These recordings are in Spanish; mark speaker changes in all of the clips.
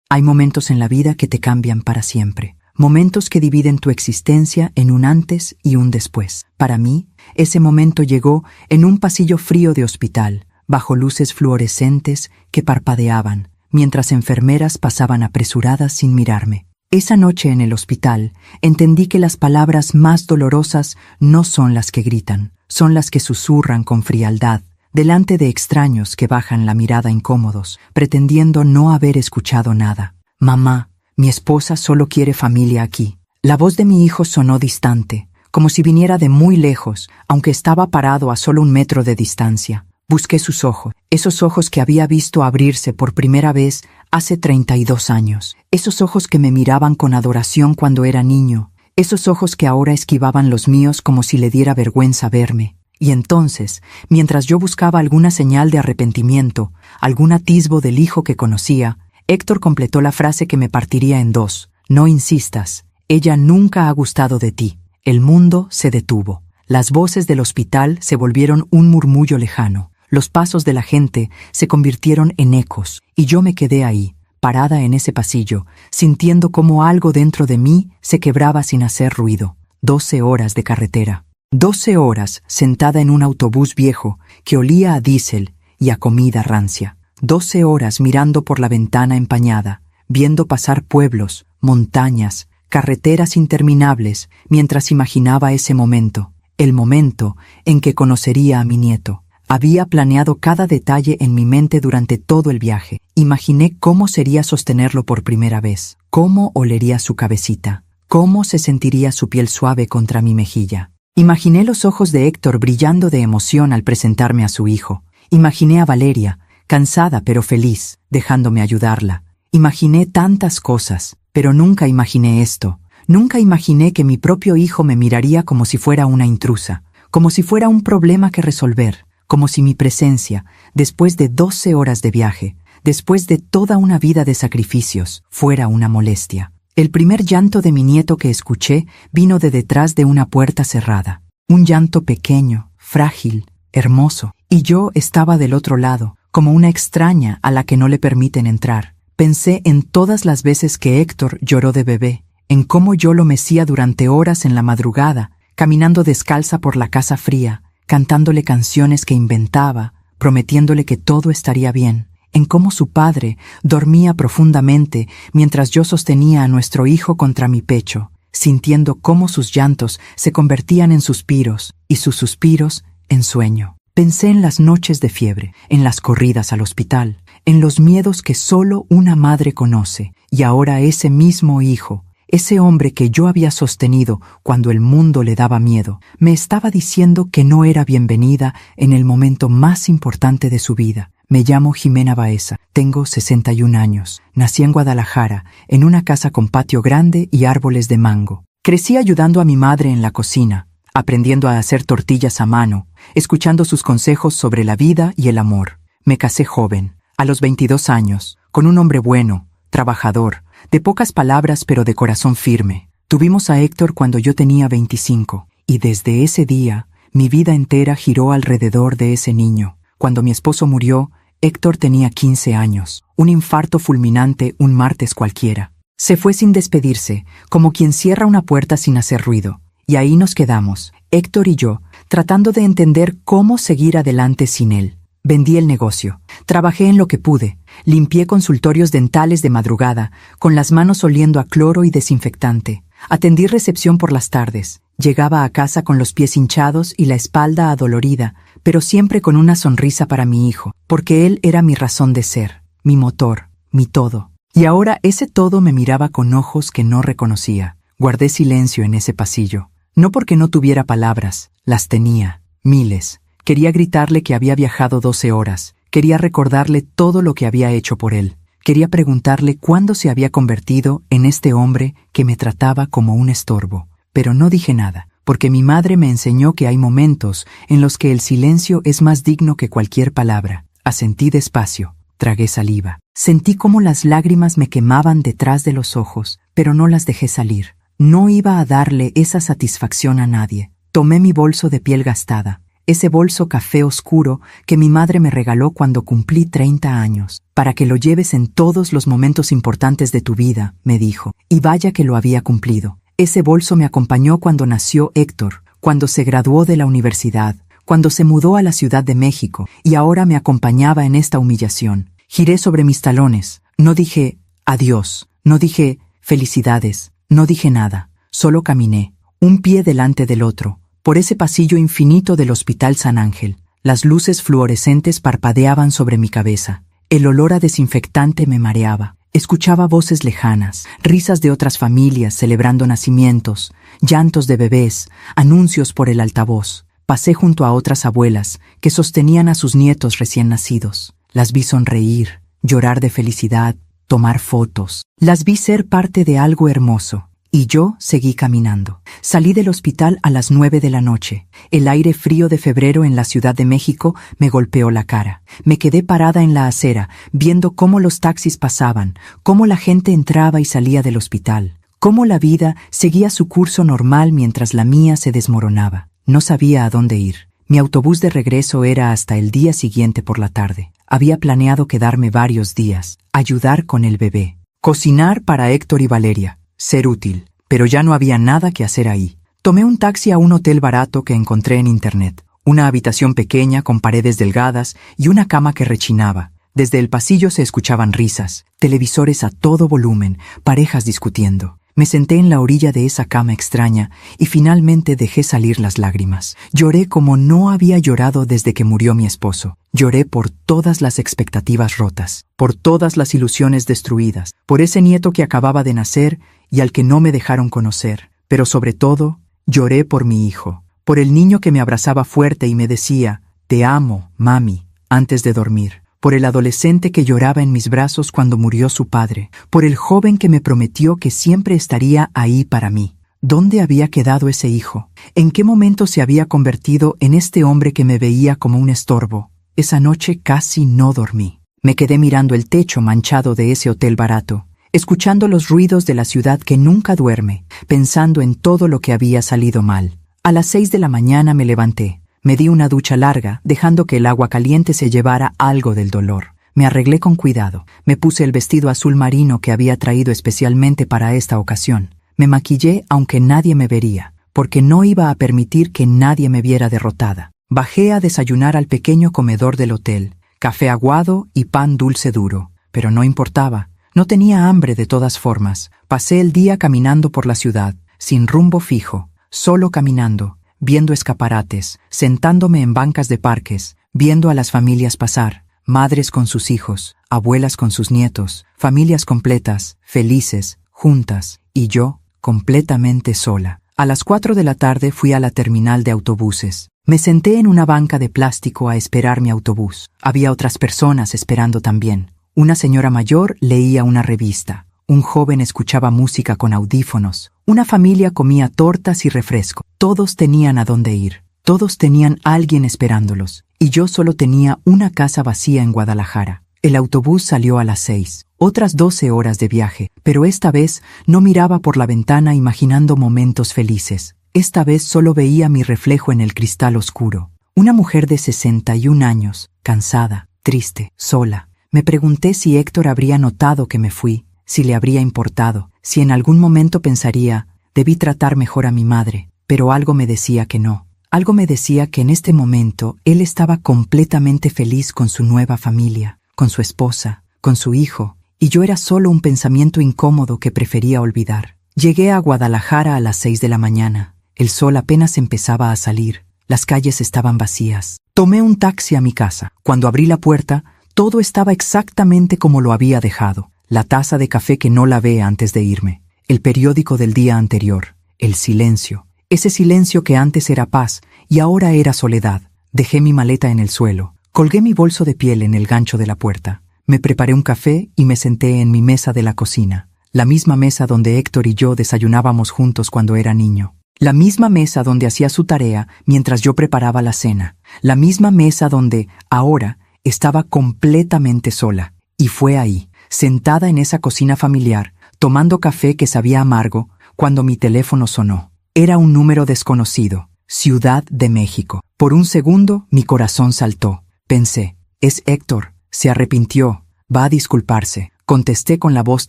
Speaker 1: Hay momentos en la vida que te cambian para siempre. Momentos que dividen tu existencia en un antes y un después. Para mí, ese momento llegó en un pasillo frío de hospital, bajo luces fluorescentes que parpadeaban, mientras enfermeras pasaban apresuradas sin mirarme. Esa noche en el hospital, entendí que las palabras más dolorosas no son las que gritan, son las que susurran con frialdad, delante de extraños que bajan la mirada incómodos, pretendiendo no haber escuchado nada. Mamá, mi esposa solo quiere familia aquí. La voz de mi hijo sonó distante, como si viniera de muy lejos, aunque estaba parado a solo 1 metro de distancia. Busqué sus ojos, esos ojos que había visto abrirse por primera vez hace 32 años. Esos ojos que me miraban con adoración cuando era niño. Esos ojos que ahora esquivaban los míos como si le diera vergüenza verme. Y entonces, mientras yo buscaba alguna señal de arrepentimiento, algún atisbo del hijo que conocía, Héctor completó la frase que me partiría en 2. No insistas, ella nunca ha gustado de ti. El mundo se detuvo. Las voces del hospital se volvieron un murmullo lejano. Los pasos de la gente se convirtieron en ecos, y yo me quedé ahí, parada en ese pasillo, sintiendo cómo algo dentro de mí se quebraba sin hacer ruido. 12 horas de carretera. 12 horas sentada en un autobús viejo que olía a diésel y a comida rancia. 12 horas mirando por la ventana empañada, viendo pasar pueblos, montañas, carreteras interminables, mientras imaginaba ese momento, el momento en que conocería a mi nieto. Había planeado cada detalle en mi mente durante todo el viaje. Imaginé cómo sería sostenerlo por primera vez, cómo olería su cabecita, cómo se sentiría su piel suave contra mi mejilla. Imaginé los ojos de Héctor brillando de emoción al presentarme a su hijo. Imaginé a Valeria, cansada pero feliz, dejándome ayudarla. Imaginé tantas cosas, pero nunca imaginé esto. Nunca imaginé que mi propio hijo me miraría como si fuera una intrusa, como si fuera un problema que resolver, como si mi presencia, después de 12 horas de viaje, después de toda una vida de sacrificios, fuera una molestia. El primer llanto de mi nieto que escuché vino de detrás de una puerta cerrada. Un llanto pequeño, frágil, hermoso, y yo estaba del otro lado, como una extraña a la que no le permiten entrar. Pensé en todas las veces que Héctor lloró de bebé, en cómo yo lo mecía durante horas en la madrugada, caminando descalza por la casa fría, cantándole canciones que inventaba, prometiéndole que todo estaría bien, en cómo su padre dormía profundamente mientras yo sostenía a nuestro hijo contra mi pecho, sintiendo cómo sus llantos se convertían en suspiros y sus suspiros en sueño. Pensé en las noches de fiebre, en las corridas al hospital, en los miedos que solo una madre conoce, y ahora ese mismo hijo, ese hombre que yo había sostenido cuando el mundo le daba miedo, me estaba diciendo que no era bienvenida en el momento más importante de su vida. Me llamo Jimena Baeza, tengo 61 años, nací en Guadalajara, en una casa con patio grande y árboles de mango. Crecí ayudando a mi madre en la cocina, aprendiendo a hacer tortillas a mano, escuchando sus consejos sobre la vida y el amor. Me casé joven, a los 22 años, con un hombre bueno, trabajador, de pocas palabras pero de corazón firme. Tuvimos a Héctor cuando yo tenía 25, y desde ese día, mi vida entera giró alrededor de ese niño. Cuando mi esposo murió, Héctor tenía 15 años, un infarto fulminante un martes cualquiera. Se fue sin despedirse, como quien cierra una puerta sin hacer ruido, y ahí nos quedamos, Héctor y yo, tratando de entender cómo seguir adelante sin él. Vendí el negocio, trabajé en lo que pude, limpié consultorios dentales de madrugada, con las manos oliendo a cloro y desinfectante. Atendí recepción por las tardes. Llegaba a casa con los pies hinchados y la espalda adolorida, pero siempre con una sonrisa para mi hijo, porque él era mi razón de ser, mi motor, mi todo. Y ahora ese todo me miraba con ojos que no reconocía. Guardé silencio en ese pasillo. No porque no tuviera palabras, las tenía, miles. Quería gritarle que había viajado 12 horas. Quería recordarle todo lo que había hecho por él. Quería preguntarle cuándo se había convertido en este hombre que me trataba como un estorbo. Pero no dije nada, porque mi madre me enseñó que hay momentos en los que el silencio es más digno que cualquier palabra. Asentí despacio, tragué saliva. Sentí cómo las lágrimas me quemaban detrás de los ojos, pero no las dejé salir. No iba a darle esa satisfacción a nadie. Tomé mi bolso de piel gastada, ese bolso café oscuro que mi madre me regaló cuando cumplí 30 años. para que lo lleves en todos los momentos importantes de tu vida, me dijo, y vaya que lo había cumplido. Ese bolso me acompañó cuando nació Héctor, cuando se graduó de la universidad, cuando se mudó a la Ciudad de México, y ahora me acompañaba en esta humillación. Giré sobre mis talones. No dije adiós, no dije felicidades, no dije nada. Solo caminé, un pie delante del otro, por ese pasillo infinito del Hospital San Ángel. Las luces fluorescentes parpadeaban sobre mi cabeza. El olor a desinfectante me mareaba. Escuchaba voces lejanas, risas de otras familias celebrando nacimientos, llantos de bebés, anuncios por el altavoz. Pasé junto a otras abuelas que sostenían a sus nietos recién nacidos. Las vi sonreír, llorar de felicidad, tomar fotos. Las vi ser parte de algo hermoso. Y yo seguí caminando. Salí del hospital a las 9 de la noche. El aire frío de febrero en la Ciudad de México me golpeó la cara. Me quedé parada en la acera, viendo cómo los taxis pasaban, cómo la gente entraba y salía del hospital, cómo la vida seguía su curso normal mientras la mía se desmoronaba. No sabía a dónde ir. Mi autobús de regreso era hasta el día siguiente por la tarde. Había planeado quedarme varios días, ayudar con el bebé, cocinar para Héctor y Valeria, ser útil, pero ya no había nada que hacer ahí. Tomé un taxi a un hotel barato que encontré en internet. Una habitación pequeña con paredes delgadas y una cama que rechinaba. Desde el pasillo se escuchaban risas, televisores a todo volumen, parejas discutiendo. Me senté en la orilla de esa cama extraña y finalmente dejé salir las lágrimas. Lloré como no había llorado desde que murió mi esposo. Lloré por todas las expectativas rotas, por todas las ilusiones destruidas, por ese nieto que acababa de nacer y al que no me dejaron conocer. Pero sobre todo, lloré por mi hijo, por el niño que me abrazaba fuerte y me decía, «Te amo, mami», antes de dormir. Por el adolescente que lloraba en mis brazos cuando murió su padre, por el joven que me prometió que siempre estaría ahí para mí. ¿Dónde había quedado ese hijo? ¿En qué momento se había convertido en este hombre que me veía como un estorbo? Esa noche casi no dormí. Me quedé mirando el techo manchado de ese hotel barato, escuchando los ruidos de la ciudad que nunca duerme, pensando en todo lo que había salido mal. A las 6 de la mañana me levanté. Me di una ducha larga, dejando que el agua caliente se llevara algo del dolor. Me arreglé con cuidado. Me puse el vestido azul marino que había traído especialmente para esta ocasión. Me maquillé aunque nadie me vería, porque no iba a permitir que nadie me viera derrotada. Bajé a desayunar al pequeño comedor del hotel, café aguado y pan dulce duro. Pero no importaba. No tenía hambre de todas formas. Pasé el día caminando por la ciudad, sin rumbo fijo, solo caminando, viendo escaparates, sentándome en bancas de parques, viendo a las familias pasar, madres con sus hijos, abuelas con sus nietos, familias completas, felices, juntas, y yo, completamente sola. A las 4 de la tarde fui a la terminal de autobuses. Me senté en una banca de plástico a esperar mi autobús. Había otras personas esperando también. Una señora mayor leía una revista. Un joven escuchaba música con audífonos. Una familia comía tortas y refresco. Todos tenían a dónde ir. Todos tenían a alguien esperándolos. Y yo solo tenía una casa vacía en Guadalajara. El autobús salió a las 6. Otras 12 horas de viaje. Pero esta vez no miraba por la ventana imaginando momentos felices. Esta vez solo veía mi reflejo en el cristal oscuro. Una mujer de 61 años, cansada, triste, sola. Me pregunté si Héctor habría notado que me fui. Si le habría importado, si en algún momento pensaría, debí tratar mejor a mi madre, pero algo me decía que no. Algo me decía que en este momento él estaba completamente feliz con su nueva familia, con su esposa, con su hijo, y yo era solo un pensamiento incómodo que prefería olvidar. Llegué a Guadalajara a las 6 de la mañana. El sol apenas empezaba a salir. Las calles estaban vacías. Tomé un taxi a mi casa. Cuando abrí la puerta, todo estaba exactamente como lo había dejado. La taza de café que no lavé antes de irme, el periódico del día anterior, el silencio, ese silencio que antes era paz y ahora era soledad. Dejé mi maleta en el suelo, colgué mi bolso de piel en el gancho de la puerta, me preparé un café y me senté en mi mesa de la cocina, la misma mesa donde Héctor y yo desayunábamos juntos cuando era niño, la misma mesa donde hacía su tarea mientras yo preparaba la cena, la misma mesa donde, ahora, estaba completamente sola, y fue ahí, sentada en esa cocina familiar, tomando café que sabía amargo, cuando mi teléfono sonó. Era un número desconocido, Ciudad de México. Por un segundo mi corazón saltó. Pensé, es Héctor, se arrepintió, Va a disculparse, contesté con la voz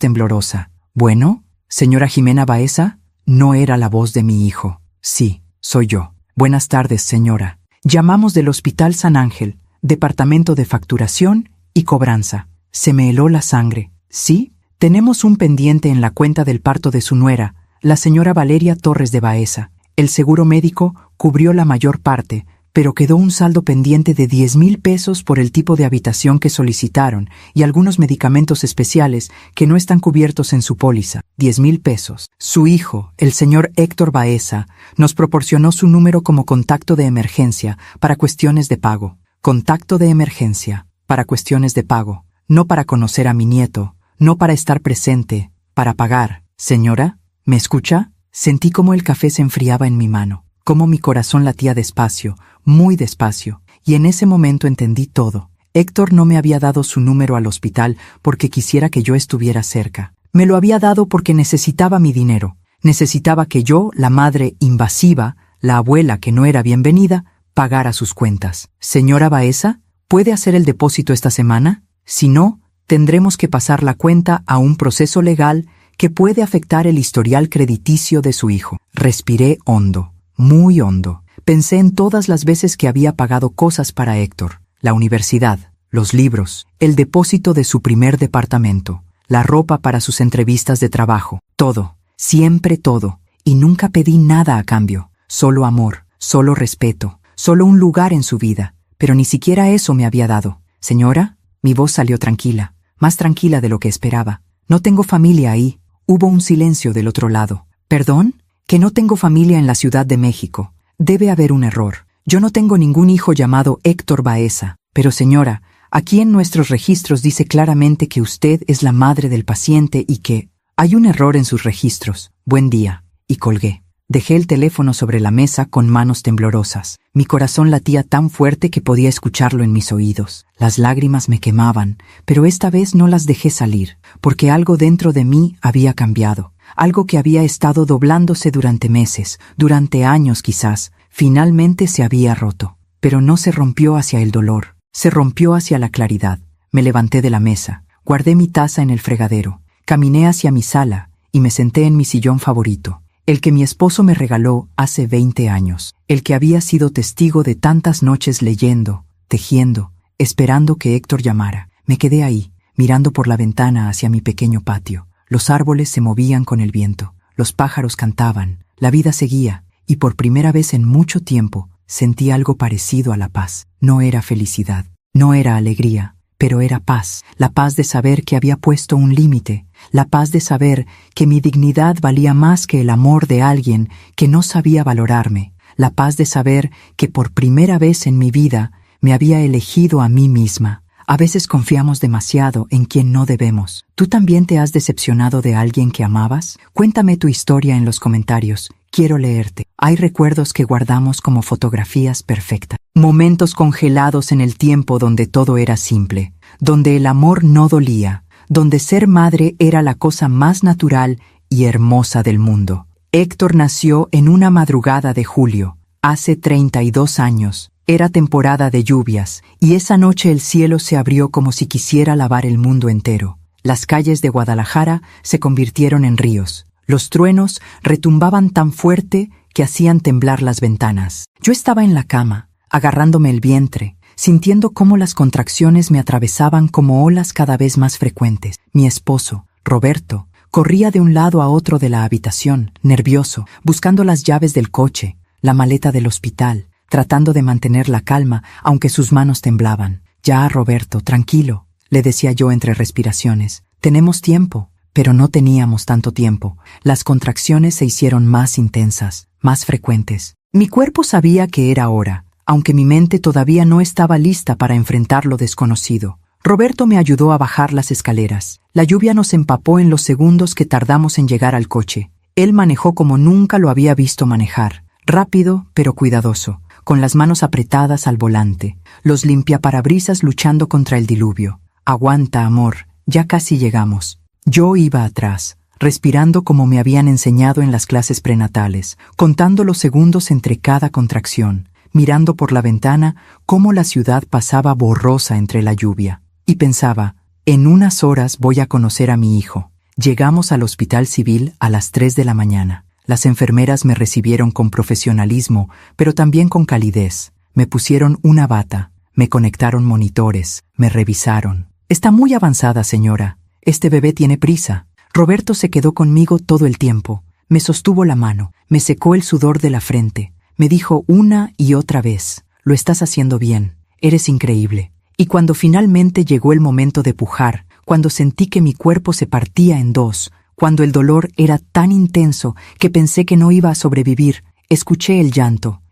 Speaker 1: temblorosa. Bueno, señora Jimena Baeza, no era la voz de mi hijo. Sí, soy yo. Buenas tardes, señora. Llamamos del Hospital San Ángel, Departamento de Facturación y Cobranza. Se me heló la sangre. ¿Sí? Tenemos un pendiente en la cuenta del parto de su nuera, la señora Valeria Torres de Baeza. El seguro médico cubrió la mayor parte, pero quedó un saldo pendiente de 10,000 pesos por el tipo de habitación que solicitaron y algunos medicamentos especiales que no están cubiertos en su póliza. 10,000 pesos. Su hijo, el señor Héctor Baeza, nos proporcionó su número como contacto de emergencia para cuestiones de pago. Contacto de emergencia para cuestiones de pago. No para conocer a mi nieto, no para estar presente, para pagar. Señora, ¿me escucha? Sentí cómo el café se enfriaba en mi mano, cómo mi corazón latía despacio, muy despacio, y en ese momento entendí todo. Héctor no me había dado su número al hospital porque quisiera que yo estuviera cerca. Me lo había dado porque necesitaba mi dinero. Necesitaba que yo, la madre invasiva, la abuela que no era bienvenida, pagara sus cuentas. Señora Baeza, ¿puede hacer el depósito esta semana? Si no, tendremos que pasar la cuenta a un proceso legal que puede afectar el historial crediticio de su hijo. Respiré hondo, muy hondo. Pensé en todas las veces que había pagado cosas para Héctor, la universidad, los libros, el depósito de su primer departamento, la ropa para sus entrevistas de trabajo, todo, siempre todo, y nunca pedí nada a cambio, solo amor, solo respeto, solo un lugar en su vida, pero ni siquiera eso me había dado. Señora, mi voz salió tranquila, más tranquila de lo que esperaba. No tengo familia ahí. Hubo un silencio del otro lado. ¿Perdón? Que no tengo familia en la Ciudad de México. Debe haber un error. Yo no tengo ningún hijo llamado Héctor Baeza. Pero señora, aquí en nuestros registros dice claramente que usted es la madre del paciente y que hay un error en sus registros. Buen día. Y colgué. Dejé el teléfono sobre la mesa con manos temblorosas. Mi corazón latía tan fuerte que podía escucharlo en mis oídos. Las lágrimas me quemaban, pero esta vez no las dejé salir, porque algo dentro de mí había cambiado. Algo que había estado doblándose durante meses, durante años quizás, finalmente se había roto. Pero no se rompió hacia el dolor, se rompió hacia la claridad. Me levanté de la mesa, guardé mi taza en el fregadero, caminé hacia mi sala y me senté en mi sillón favorito. El que mi esposo me regaló hace 20 años, el que había sido testigo de tantas noches leyendo, tejiendo, esperando que Héctor llamara. Me quedé ahí, mirando por la ventana hacia mi pequeño patio. Los árboles se movían con el viento, los pájaros cantaban, la vida seguía, y por primera vez en mucho tiempo sentí algo parecido a la paz. No era felicidad, no era alegría, pero era paz, la paz de saber que había puesto un límite, la paz de saber que mi dignidad valía más que el amor de alguien que no sabía valorarme, la paz de saber que por primera vez en mi vida me había elegido a mí misma. A veces confiamos demasiado en quien no debemos. ¿Tú también te has decepcionado de alguien que amabas? Cuéntame tu historia en los comentarios. Quiero leerte. Hay recuerdos que guardamos como fotografías perfectas. Momentos congelados en el tiempo donde todo era simple, donde el amor no dolía, donde ser madre era la cosa más natural y hermosa del mundo. Héctor nació en una madrugada de julio, hace 32 años. Era temporada de lluvias, y esa noche el cielo se abrió como si quisiera lavar el mundo entero. Las calles de Guadalajara se convirtieron en ríos. Los truenos retumbaban tan fuerte que hacían temblar las ventanas. Yo estaba en la cama, agarrándome el vientre, sintiendo cómo las contracciones me atravesaban como olas cada vez más frecuentes. Mi esposo, Roberto, corría de un lado a otro de la habitación, nervioso, buscando las llaves del coche, la maleta del hospital, tratando de mantener la calma, aunque sus manos temblaban. Ya, Roberto, tranquilo, le decía yo entre respiraciones. Tenemos tiempo. Pero no teníamos tanto tiempo. Las contracciones se hicieron más intensas, más frecuentes. Mi cuerpo sabía que era hora, aunque mi mente todavía no estaba lista para enfrentar lo desconocido. Roberto me ayudó a bajar las escaleras. La lluvia nos empapó en los segundos que tardamos en llegar al coche. Él manejó como nunca lo había visto manejar, rápido pero cuidadoso, con las manos apretadas al volante, los limpiaparabrisas luchando contra el diluvio. Aguanta, amor, ya casi llegamos. Yo iba atrás, respirando como me habían enseñado en las clases prenatales, contando los segundos entre cada contracción, mirando por la ventana cómo la ciudad pasaba borrosa entre la lluvia. Y pensaba, En unas horas voy a conocer a mi hijo. Llegamos al hospital civil a las 3 de la mañana. Las enfermeras me recibieron con profesionalismo, pero también con calidez. Me pusieron una bata, me conectaron monitores, me revisaron. Está muy avanzada, señora. Este bebé tiene prisa. Roberto se quedó conmigo todo el tiempo. Me sostuvo la mano, me secó el sudor de la frente. Me dijo una y otra vez: lo estás haciendo bien, eres increíble. Y cuando finalmente llegó el momento de pujar, cuando sentí que mi cuerpo se partía en dos, cuando el dolor era tan intenso que pensé que no iba a sobrevivir, escuché el llanto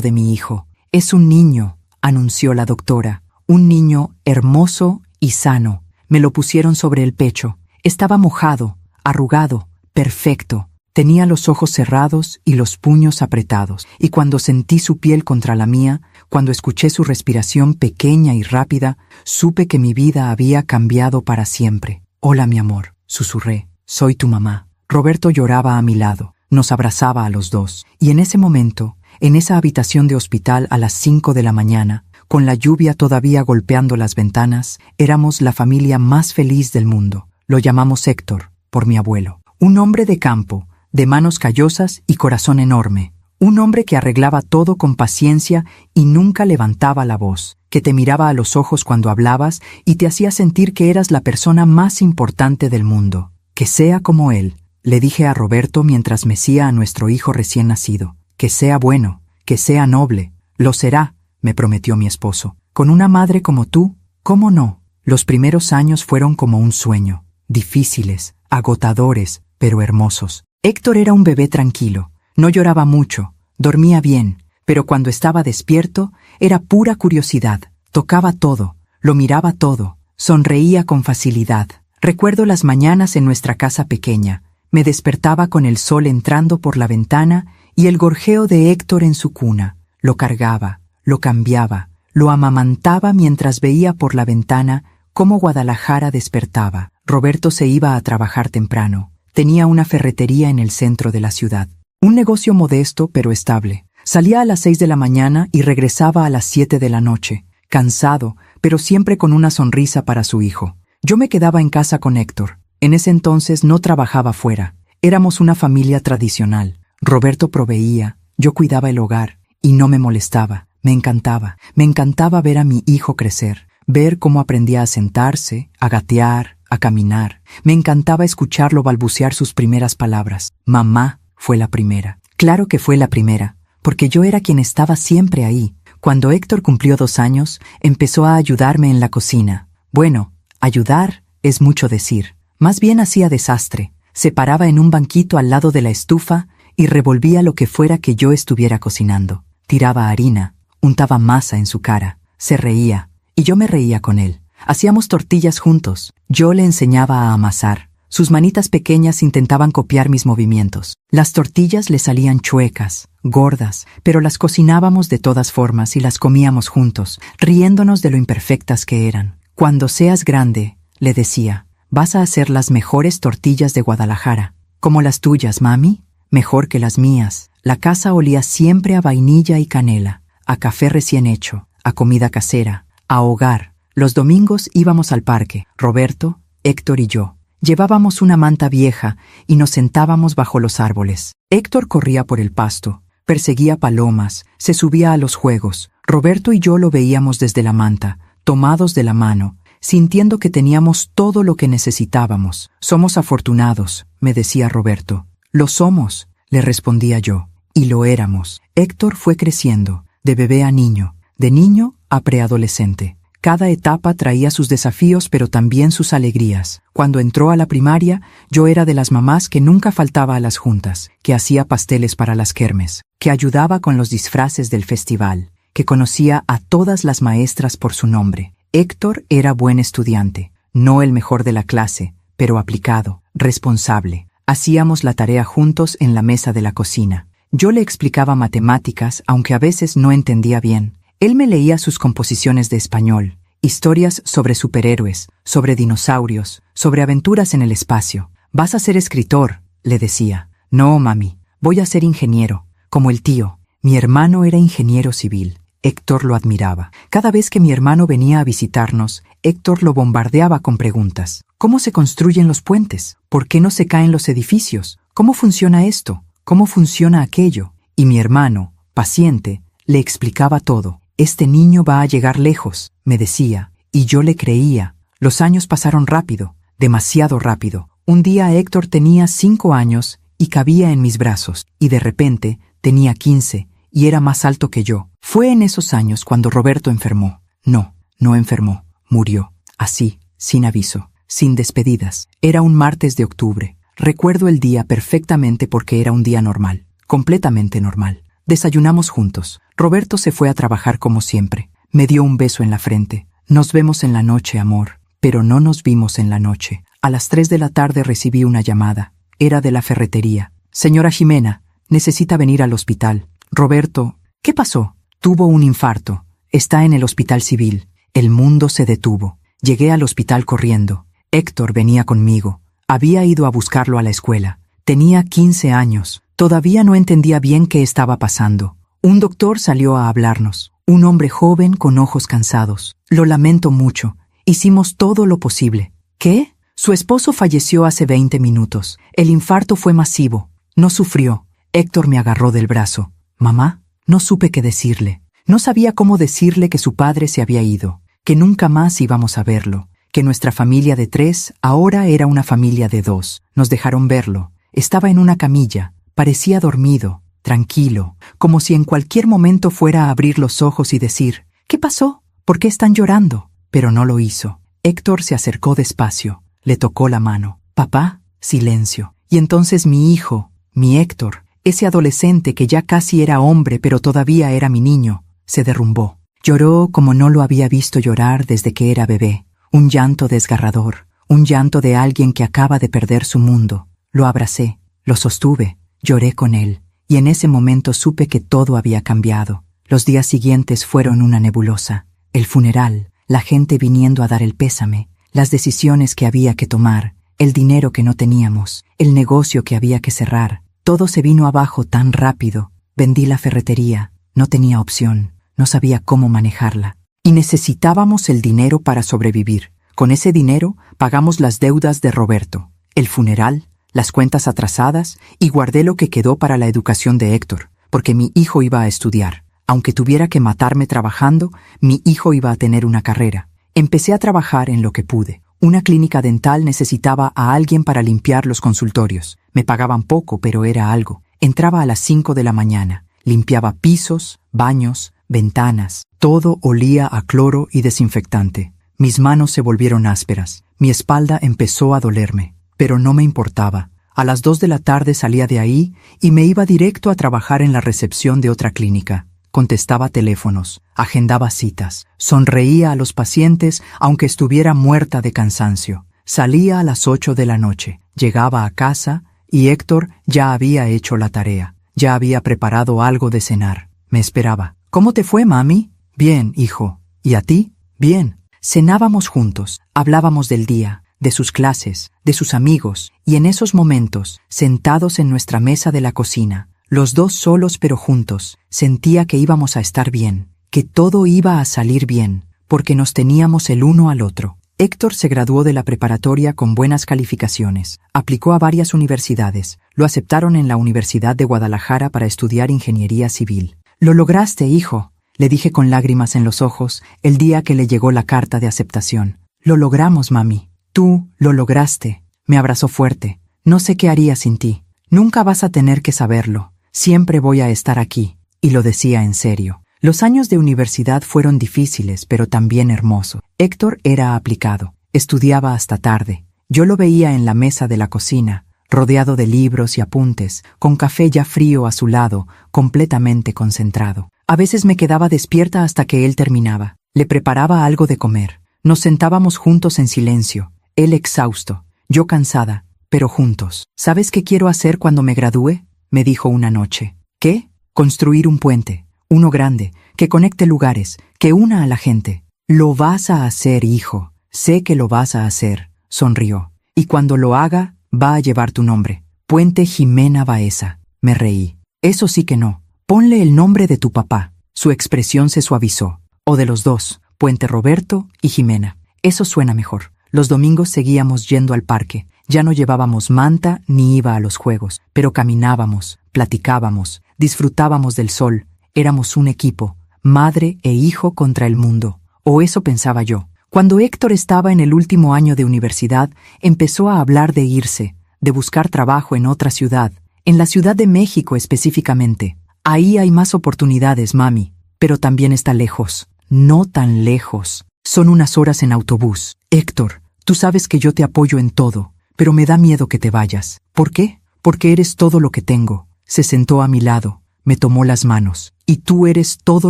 Speaker 1: de mi hijo. Es un niño, anunció la doctora, un niño hermoso y sano. Me lo pusieron sobre el pecho. Estaba mojado, arrugado, perfecto. Tenía los ojos cerrados y los puños apretados, y cuando sentí su piel contra la mía, cuando escuché su respiración pequeña y rápida, supe que mi vida había cambiado para siempre. Hola, mi amor, susurré. Soy tu mamá. Roberto lloraba a mi lado. Nos abrazaba a los dos. Y en ese momento, en esa habitación de hospital a las 5 de la mañana, con la lluvia todavía golpeando las ventanas, éramos la familia más feliz del mundo. Lo llamamos Héctor, por mi abuelo. Un hombre de campo, de manos callosas y corazón enorme. Un hombre que arreglaba todo con paciencia y nunca levantaba la voz, que te miraba a los ojos cuando hablabas y te hacía sentir que eras la persona más importante del mundo. Que sea como él, le dije a Roberto mientras mecía a nuestro hijo recién nacido. Que sea bueno, que sea noble. Lo será, me prometió mi esposo. Con una madre como tú, ¿cómo no? Los primeros años fueron como un sueño, difíciles, agotadores, pero hermosos. Héctor era un bebé tranquilo, no lloraba mucho, dormía bien, pero cuando estaba despierto era pura curiosidad. Tocaba todo, lo miraba todo, sonreía con facilidad. Recuerdo las mañanas en nuestra casa pequeña. Me despertaba con el sol entrando por la ventana y el gorjeo de Héctor en su cuna. Lo cargaba, lo cambiaba, lo amamantaba mientras veía por la ventana cómo Guadalajara despertaba. Roberto se iba a trabajar temprano. Tenía una ferretería en el centro de la ciudad. Un negocio modesto pero estable. Salía a las 6 de la mañana y regresaba a las 7 de la noche, cansado, pero siempre con una sonrisa para su hijo. Yo me quedaba en casa con Héctor. En ese entonces no trabajaba fuera. Éramos una familia tradicional. Roberto proveía, yo cuidaba el hogar, y no me molestaba. Me encantaba ver a mi hijo crecer, ver cómo aprendía a sentarse, a gatear, a caminar. Me encantaba escucharlo balbucear sus primeras palabras. Mamá fue la primera. Claro que fue la primera, porque yo era quien estaba siempre ahí. Cuando Héctor cumplió 2 años, empezó a ayudarme en la cocina. Bueno, ayudar es mucho decir. Más bien hacía desastre. Se paraba en un banquito al lado de la estufa y revolvía lo que fuera que yo estuviera cocinando. Tiraba harina, untaba masa en su cara, se reía, y yo me reía con él. Hacíamos tortillas juntos. Yo le enseñaba a amasar. Sus manitas pequeñas intentaban copiar mis movimientos. Las tortillas le salían chuecas, gordas, pero las cocinábamos de todas formas y las comíamos juntos, riéndonos de lo imperfectas que eran. Cuando seas grande, le decía, vas a hacer las mejores tortillas de Guadalajara. Como las tuyas, mami, mejor que las mías. La casa olía siempre a vainilla y canela, a café recién hecho, a comida casera, a hogar. Los domingos íbamos al parque, Roberto, Héctor y yo. Llevábamos una manta vieja y nos sentábamos bajo los árboles. Héctor corría por el pasto, perseguía palomas, se subía a los juegos. Roberto y yo lo veíamos desde la manta, tomados de la mano, sintiendo que teníamos todo lo que necesitábamos. Somos afortunados, me decía Roberto. Lo somos, le respondía yo, y lo éramos. Héctor fue creciendo, de bebé a niño, de niño a preadolescente. Cada etapa traía sus desafíos pero también sus alegrías. Cuando entró a la primaria, yo era de las mamás que nunca faltaba a las juntas, que hacía pasteles para las kermes, que ayudaba con los disfraces del festival, que conocía a todas las maestras por su nombre. Héctor era buen estudiante, no el mejor de la clase, pero aplicado, responsable. Hacíamos la tarea juntos en la mesa de la cocina. Yo le explicaba matemáticas, aunque a veces no entendía bien. Él me leía sus composiciones de español, historias sobre superhéroes, sobre dinosaurios, sobre aventuras en el espacio. Vas a ser escritor, le decía. No, mami, voy a ser ingeniero, como el tío. Mi hermano era ingeniero civil. Héctor lo admiraba. Cada vez que mi hermano venía a visitarnos, Héctor lo bombardeaba con preguntas. ¿Cómo se construyen los puentes? ¿Por qué no se caen los edificios? ¿Cómo funciona esto? ¿Cómo funciona aquello? Y mi hermano, paciente, le explicaba todo. Este niño va a llegar lejos, me decía, y yo le creía. Los años pasaron rápido, demasiado rápido. Un día Héctor tenía 5 años y cabía en mis brazos, y de repente tenía 15 y era más alto que yo. Fue en esos años cuando Roberto enfermó. No enfermó, murió. Así, sin aviso, sin despedidas. Era un martes de octubre. Recuerdo el día perfectamente porque era un día normal, completamente normal. Desayunamos juntos. Roberto se fue a trabajar como siempre. Me dio un beso en la frente. Nos vemos en la noche, amor. Pero no nos vimos en la noche. A las 3 de la tarde recibí una llamada. Era de la ferretería. Señora Jimena, necesita venir al hospital. Roberto, ¿qué pasó? Tuvo un infarto. Está en el hospital civil. El mundo se detuvo. Llegué al hospital corriendo. Héctor venía conmigo. Había ido a buscarlo a la escuela. Tenía 15 años. Todavía no entendía bien qué estaba pasando. Un doctor salió a hablarnos. Un hombre joven con ojos cansados. Lo lamento mucho. Hicimos todo lo posible. ¿Qué? Su esposo falleció hace 20 minutos. El infarto fue masivo. No sufrió. Héctor me agarró del brazo. Mamá, no supe qué decirle. No sabía cómo decirle que su padre se había ido, que nunca más íbamos a verlo, que nuestra familia de 3 ahora era una familia de 2. Nos dejaron verlo. Estaba en una camilla. Parecía dormido, tranquilo, como si en cualquier momento fuera a abrir los ojos y decir, ¿qué pasó? ¿Por qué están llorando? Pero no lo hizo. Héctor se acercó despacio. Le tocó la mano. Papá, silencio. Y entonces mi hijo, mi Héctor, ese adolescente que ya casi era hombre pero todavía era mi niño, se derrumbó. Lloró como no lo había visto llorar desde que era bebé. Un llanto desgarrador, un llanto de alguien que acaba de perder su mundo. Lo abracé, lo sostuve, lloré con él, y en ese momento supe que todo había cambiado. Los días siguientes fueron una nebulosa. El funeral, la gente viniendo a dar el pésame, las decisiones que había que tomar, el dinero que no teníamos, el negocio que había que cerrar. Todo se vino abajo tan rápido. Vendí la ferretería. No tenía opción. No sabía cómo manejarla. Y necesitábamos el dinero para sobrevivir. Con ese dinero pagamos las deudas de Roberto, el funeral, las cuentas atrasadas y guardé lo que quedó para la educación de Héctor, porque mi hijo iba a estudiar. Aunque tuviera que matarme trabajando, mi hijo iba a tener una carrera. Empecé a trabajar en lo que pude. Una clínica dental necesitaba a alguien para limpiar los consultorios. Me pagaban poco, pero era algo. Entraba a las 5 de la mañana. Limpiaba pisos, baños, ventanas. Todo olía a cloro y desinfectante. Mis manos se volvieron ásperas. Mi espalda empezó a dolerme. Pero no me importaba. A las 2 de la tarde salía de ahí y me iba directo a trabajar en la recepción de otra clínica. Contestaba teléfonos, agendaba citas, sonreía a los pacientes aunque estuviera muerta de cansancio. Salía a las 8 de la noche, llegaba a casa y Héctor ya había hecho la tarea. Ya había preparado algo de cenar. Me esperaba. ¿Cómo te fue, mami? Bien, hijo. ¿Y a ti? Bien. Cenábamos juntos, hablábamos del día, de sus clases, de sus amigos, y en esos momentos, sentados en nuestra mesa de la cocina, los dos solos pero juntos, sentía que íbamos a estar bien, que todo iba a salir bien, porque nos teníamos el uno al otro. Héctor se graduó de la preparatoria con buenas calificaciones, aplicó a varias universidades, lo aceptaron en la Universidad de Guadalajara para estudiar ingeniería civil. «Lo lograste, hijo», le dije con lágrimas en los ojos el día que le llegó la carta de aceptación. «Lo logramos, mami. Tú lo lograste». Me abrazó fuerte. «No sé qué haría sin ti. Nunca vas a tener que saberlo. Siempre voy a estar aquí». Y lo decía en serio. Los años de universidad fueron difíciles, pero también hermosos. Héctor era aplicado. Estudiaba hasta tarde. Yo lo veía en la mesa de la cocina, rodeado de libros y apuntes, con café ya frío a su lado, completamente concentrado. A veces me quedaba despierta hasta que él terminaba. Le preparaba algo de comer. Nos sentábamos juntos en silencio. Él exhausto, yo cansada, pero juntos. ¿Sabes qué quiero hacer cuando me gradúe?, me dijo una noche. ¿Qué? Construir un puente. Uno grande, que conecte lugares, que una a la gente. Lo vas a hacer, hijo. Sé que lo vas a hacer, sonrió. Y cuando lo haga, va a llevar tu nombre. Puente Jimena Baeza. Me reí. Eso sí que no. Ponle el nombre de tu papá. Su expresión se suavizó. O de los dos, Puente Roberto y Jimena. Eso suena mejor. Los domingos seguíamos yendo al parque. Ya no llevábamos manta ni iba a los juegos, pero caminábamos, platicábamos, disfrutábamos del sol. Éramos un equipo, madre e hijo contra el mundo. O eso pensaba yo. Cuando Héctor estaba en el último año de universidad, empezó a hablar de irse, de buscar trabajo en otra ciudad, en la Ciudad de México específicamente. Ahí hay más oportunidades, mami, pero también está lejos. No tan lejos. Son unas horas en autobús. Héctor, tú sabes que yo te apoyo en todo, pero me da miedo que te vayas. ¿Por qué? Porque eres todo lo que tengo. Se sentó a mi lado, me tomó las manos. Y tú eres todo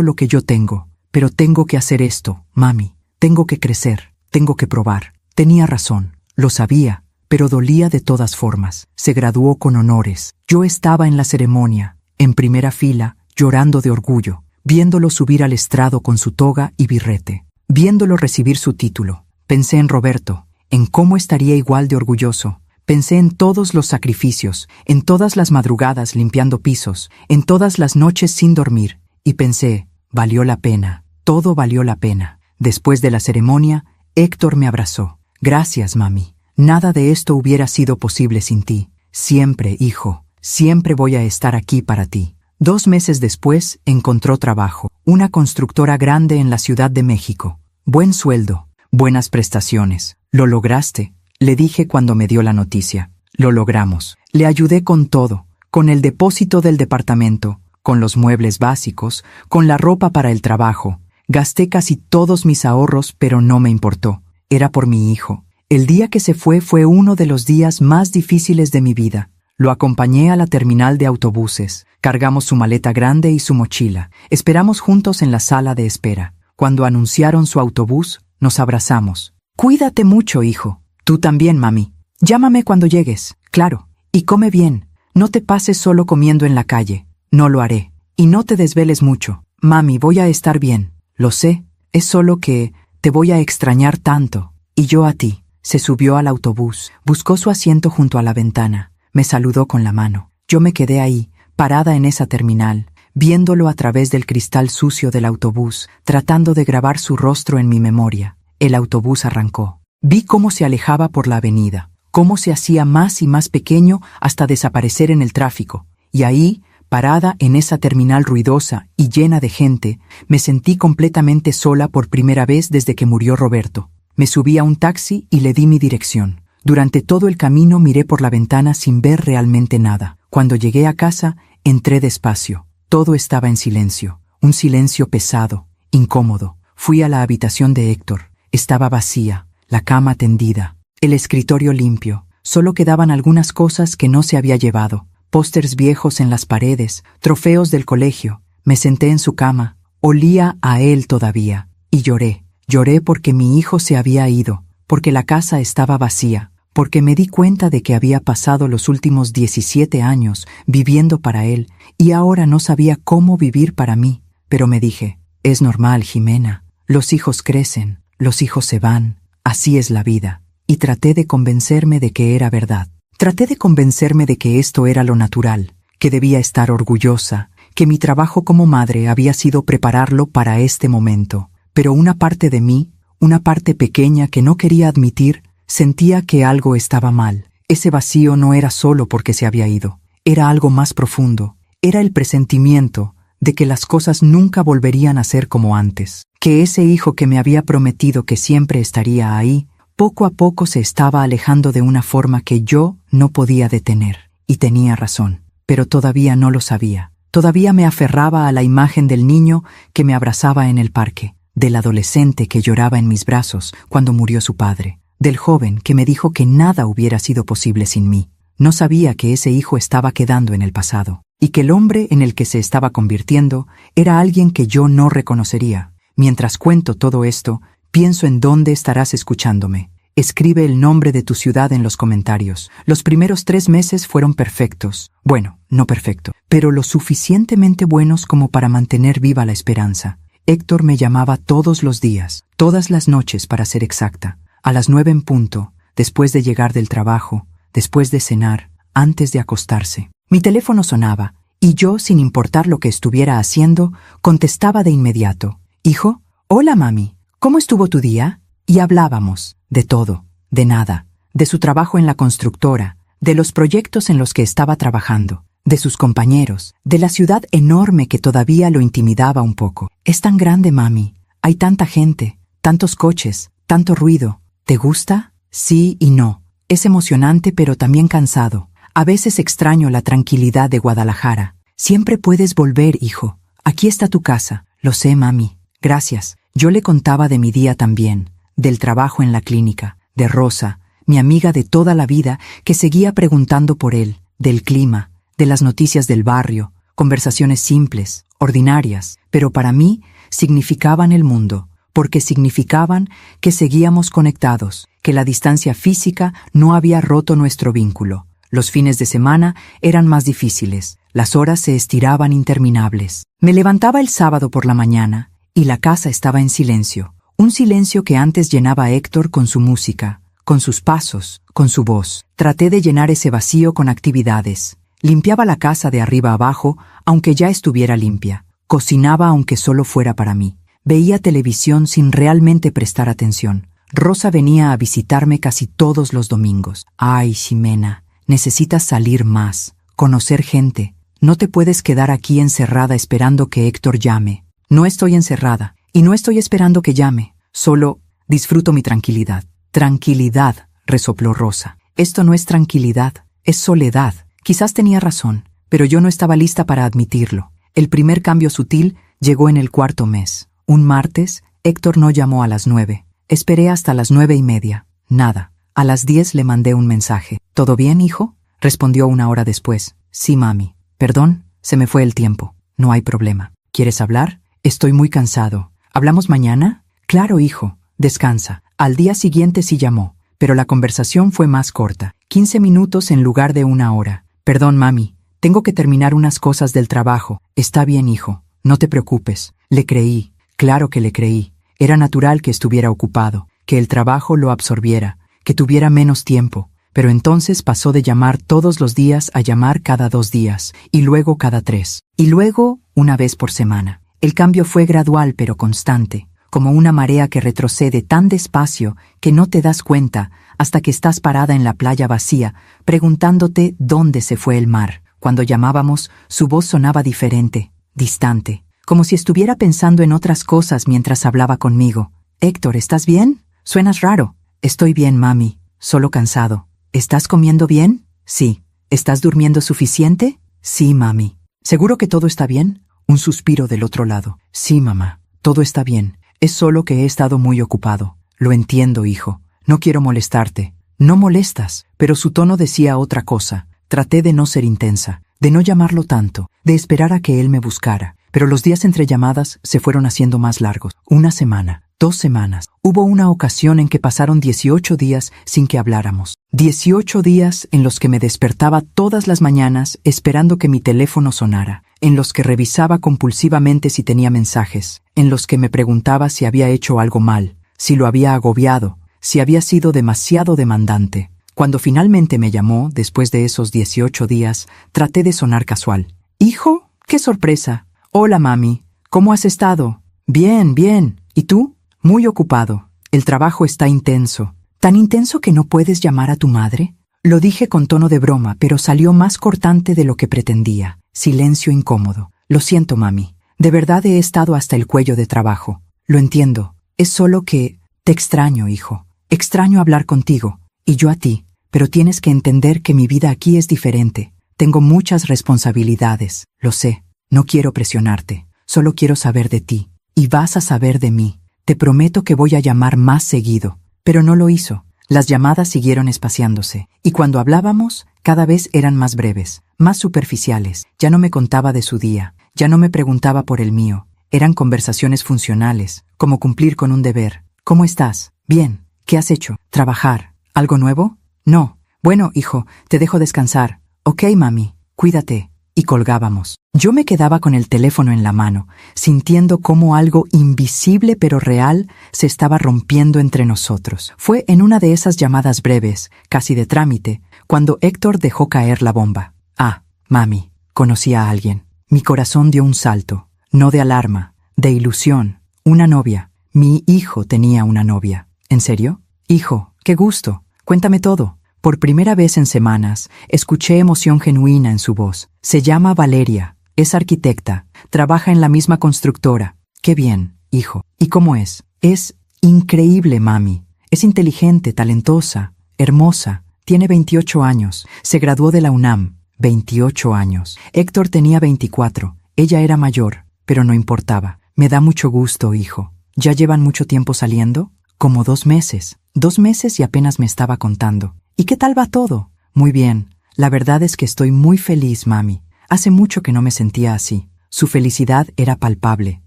Speaker 1: lo que yo tengo. Pero tengo que hacer esto, mami. Tengo que crecer, tengo que probar. Tenía razón, lo sabía, pero dolía de todas formas. Se graduó con honores. Yo estaba en la ceremonia, en primera fila, llorando de orgullo, viéndolo subir al estrado con su toga y birrete, viéndolo recibir su título. Pensé en Roberto, en cómo estaría igual de orgulloso. Pensé en todos los sacrificios, en todas las madrugadas limpiando pisos, en todas las noches sin dormir, y pensé, valió la pena, todo valió la pena. Después de la ceremonia, Héctor me abrazó. Gracias, mami. Nada de esto hubiera sido posible sin ti. Siempre, hijo, siempre voy a estar aquí para ti. 2 meses después, encontró trabajo. Una constructora grande en la Ciudad de México. Buen sueldo, buenas prestaciones. ¿Lo lograste?, le dije cuando me dio la noticia. Lo logramos. Le ayudé con todo, con el depósito del departamento, con los muebles básicos, con la ropa para el trabajo. Gasté casi todos mis ahorros, pero no me importó. Era por mi hijo. El día que se fue uno de los días más difíciles de mi vida. Lo acompañé a la terminal de autobuses. Cargamos su maleta grande y su mochila. Esperamos juntos en la sala de espera. Cuando anunciaron su autobús, nos abrazamos. Cuídate mucho, hijo. Tú también, mami. Llámame cuando llegues. Claro. Y come bien. No te pases solo comiendo en la calle. No lo haré. Y no te desveles mucho. Mami, voy a estar bien. Lo sé, es solo que te voy a extrañar tanto. Y yo a ti. Se subió al autobús, buscó su asiento junto a la ventana, me saludó con la mano. Yo me quedé ahí, parada en esa terminal, viéndolo a través del cristal sucio del autobús, tratando de grabar su rostro en mi memoria. El autobús arrancó. Vi cómo se alejaba por la avenida, cómo se hacía más y más pequeño hasta desaparecer en el tráfico. Y ahí, parada en esa terminal ruidosa y llena de gente, me sentí completamente sola por primera vez desde que murió Roberto. Me subí a un taxi y le di mi dirección. Durante todo el camino miré por la ventana sin ver realmente nada. Cuando llegué a casa, entré despacio. Todo estaba en silencio, un silencio pesado, incómodo. Fui a la habitación de Héctor. Estaba vacía, la cama tendida, el escritorio limpio. Solo quedaban algunas cosas que no se había llevado. Pósters viejos en las paredes, trofeos del colegio. Me senté en su cama, olía a él todavía, y lloré. Lloré porque mi hijo se había ido, porque la casa estaba vacía, porque me di cuenta de que había pasado los últimos 17 años viviendo para él, y ahora no sabía cómo vivir para mí. Pero me dije, es normal, Jimena, los hijos crecen, los hijos se van, así es la vida. Y traté de convencerme de que era verdad. Traté de convencerme de que esto era lo natural, que debía estar orgullosa, que mi trabajo como madre había sido prepararlo para este momento. Pero una parte de mí, una parte pequeña que no quería admitir, sentía que algo estaba mal. Ese vacío no era solo porque se había ido, era algo más profundo. Era el presentimiento de que las cosas nunca volverían a ser como antes, que ese hijo que me había prometido que siempre estaría ahí, poco a poco se estaba alejando de una forma que yo no podía detener. Y tenía razón, pero todavía no lo sabía. Todavía me aferraba a la imagen del niño que me abrazaba en el parque, del adolescente que lloraba en mis brazos cuando murió su padre, del joven que me dijo que nada hubiera sido posible sin mí. No sabía que ese hijo estaba quedando en el pasado, y que el hombre en el que se estaba convirtiendo era alguien que yo no reconocería. Mientras cuento todo esto, pienso en dónde estarás escuchándome. Escribe el nombre de tu ciudad en los comentarios. Los primeros 3 meses fueron perfectos. Bueno, no perfecto, pero lo suficientemente buenos como para mantener viva la esperanza. Héctor me llamaba todos los días, todas las noches para ser exacta, a las 9 en punto, después de llegar del trabajo, después de cenar, antes de acostarse. Mi teléfono sonaba, y yo, sin importar lo que estuviera haciendo, contestaba de inmediato: «Hijo, hola mami, ¿cómo estuvo tu día?». Y hablábamos de todo, de nada, de su trabajo en la constructora, de los proyectos en los que estaba trabajando, de sus compañeros, de la ciudad enorme que todavía lo intimidaba un poco. «Es tan grande, mami. Hay tanta gente, tantos coches, tanto ruido. ¿Te gusta?». Sí y no. Es emocionante pero también cansado. A veces extraño la tranquilidad de Guadalajara. «Siempre puedes volver, hijo. Aquí está tu casa». «Lo sé, mami. Gracias». Yo le contaba de mi día también, del trabajo en la clínica, de Rosa, mi amiga de toda la vida, que seguía preguntando por él, del clima, de las noticias del barrio, conversaciones simples, ordinarias, pero para mí significaban el mundo, porque significaban que seguíamos conectados, que la distancia física no había roto nuestro vínculo. Los fines de semana eran más difíciles, las horas se estiraban interminables. Me levantaba el sábado por la mañana y la casa estaba en silencio, un silencio que antes llenaba a Héctor con su música, con sus pasos, con su voz. Traté de llenar ese vacío con actividades. Limpiaba la casa de arriba abajo, aunque ya estuviera limpia. Cocinaba aunque solo fuera para mí. Veía televisión sin realmente prestar atención. Rosa venía a visitarme casi todos los domingos. «Ay, Ximena, necesitas salir más, conocer gente. No te puedes quedar aquí encerrada esperando que Héctor llame». «No estoy encerrada, y no estoy esperando que llame. Solo disfruto mi tranquilidad». «Tranquilidad», resopló Rosa. «Esto no es tranquilidad, es soledad». Quizás tenía razón, pero yo no estaba lista para admitirlo. El primer cambio sutil llegó en el cuarto mes. Un martes, Héctor no llamó a las 9. Esperé hasta las 9:30. Nada. A las 10 le mandé un mensaje. «¿Todo bien, hijo?». Respondió una hora después. «Sí, mami. Perdón, se me fue el tiempo». «No hay problema. ¿Quieres hablar?». «Estoy muy cansado. ¿Hablamos mañana?». «Claro, hijo. Descansa». Al día siguiente sí llamó, pero la conversación fue más corta. 15 minutos en lugar de 1 hora. «Perdón, mami. Tengo que terminar unas cosas del trabajo». «Está bien, hijo. No te preocupes». Le creí. Claro que le creí. Era natural que estuviera ocupado, que el trabajo lo absorbiera, que tuviera menos tiempo. Pero entonces pasó de llamar todos los días a llamar cada 2 días, y luego cada 3, y luego una vez por semana. El cambio fue gradual pero constante, como una marea que retrocede tan despacio que no te das cuenta hasta que estás parada en la playa vacía, preguntándote dónde se fue el mar. Cuando llamábamos, su voz sonaba diferente, distante, como si estuviera pensando en otras cosas mientras hablaba conmigo. «Héctor, ¿estás bien? Suenas raro». «Estoy bien, mami. Solo cansado». «¿Estás comiendo bien?». «Sí». «¿Estás durmiendo suficiente?». «Sí, mami». «¿Seguro que todo está bien?». Un suspiro del otro lado. «Sí, mamá. Todo está bien. Es solo que he estado muy ocupado». «Lo entiendo, hijo. No quiero molestarte». «No molestas». Pero su tono decía otra cosa. Traté de no ser intensa, de no llamarlo tanto, de esperar a que él me buscara. Pero los días entre llamadas se fueron haciendo más largos. 1 semana, 2 semanas. Hubo una ocasión en que pasaron 18 días sin que habláramos. 18 días en los que me despertaba todas las mañanas esperando que mi teléfono sonara, en los que revisaba compulsivamente si tenía mensajes, en los que me preguntaba si había hecho algo mal, si lo había agobiado, si había sido demasiado demandante. Cuando finalmente me llamó, después de esos 18 días, traté de sonar casual. «Hijo, qué sorpresa. Hola, mami. ¿Cómo has estado?». «Bien, bien. ¿Y tú?». «Muy ocupado. El trabajo está intenso». «¿Tan intenso que no puedes llamar a tu madre?». Lo dije con tono de broma, pero salió más cortante de lo que pretendía. Silencio incómodo. «Lo siento, mami. De verdad he estado hasta el cuello de trabajo». «Lo entiendo. Es solo que te extraño, hijo. Extraño hablar contigo. Y yo a ti. Pero tienes que entender que mi vida aquí es diferente. Tengo muchas responsabilidades. Lo sé. No quiero presionarte. Solo quiero saber de ti. Y vas a saber de mí. Te prometo que voy a llamar más seguido». Pero no lo hizo. Las llamadas siguieron espaciándose. Y cuando hablábamos, cada vez eran más breves, más superficiales. Ya no me contaba de su día. Ya no me preguntaba por el mío. Eran conversaciones funcionales, como cumplir con un deber. «¿Cómo estás?». «Bien». «¿Qué has hecho?». «Trabajar». «¿Algo nuevo?». «No». «Bueno, hijo, te dejo descansar». «Ok, mami. Cuídate». Y colgábamos. Yo me quedaba con el teléfono en la mano, sintiendo cómo algo invisible pero real se estaba rompiendo entre nosotros. Fue en una de esas llamadas breves, casi de trámite, cuando Héctor dejó caer la bomba. «Ah, mami, conocí a alguien». Mi corazón dio un salto, no de alarma, de ilusión. Una novia. Mi hijo tenía una novia. ¿En serio? Hijo, qué gusto. Cuéntame todo. Por primera vez en semanas, escuché emoción genuina en su voz. Se llama Valeria. Es arquitecta. Trabaja en la misma constructora. Qué bien, hijo. ¿Y cómo es? Es increíble, mami. Es inteligente, talentosa, hermosa. Tiene 28 años. Se graduó de la UNAM. 28 años. Héctor tenía 24. Ella era mayor, pero no importaba. Me da mucho gusto, hijo. ¿Ya llevan mucho tiempo saliendo? Como 2 meses. 2 meses y apenas me estaba contando. ¿Y qué tal va todo? Muy bien. La verdad es que estoy muy feliz, mami. Hace mucho que no me sentía así. Su felicidad era palpable,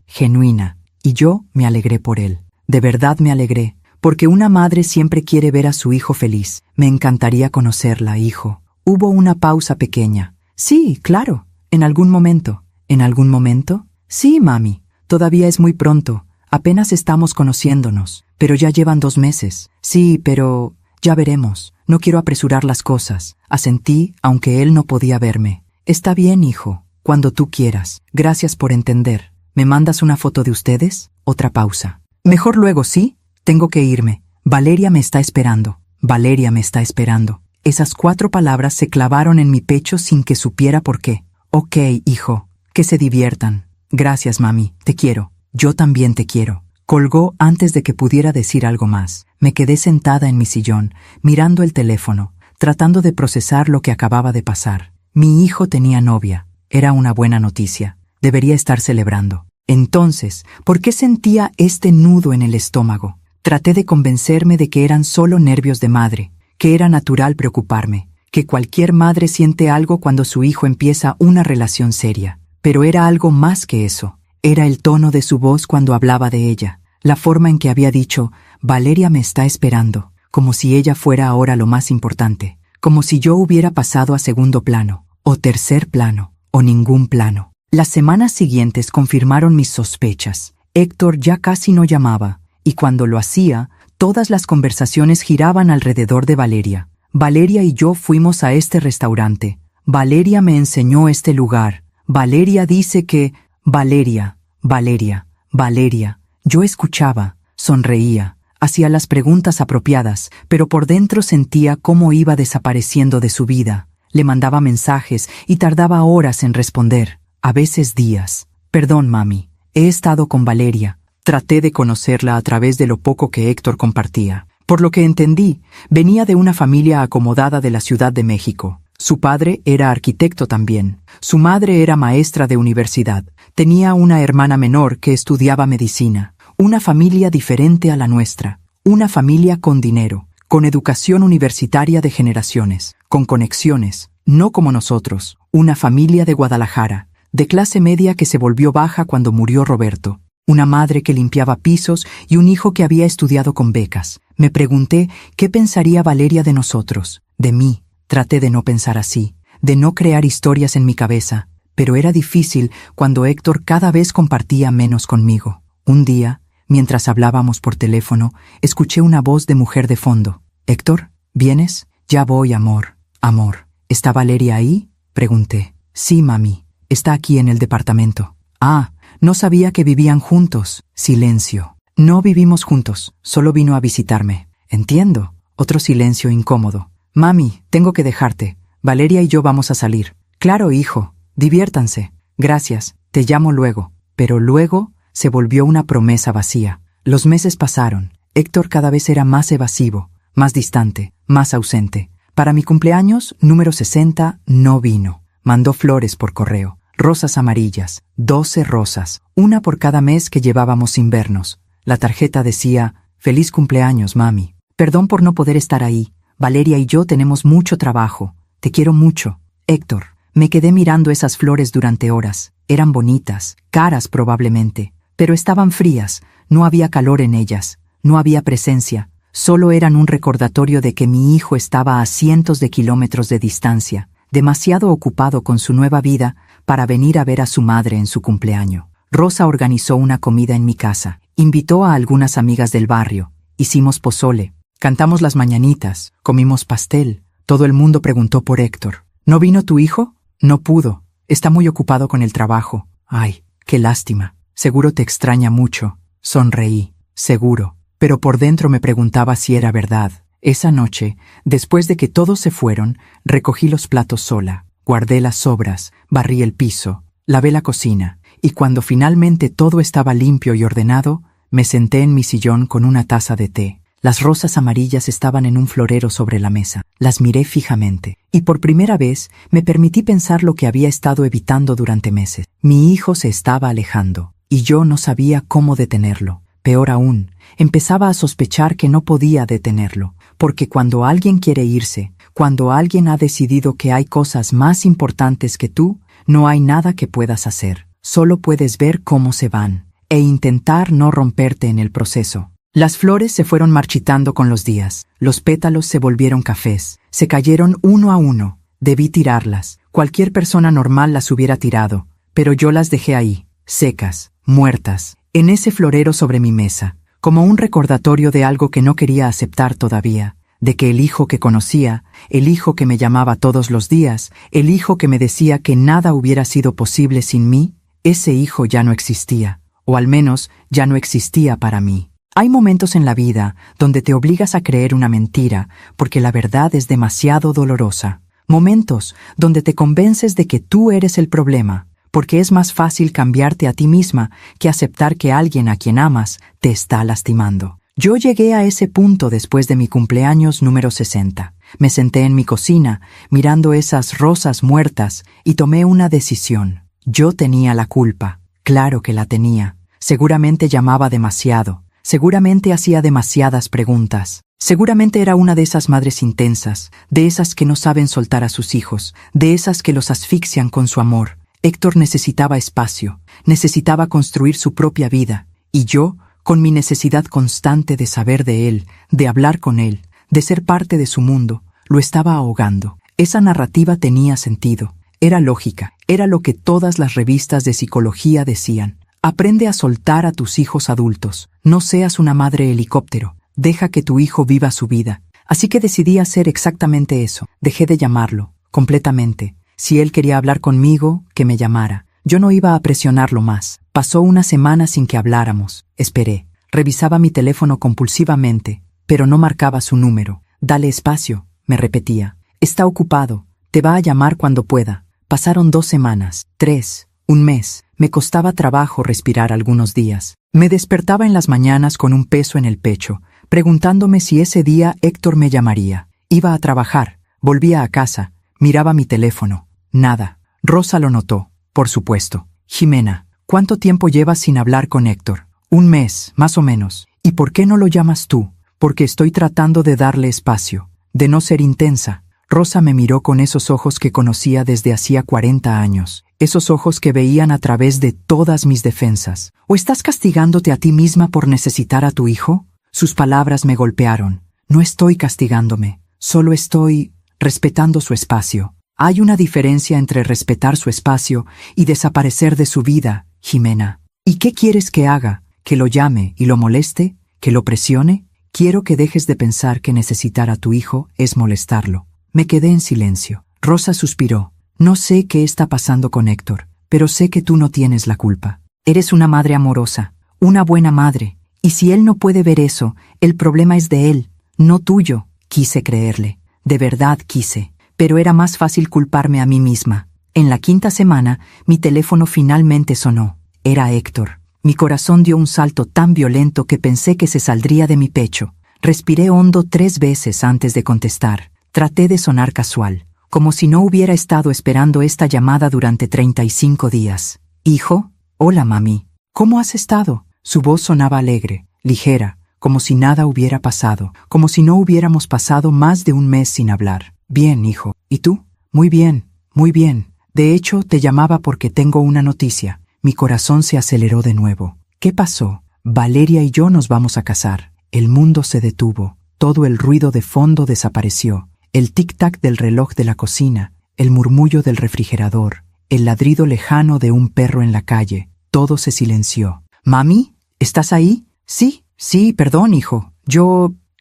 Speaker 1: genuina, y yo me alegré por él. De verdad me alegré, porque una madre siempre quiere ver a su hijo feliz. Me encantaría conocerla, hijo. Hubo una pausa pequeña. Sí, claro. En algún momento. ¿En algún momento? Sí, mami. Todavía es muy pronto. Apenas estamos conociéndonos. Pero ya llevan 2 meses. Sí, pero ya veremos. No quiero apresurar las cosas. Asentí, aunque él no podía verme. Está bien, hijo. Cuando tú quieras. Gracias por entender. ¿Me mandas una foto de ustedes? Otra pausa. Mejor luego, ¿sí? Tengo que irme. Valeria me está esperando. Valeria me está esperando. Esas 4 palabras se clavaron en mi pecho sin que supiera por qué. Ok, hijo. Que se diviertan. Gracias, mami. Te quiero. Yo también te quiero. Colgó antes de que pudiera decir algo más. Me quedé sentada en mi sillón, mirando el teléfono, tratando de procesar lo que acababa de pasar. Mi hijo tenía novia. Era una buena noticia. Debería estar celebrando. Entonces, ¿por qué sentía este nudo en el estómago? Traté de convencerme de que eran solo nervios de madre, que era natural preocuparme, que cualquier madre siente algo cuando su hijo empieza una relación seria. Pero era algo más que eso. Era el tono de su voz cuando hablaba de ella, la forma en que había dicho, Valeria me está esperando, como si ella fuera ahora lo más importante, como si yo hubiera pasado a segundo plano, o tercer plano, o ningún plano. Las semanas siguientes confirmaron mis sospechas. Héctor ya casi no llamaba, y cuando lo hacía, todas las conversaciones giraban alrededor de Valeria. Valeria y yo fuimos a este restaurante. Valeria me enseñó este lugar. Valeria dice que... Valeria, Valeria, Valeria. Yo escuchaba, sonreía, hacía las preguntas apropiadas, pero por dentro sentía cómo iba desapareciendo de su vida. Le mandaba mensajes y tardaba horas en responder, a veces días. Perdón, mami, he estado con Valeria. Traté de conocerla a través de lo poco que Héctor compartía. Por lo que entendí, venía de una familia acomodada de la Ciudad de México. Su padre era arquitecto también. Su madre era maestra de universidad. Tenía una hermana menor que estudiaba medicina. Una familia diferente a la nuestra. Una familia con dinero, con educación universitaria de generaciones, con conexiones, no como nosotros. Una familia de Guadalajara, de clase media que se volvió baja cuando murió Roberto. Una madre que limpiaba pisos y un hijo que había estudiado con becas. Me pregunté qué pensaría Valeria de nosotros, de mí. Traté de no pensar así, de no crear historias en mi cabeza, pero era difícil cuando Héctor cada vez compartía menos conmigo. Un día, mientras hablábamos por teléfono, escuché una voz de mujer de fondo. «Héctor, ¿vienes? Ya voy, amor. Amor. ¿Está Valeria ahí?», pregunté. «Sí, mami. Está aquí en el departamento». «Ah, no sabía que vivían juntos». Silencio. «No vivimos juntos. Solo vino a visitarme». «Entiendo». Otro silencio incómodo. «Mami, tengo que dejarte. Valeria y yo vamos a salir». «Claro, hijo. Diviértanse». «Gracias. Te llamo luego». Pero luego se volvió una promesa vacía. Los meses pasaron. Héctor cada vez era más evasivo, más distante, más ausente. Para mi cumpleaños, número 60, no vino. Mandó flores por correo. Rosas amarillas. 12 rosas. Una por cada mes que llevábamos sin vernos. La tarjeta decía, «Feliz cumpleaños, mami. Perdón por no poder estar ahí. Valeria y yo tenemos mucho trabajo. Te quiero mucho. Héctor». Me quedé mirando esas flores durante horas. Eran bonitas, caras probablemente, pero estaban frías. No había calor en ellas. No había presencia. Solo eran un recordatorio de que mi hijo estaba a cientos de kilómetros de distancia, demasiado ocupado con su nueva vida para venir a ver a su madre en su cumpleaños. Rosa organizó una comida en mi casa. Invitó a algunas amigas del barrio. Hicimos pozole. Cantamos las mañanitas. Comimos pastel. Todo el mundo preguntó por Héctor. «¿No vino tu hijo?» «No pudo. Está muy ocupado con el trabajo. Ay, qué lástima. Seguro te extraña mucho. Sonreí. Seguro. Pero por dentro me preguntaba si era verdad. Esa noche, después de que todos se fueron, recogí los platos sola, guardé las sobras, barrí el piso, lavé la cocina, y cuando finalmente todo estaba limpio y ordenado, me senté en mi sillón con una taza de té. Las rosas amarillas estaban en un florero sobre la mesa. Las miré fijamente, y por primera vez me permití pensar lo que había estado evitando durante meses. Mi hijo se estaba alejando, y yo no sabía cómo detenerlo. Peor aún, empezaba a sospechar que no podía detenerlo, porque cuando alguien quiere irse, cuando alguien ha decidido que hay cosas más importantes que tú, no hay nada que puedas hacer. Solo puedes ver cómo se van, e intentar no romperte en el proceso. Las flores se fueron marchitando con los días, los pétalos se volvieron cafés, se cayeron uno a uno. Debí tirarlas, cualquier persona normal las hubiera tirado, pero yo las dejé ahí, secas, muertas, en ese florero sobre mi mesa, como un recordatorio de algo que no quería aceptar todavía, de que el hijo que conocía, el hijo que me llamaba todos los días, el hijo que me decía que nada hubiera sido posible sin mí, ese hijo ya no existía, o al menos ya no existía para mí. Hay momentos en la vida donde te obligas a creer una mentira porque la verdad es demasiado dolorosa. Momentos donde te convences de que tú eres el problema, porque es más fácil cambiarte a ti misma que aceptar que alguien a quien amas te está lastimando. Yo llegué a ese punto después de mi cumpleaños número 60. Me senté en mi cocina, mirando esas rosas muertas, y tomé una decisión. Yo tenía la culpa. Claro que la tenía. Seguramente llamaba demasiado. Seguramente hacía demasiadas preguntas. Seguramente era una de esas madres intensas, de esas que no saben soltar a sus hijos, de esas que los asfixian con su amor. Héctor necesitaba espacio, necesitaba construir su propia vida, y yo, con mi necesidad constante de saber de él, de hablar con él, de ser parte de su mundo, lo estaba ahogando. Esa narrativa tenía sentido, era lógica, era lo que todas las revistas de psicología decían. Aprende a soltar a tus hijos adultos, no seas una madre helicóptero, deja que tu hijo viva su vida. Así que decidí hacer exactamente eso, dejé de llamarlo, completamente. Si él quería hablar conmigo, que me llamara. Yo no iba a presionarlo más. Pasó una semana sin que habláramos. Esperé. Revisaba mi teléfono compulsivamente, pero no marcaba su número. Dale espacio, me repetía. Está ocupado. Te va a llamar cuando pueda. Pasaron 2 semanas, 3, un mes. Me costaba trabajo respirar algunos días. Me despertaba en las mañanas con un peso en el pecho, preguntándome si ese día Héctor me llamaría. Iba a trabajar. Volvía a casa. Miraba mi teléfono. Nada. Rosa lo notó, por supuesto. Jimena, ¿cuánto tiempo llevas sin hablar con Héctor? 1 mes, más o menos. ¿Y por qué no lo llamas tú? Porque estoy tratando de darle espacio, de no ser intensa. Rosa me miró con esos ojos que conocía desde hacía 40 años. Esos ojos que veían a través de todas mis defensas. ¿O estás castigándote a ti misma por necesitar a tu hijo? Sus palabras me golpearon. No estoy castigándome, solo estoy respetando su espacio. Hay una diferencia entre respetar su espacio y desaparecer de su vida, Jimena. ¿Y qué quieres que haga? ¿Que lo llame y lo moleste? ¿Que lo presione? Quiero que dejes de pensar que necesitar a tu hijo es molestarlo. Me quedé en silencio. Rosa suspiró. No sé qué está pasando con Héctor, pero sé que tú no tienes la culpa. Eres una madre amorosa, una buena madre. Y si él no puede ver eso, el problema es de él, no tuyo. Quise creerle. De verdad quise. Pero era más fácil culparme a mí misma. En la 5ª semana, mi teléfono finalmente sonó. Era Héctor. Mi corazón dio un salto tan violento que pensé que se saldría de mi pecho. Respiré hondo 3 veces antes de contestar. Traté de sonar casual, como si no hubiera estado esperando esta llamada durante 35 días. «Hijo, hola mami. ¿Cómo has estado?» Su voz sonaba alegre, ligera, como si nada hubiera pasado, como si no hubiéramos pasado más de 1 mes sin hablar. «Bien, hijo. ¿Y tú?» «Muy bien, muy bien. De hecho, te llamaba porque tengo una noticia». Mi corazón se aceleró de nuevo. ¿Qué pasó? Valeria y yo nos vamos a casar. El mundo se detuvo. Todo el ruido de fondo desapareció. El tic-tac del reloj de la cocina, el murmullo del refrigerador, el ladrido lejano de un perro en la calle. Todo se silenció. «¿Mami? ¿Estás ahí?» Sí, perdón, hijo.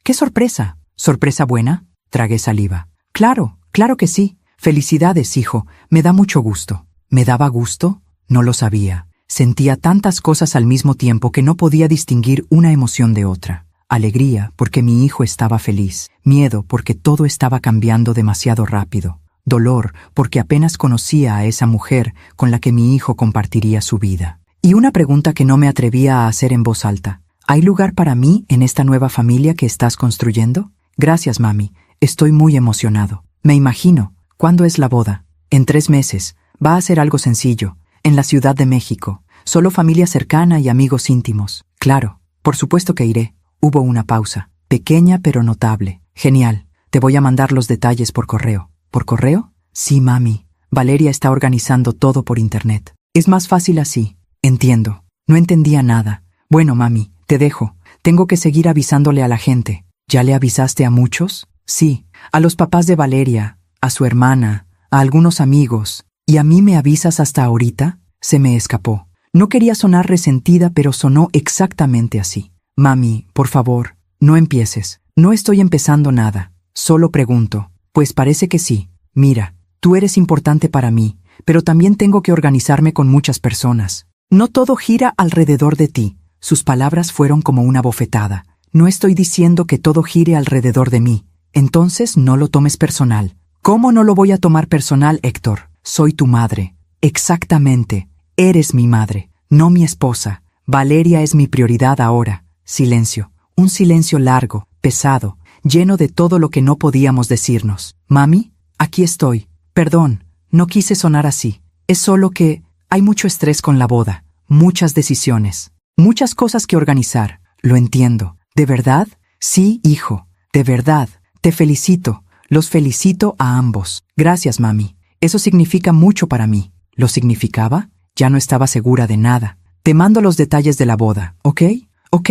Speaker 1: ¿Qué sorpresa? ¿Sorpresa buena?» Tragué saliva. Claro que sí. Felicidades, hijo. Me da mucho gusto. ¿Me daba gusto? No lo sabía. Sentía tantas cosas al mismo tiempo que no podía distinguir una emoción de otra. Alegría porque mi hijo estaba feliz, miedo porque todo estaba cambiando demasiado rápido, dolor porque apenas conocía a esa mujer con la que mi hijo compartiría su vida. Y una pregunta que no me atrevía a hacer en voz alta. ¿Hay lugar para mí en esta nueva familia que estás construyendo? Gracias, mami. Estoy muy emocionado. Me imagino. ¿Cuándo es la boda? En 3 meses. Va a ser algo sencillo. En la Ciudad de México. Solo familia cercana y amigos íntimos. Claro. Por supuesto que iré. Hubo una pausa. Pequeña pero notable. Genial. Te voy a mandar los detalles por correo. ¿Por correo? Sí, mami. Valeria está organizando todo por internet. Es más fácil así. Entiendo. No entendía nada. Bueno, mami, te dejo. Tengo que seguir avisándole a la gente. ¿Ya le avisaste a muchos? Sí. A los papás de Valeria, a su hermana, a algunos amigos. ¿Y a mí me avisas hasta ahorita? Se me escapó. No quería sonar resentida, pero sonó exactamente así. Mami, por favor, no empieces. No estoy empezando nada. Solo pregunto. Pues parece que sí. Mira, tú eres importante para mí, pero también tengo que organizarme con muchas personas. No todo gira alrededor de ti. Sus palabras fueron como una bofetada. No estoy diciendo que todo gire alrededor de mí. Entonces no lo tomes personal. ¿Cómo no lo voy a tomar personal, Héctor? Soy tu madre. Exactamente. Eres mi madre, no mi esposa. Valeria es mi prioridad ahora. Silencio. Un silencio largo, pesado, lleno de todo lo que no podíamos decirnos. Mami, aquí estoy. Perdón, no quise sonar así. Es solo que hay mucho estrés con la boda, muchas decisiones, muchas cosas que organizar. Lo entiendo. ¿De verdad? Sí, hijo. De verdad. Te felicito. Los felicito a ambos. Gracias, mami. Eso significa mucho para mí. ¿Lo significaba? Ya no estaba segura de nada. Te mando los detalles de la boda, ¿ok? Ok.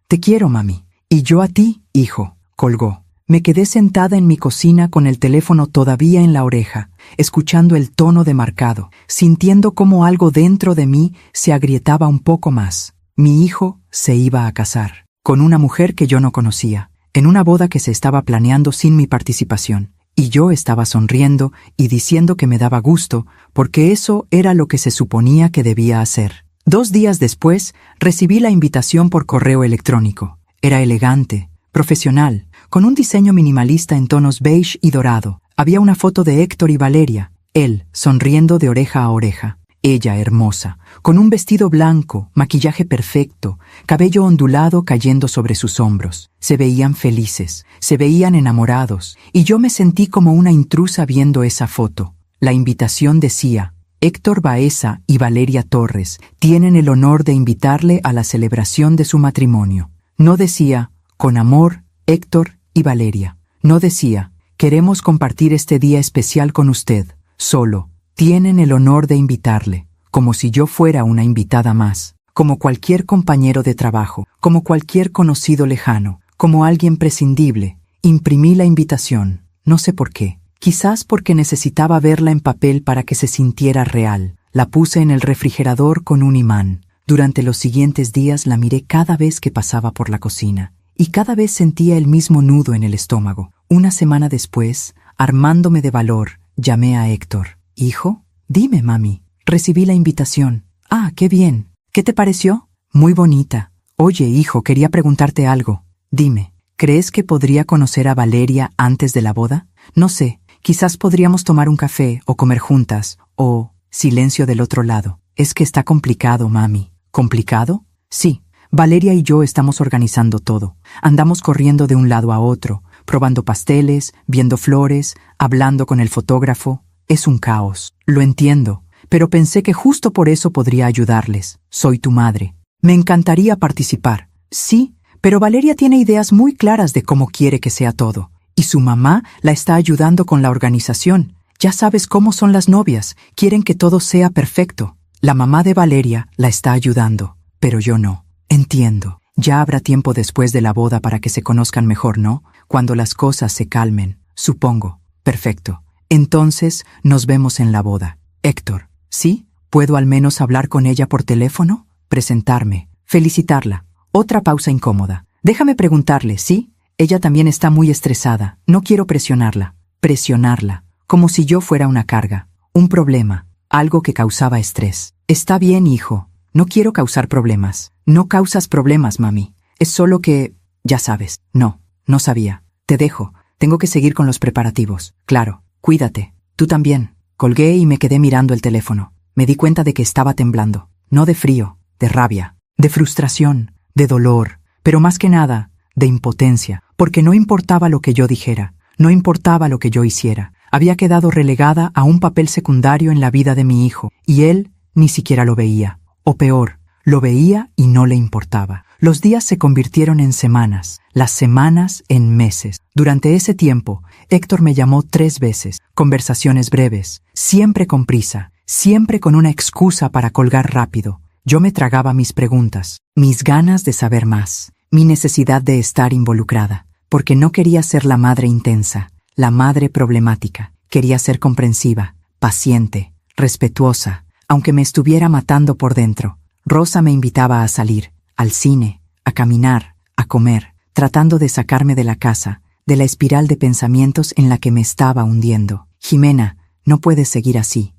Speaker 1: Te quiero, mami. Y yo a ti, hijo. Colgó. Me quedé sentada en mi cocina con el teléfono todavía en la oreja, escuchando el tono demarcado, sintiendo cómo algo dentro de mí se agrietaba un poco más. Mi hijo se iba a casar, con una mujer que yo no conocía, en una boda que se estaba planeando sin mi participación, y yo estaba sonriendo y diciendo que me daba gusto, porque eso era lo que se suponía que debía hacer. 2 días después, recibí la invitación por correo electrónico. Era elegante, profesional, con un diseño minimalista en tonos beige y dorado. Había una foto de Héctor y Valeria, él sonriendo de oreja a oreja, ella hermosa, con un vestido blanco, maquillaje perfecto, cabello ondulado cayendo sobre sus hombros. Se veían felices, se veían enamorados, y yo me sentí como una intrusa viendo esa foto. La invitación decía: Héctor Baeza y Valeria Torres tienen el honor de invitarle a la celebración de su matrimonio. No decía: con amor, Héctor y Valeria. No decía: queremos compartir este día especial con usted. Solo: tienen el honor de invitarle, como si yo fuera una invitada más, como cualquier compañero de trabajo, como cualquier conocido lejano, como alguien prescindible. Imprimí la invitación, no sé por qué. Quizás porque necesitaba verla en papel para que se sintiera real. La puse en el refrigerador con un imán. Durante los siguientes días la miré cada vez que pasaba por la cocina, y cada vez sentía el mismo nudo en el estómago. Una semana después, armándome de valor, llamé a Héctor. «Hijo, dime, mami, recibí la invitación». «Ah, qué bien. ¿Qué te pareció?» «Muy bonita. Oye, hijo, quería preguntarte algo. Dime, ¿crees que podría conocer a Valeria antes de la boda? No sé, quizás podríamos tomar un café o comer juntas, o...» Silencio del otro lado. «Es que está complicado, mami». «¿Complicado?» «Sí. Valeria y yo estamos organizando todo. Andamos corriendo de un lado a otro, probando pasteles, viendo flores, hablando con el fotógrafo. Es un caos. Lo entiendo, pero pensé que justo por eso podría ayudarles. Soy tu madre. Me encantaría participar. Sí, pero Valeria tiene ideas muy claras de cómo quiere que sea todo. Y su mamá la está ayudando con la organización. Ya sabes cómo son las novias. Quieren que todo sea perfecto. La mamá de Valeria la está ayudando, pero yo no. Entiendo. Ya habrá tiempo después de la boda para que se conozcan mejor, ¿no? Cuando las cosas se calmen, supongo. Perfecto. Entonces, nos vemos en la boda. Héctor, ¿sí? ¿Puedo al menos hablar con ella por teléfono? Presentarme. Felicitarla. Otra pausa incómoda. Déjame preguntarle, ¿sí? Ella también está muy estresada. No quiero presionarla. Presionarla. Como si yo fuera una carga. Un problema. algo que causaba estrés. Está bien, hijo. No quiero causar problemas. No causas problemas, mami. Es solo que... ya sabes. No sabía. Te dejo. Tengo que seguir con los preparativos. Claro. Cuídate. Tú también. Colgué y me quedé mirando el teléfono. Me di cuenta de que estaba temblando. No de frío, de rabia, de frustración, de dolor, pero más que nada, de impotencia, porque no importaba lo que yo dijera, no importaba lo que yo hiciera. Había quedado relegada a un papel secundario en la vida de mi hijo, y él ni siquiera lo veía. O peor, lo veía y no le importaba. Los días se convirtieron en semanas, las semanas en meses. Durante ese tiempo, Héctor me llamó 3 veces, conversaciones breves, siempre con prisa, siempre con una excusa para colgar rápido. Yo me tragaba mis preguntas, mis ganas de saber más, mi necesidad de estar involucrada, porque no quería ser la madre intensa, la madre problemática. Quería ser comprensiva, paciente, respetuosa, aunque me estuviera matando por dentro. Rosa me invitaba a salir, al cine, a caminar, a comer, tratando de sacarme de la casa, de la espiral de pensamientos en la que me estaba hundiendo. Jimena, no puedes seguir así,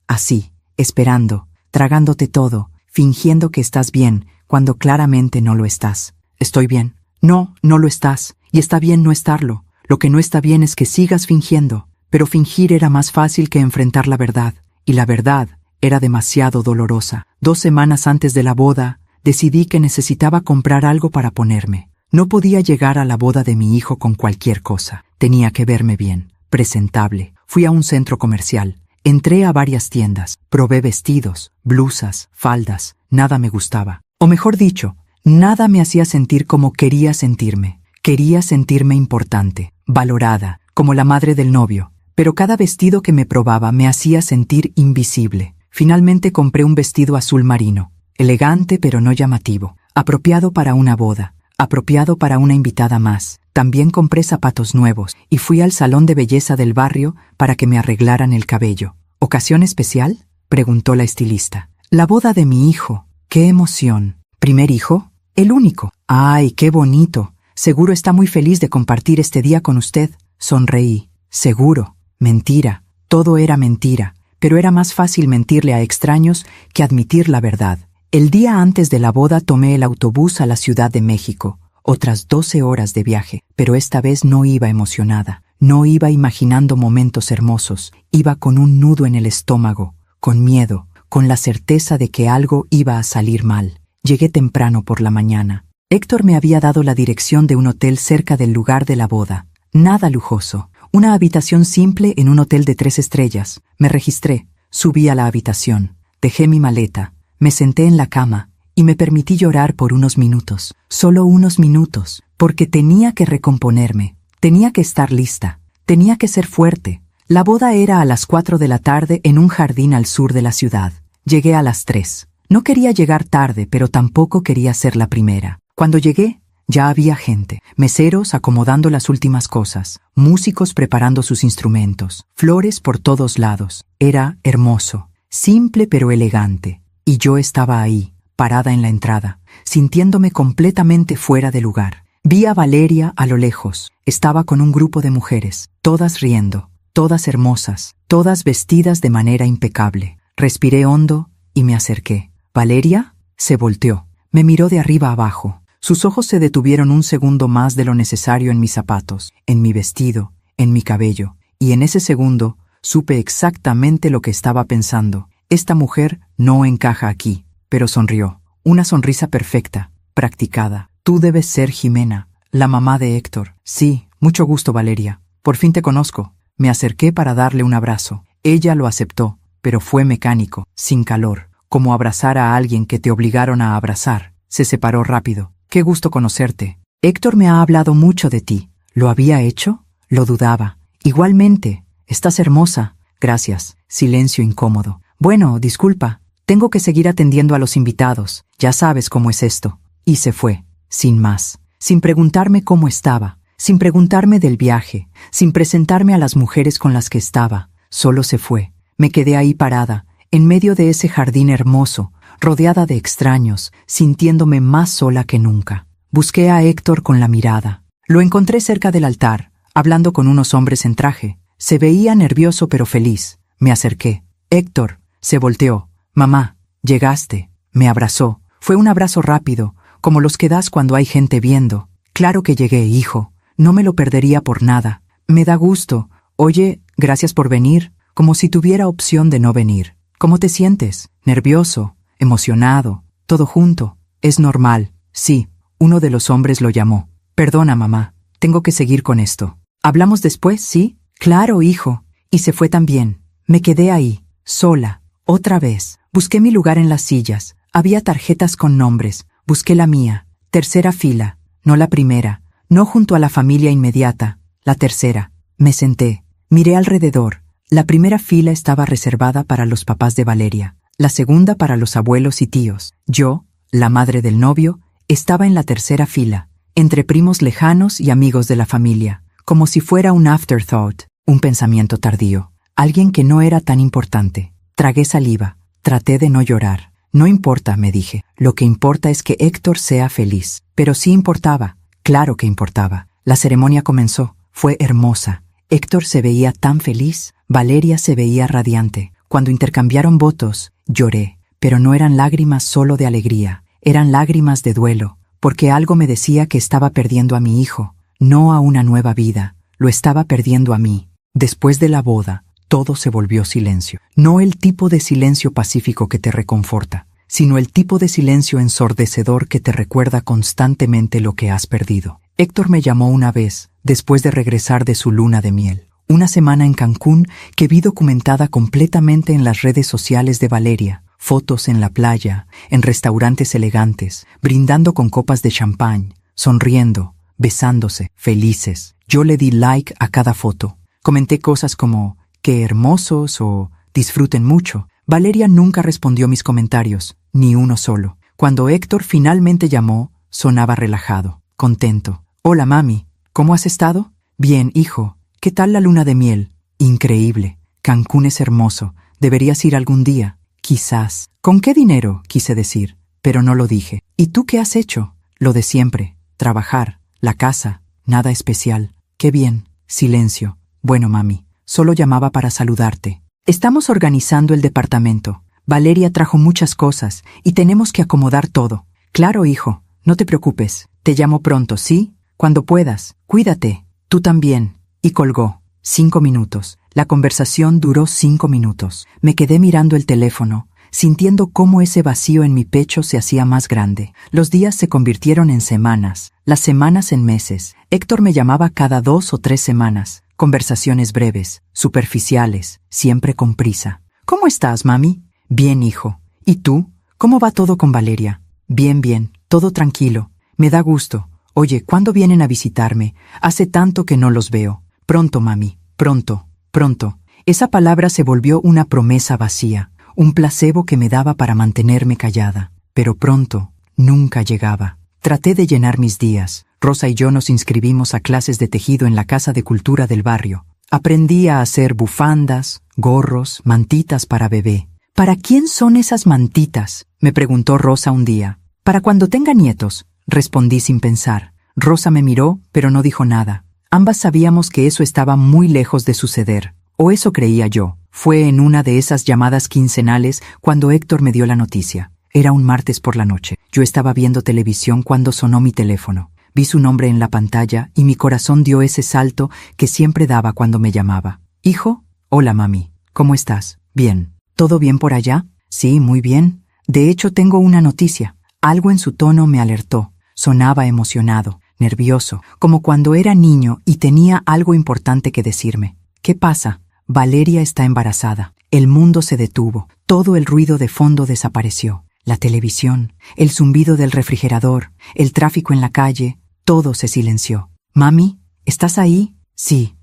Speaker 1: así, esperando, tragándote todo, fingiendo que estás bien, cuando claramente no lo estás. ¿Estoy bien? No lo estás, y está bien no estarlo. Lo que no está bien es que sigas fingiendo, pero fingir era más fácil que enfrentar la verdad, y la verdad era demasiado dolorosa. 2 semanas antes de la boda, decidí que necesitaba comprar algo para ponerme. No podía llegar a la boda de mi hijo con cualquier cosa. Tenía que verme bien, presentable. Fui a un centro comercial. Entré a varias tiendas. Probé vestidos, blusas, faldas. Nada me gustaba. O mejor dicho, nada me hacía sentir como quería sentirme. Quería sentirme importante, valorada, como la madre del novio. Pero cada vestido que me probaba me hacía sentir invisible. Finalmente compré un vestido azul marino. Elegante pero no llamativo. Apropiado para una boda. Apropiado para una invitada más. También compré zapatos nuevos y fui al salón de belleza del barrio para que me arreglaran el cabello. ¿Ocasión especial?, preguntó la estilista. La boda de mi hijo. ¡Qué emoción! ¿Primer hijo? El único. ¡Ay, qué bonito! Seguro está muy feliz de compartir este día con usted. Sonreí. Seguro. Mentira. Todo era mentira. Pero era más fácil mentirle a extraños que admitir la verdad. El día antes de la boda tomé el autobús a la Ciudad de México. Otras 12 horas de viaje, pero esta vez no iba emocionada. No iba imaginando momentos hermosos. Iba con un nudo en el estómago, con miedo, con la certeza de que algo iba a salir mal. Llegué temprano por la mañana. Héctor me había dado la dirección de un hotel cerca del lugar de la boda. Nada lujoso. Una habitación simple en un hotel de 3 estrellas. Me registré. Subí a la habitación. Dejé mi maleta. Me senté en la cama y me permití llorar por unos minutos. Solo unos minutos. Porque tenía que recomponerme. Tenía que estar lista. Tenía que ser fuerte. La boda era a las 4 de la tarde en un jardín al sur de la ciudad. Llegué a las 3. No quería llegar tarde, pero tampoco quería ser la primera. Cuando llegué, ya había gente, meseros acomodando las últimas cosas, músicos preparando sus instrumentos, flores por todos lados. Era hermoso, simple pero elegante. Y yo estaba ahí, parada en la entrada, sintiéndome completamente fuera de lugar. Vi a Valeria a lo lejos. Estaba con un grupo de mujeres, todas riendo, todas hermosas, todas vestidas de manera impecable. Respiré hondo y me acerqué. ¿Valeria? Se volteó. Me miró de arriba abajo. Sus ojos se detuvieron un segundo más de lo necesario en mis zapatos, en mi vestido, en mi cabello, y en ese segundo supe exactamente lo que estaba pensando. Esta mujer no encaja aquí, pero sonrió. Una sonrisa perfecta, practicada. Tú debes ser Jimena, la mamá de Héctor. Sí, mucho gusto, Valeria. Por fin te conozco. Me acerqué para darle un abrazo. Ella lo aceptó, pero fue mecánico, sin calor, como abrazar a alguien que te obligaron a abrazar. Se separó rápido. Qué gusto conocerte. Héctor me ha hablado mucho de ti. ¿Lo había hecho? Lo dudaba. Igualmente. Estás hermosa. Gracias. Silencio incómodo. Bueno, disculpa. Tengo que seguir atendiendo a los invitados. Ya sabes cómo es esto. Y se fue. Sin más. Sin preguntarme cómo estaba. Sin preguntarme del viaje. Sin presentarme a las mujeres con las que estaba. Solo se fue. Me quedé ahí parada, en medio de ese jardín hermoso, rodeada de extraños, sintiéndome más sola que nunca. Busqué a Héctor con la mirada. Lo encontré cerca del altar, hablando con unos hombres en traje. Se veía nervioso pero feliz. Me acerqué. Héctor se volteó. Mamá, llegaste. Me abrazó. Fue un abrazo rápido, como los que das cuando hay gente viendo. Claro que llegué, hijo. No me lo perdería por nada. Me da gusto. Oye, gracias por venir. Como si tuviera opción de no venir. ¿Cómo te sientes? Nervioso, emocionado, todo junto. Es normal. Sí, uno de los hombres lo llamó. Perdona, mamá. Tengo que seguir con esto. ¿Hablamos después, sí? Claro, hijo. Y se fue también. Me quedé ahí, sola, otra vez. Busqué mi lugar en las sillas. Había tarjetas con nombres. Busqué la mía. Tercera fila. No la primera. No junto a la familia inmediata. La tercera. Me senté. Miré alrededor. La primera fila estaba reservada para los papás de Valeria. La segunda para los abuelos y tíos. Yo, la madre del novio, estaba en la tercera fila, entre primos lejanos y amigos de la familia, como si fuera un afterthought, un pensamiento tardío, alguien que no era tan importante. Tragué saliva, traté de no llorar. No importa, me dije, lo que importa es que Héctor sea feliz. Pero sí importaba, claro que importaba. La ceremonia comenzó, fue hermosa. Héctor se veía tan feliz, Valeria se veía radiante. Cuando intercambiaron votos, lloré, pero no eran lágrimas solo de alegría, eran lágrimas de duelo, porque algo me decía que estaba perdiendo a mi hijo, no a una nueva vida, lo estaba perdiendo a mí. Después de la boda, todo se volvió silencio. No el tipo de silencio pacífico que te reconforta, sino el tipo de silencio ensordecedor que te recuerda constantemente lo que has perdido. Héctor me llamó una vez, después de regresar de su luna de miel. Una semana en Cancún que vi documentada completamente en las redes sociales de Valeria. Fotos en la playa, en restaurantes elegantes, brindando con copas de champán, sonriendo, besándose, felices. Yo le di like a cada foto. Comenté cosas como, qué hermosos o disfruten mucho. Valeria nunca respondió mis comentarios, ni uno solo. Cuando Héctor finalmente llamó, sonaba relajado, contento. Hola, mami. ¿Cómo has estado? Bien, hijo. ¿Qué tal la luna de miel? Increíble. Cancún es hermoso. Deberías ir algún día. Quizás. ¿Con qué dinero? Quise decir, pero no lo dije. ¿Y tú qué has hecho? Lo de siempre. Trabajar. La casa. Nada especial. Qué bien. Silencio. Bueno, mami. Solo llamaba para saludarte. Estamos organizando el departamento. Valeria trajo muchas cosas y tenemos que acomodar todo. Claro, hijo. No te preocupes. Te llamo pronto, ¿sí? Cuando puedas. Cuídate. Tú también. Y colgó. 5 minutos. La conversación duró 5 minutos. Me quedé mirando el teléfono, sintiendo cómo ese vacío en mi pecho se hacía más grande. Los días se convirtieron en semanas, las semanas en meses. Héctor me llamaba cada 2 o 3 semanas. Conversaciones breves, superficiales, siempre con prisa. ¿Cómo estás, mami? Bien, hijo. ¿Y tú? ¿Cómo va todo con Valeria? Bien, bien. Todo tranquilo. Me da gusto. Oye, ¿cuándo vienen a visitarme? Hace tanto que no los veo. Pronto, mami. Pronto. Pronto. Esa palabra se volvió una promesa vacía, un placebo que me daba para mantenerme callada. Pero pronto nunca llegaba. Traté de llenar mis días. Rosa y yo nos inscribimos a clases de tejido en la Casa de Cultura del barrio. Aprendí a hacer bufandas, gorros, mantitas para bebé. ¿Para quién son esas mantitas?, me preguntó Rosa un día. Para cuando tenga nietos, respondí sin pensar. Rosa me miró, pero no dijo nada. Ambas sabíamos que eso estaba muy lejos de suceder, o eso creía yo. Fue en una de esas llamadas quincenales cuando Héctor me dio la noticia. Era un martes por la noche. Yo estaba viendo televisión cuando sonó mi teléfono. Vi su nombre en la pantalla y mi corazón dio ese salto que siempre daba cuando me llamaba. «Hijo, hola mami, ¿cómo estás? Bien. ¿Todo bien por allá?» «Sí, muy bien. De hecho, tengo una noticia». Algo en su tono me alertó. Sonaba emocionado, nervioso, como cuando era niño y tenía algo importante que decirme. «¿Qué pasa?» «Valeria está embarazada». El mundo se detuvo. Todo el ruido de fondo desapareció. La televisión, el zumbido del refrigerador, el tráfico en la calle, todo se silenció. «Mami, ¿estás ahí?» Sí,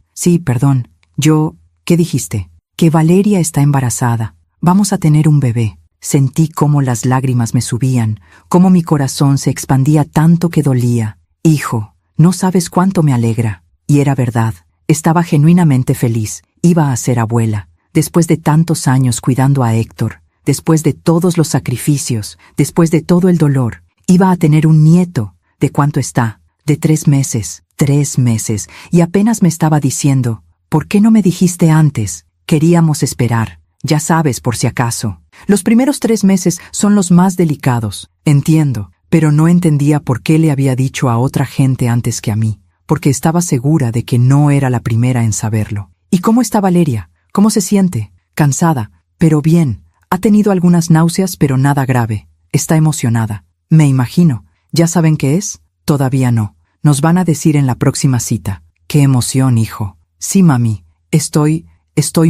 Speaker 1: perdón. ¿Qué dijiste?» «Que Valeria está embarazada. Vamos a tener un bebé». Sentí cómo las lágrimas me subían, cómo mi corazón se expandía tanto que dolía. «Hijo, no sabes cuánto me alegra». Y era verdad. Estaba genuinamente feliz. Iba a ser abuela. Después de tantos años cuidando a Héctor, después de todos los sacrificios, después de todo el dolor, iba a tener un nieto. ¿De cuánto está? De 3 meses. 3 meses. Y apenas me estaba diciendo, «¿Por qué no me dijiste antes?» Queríamos esperar. Ya sabes, por si acaso. Los primeros 3 meses son los más delicados. Entiendo, pero no entendía por qué le había dicho a otra gente antes que a mí, porque estaba segura de que no era la primera en saberlo. ¿Y cómo está Valeria? ¿Cómo se siente? Cansada, pero bien. Ha tenido algunas náuseas, pero nada grave. Está emocionada. Me imagino. ¿Ya saben qué es? Todavía no. Nos van a decir en la próxima cita. ¡Qué emoción, hijo! Sí, mami. Estoy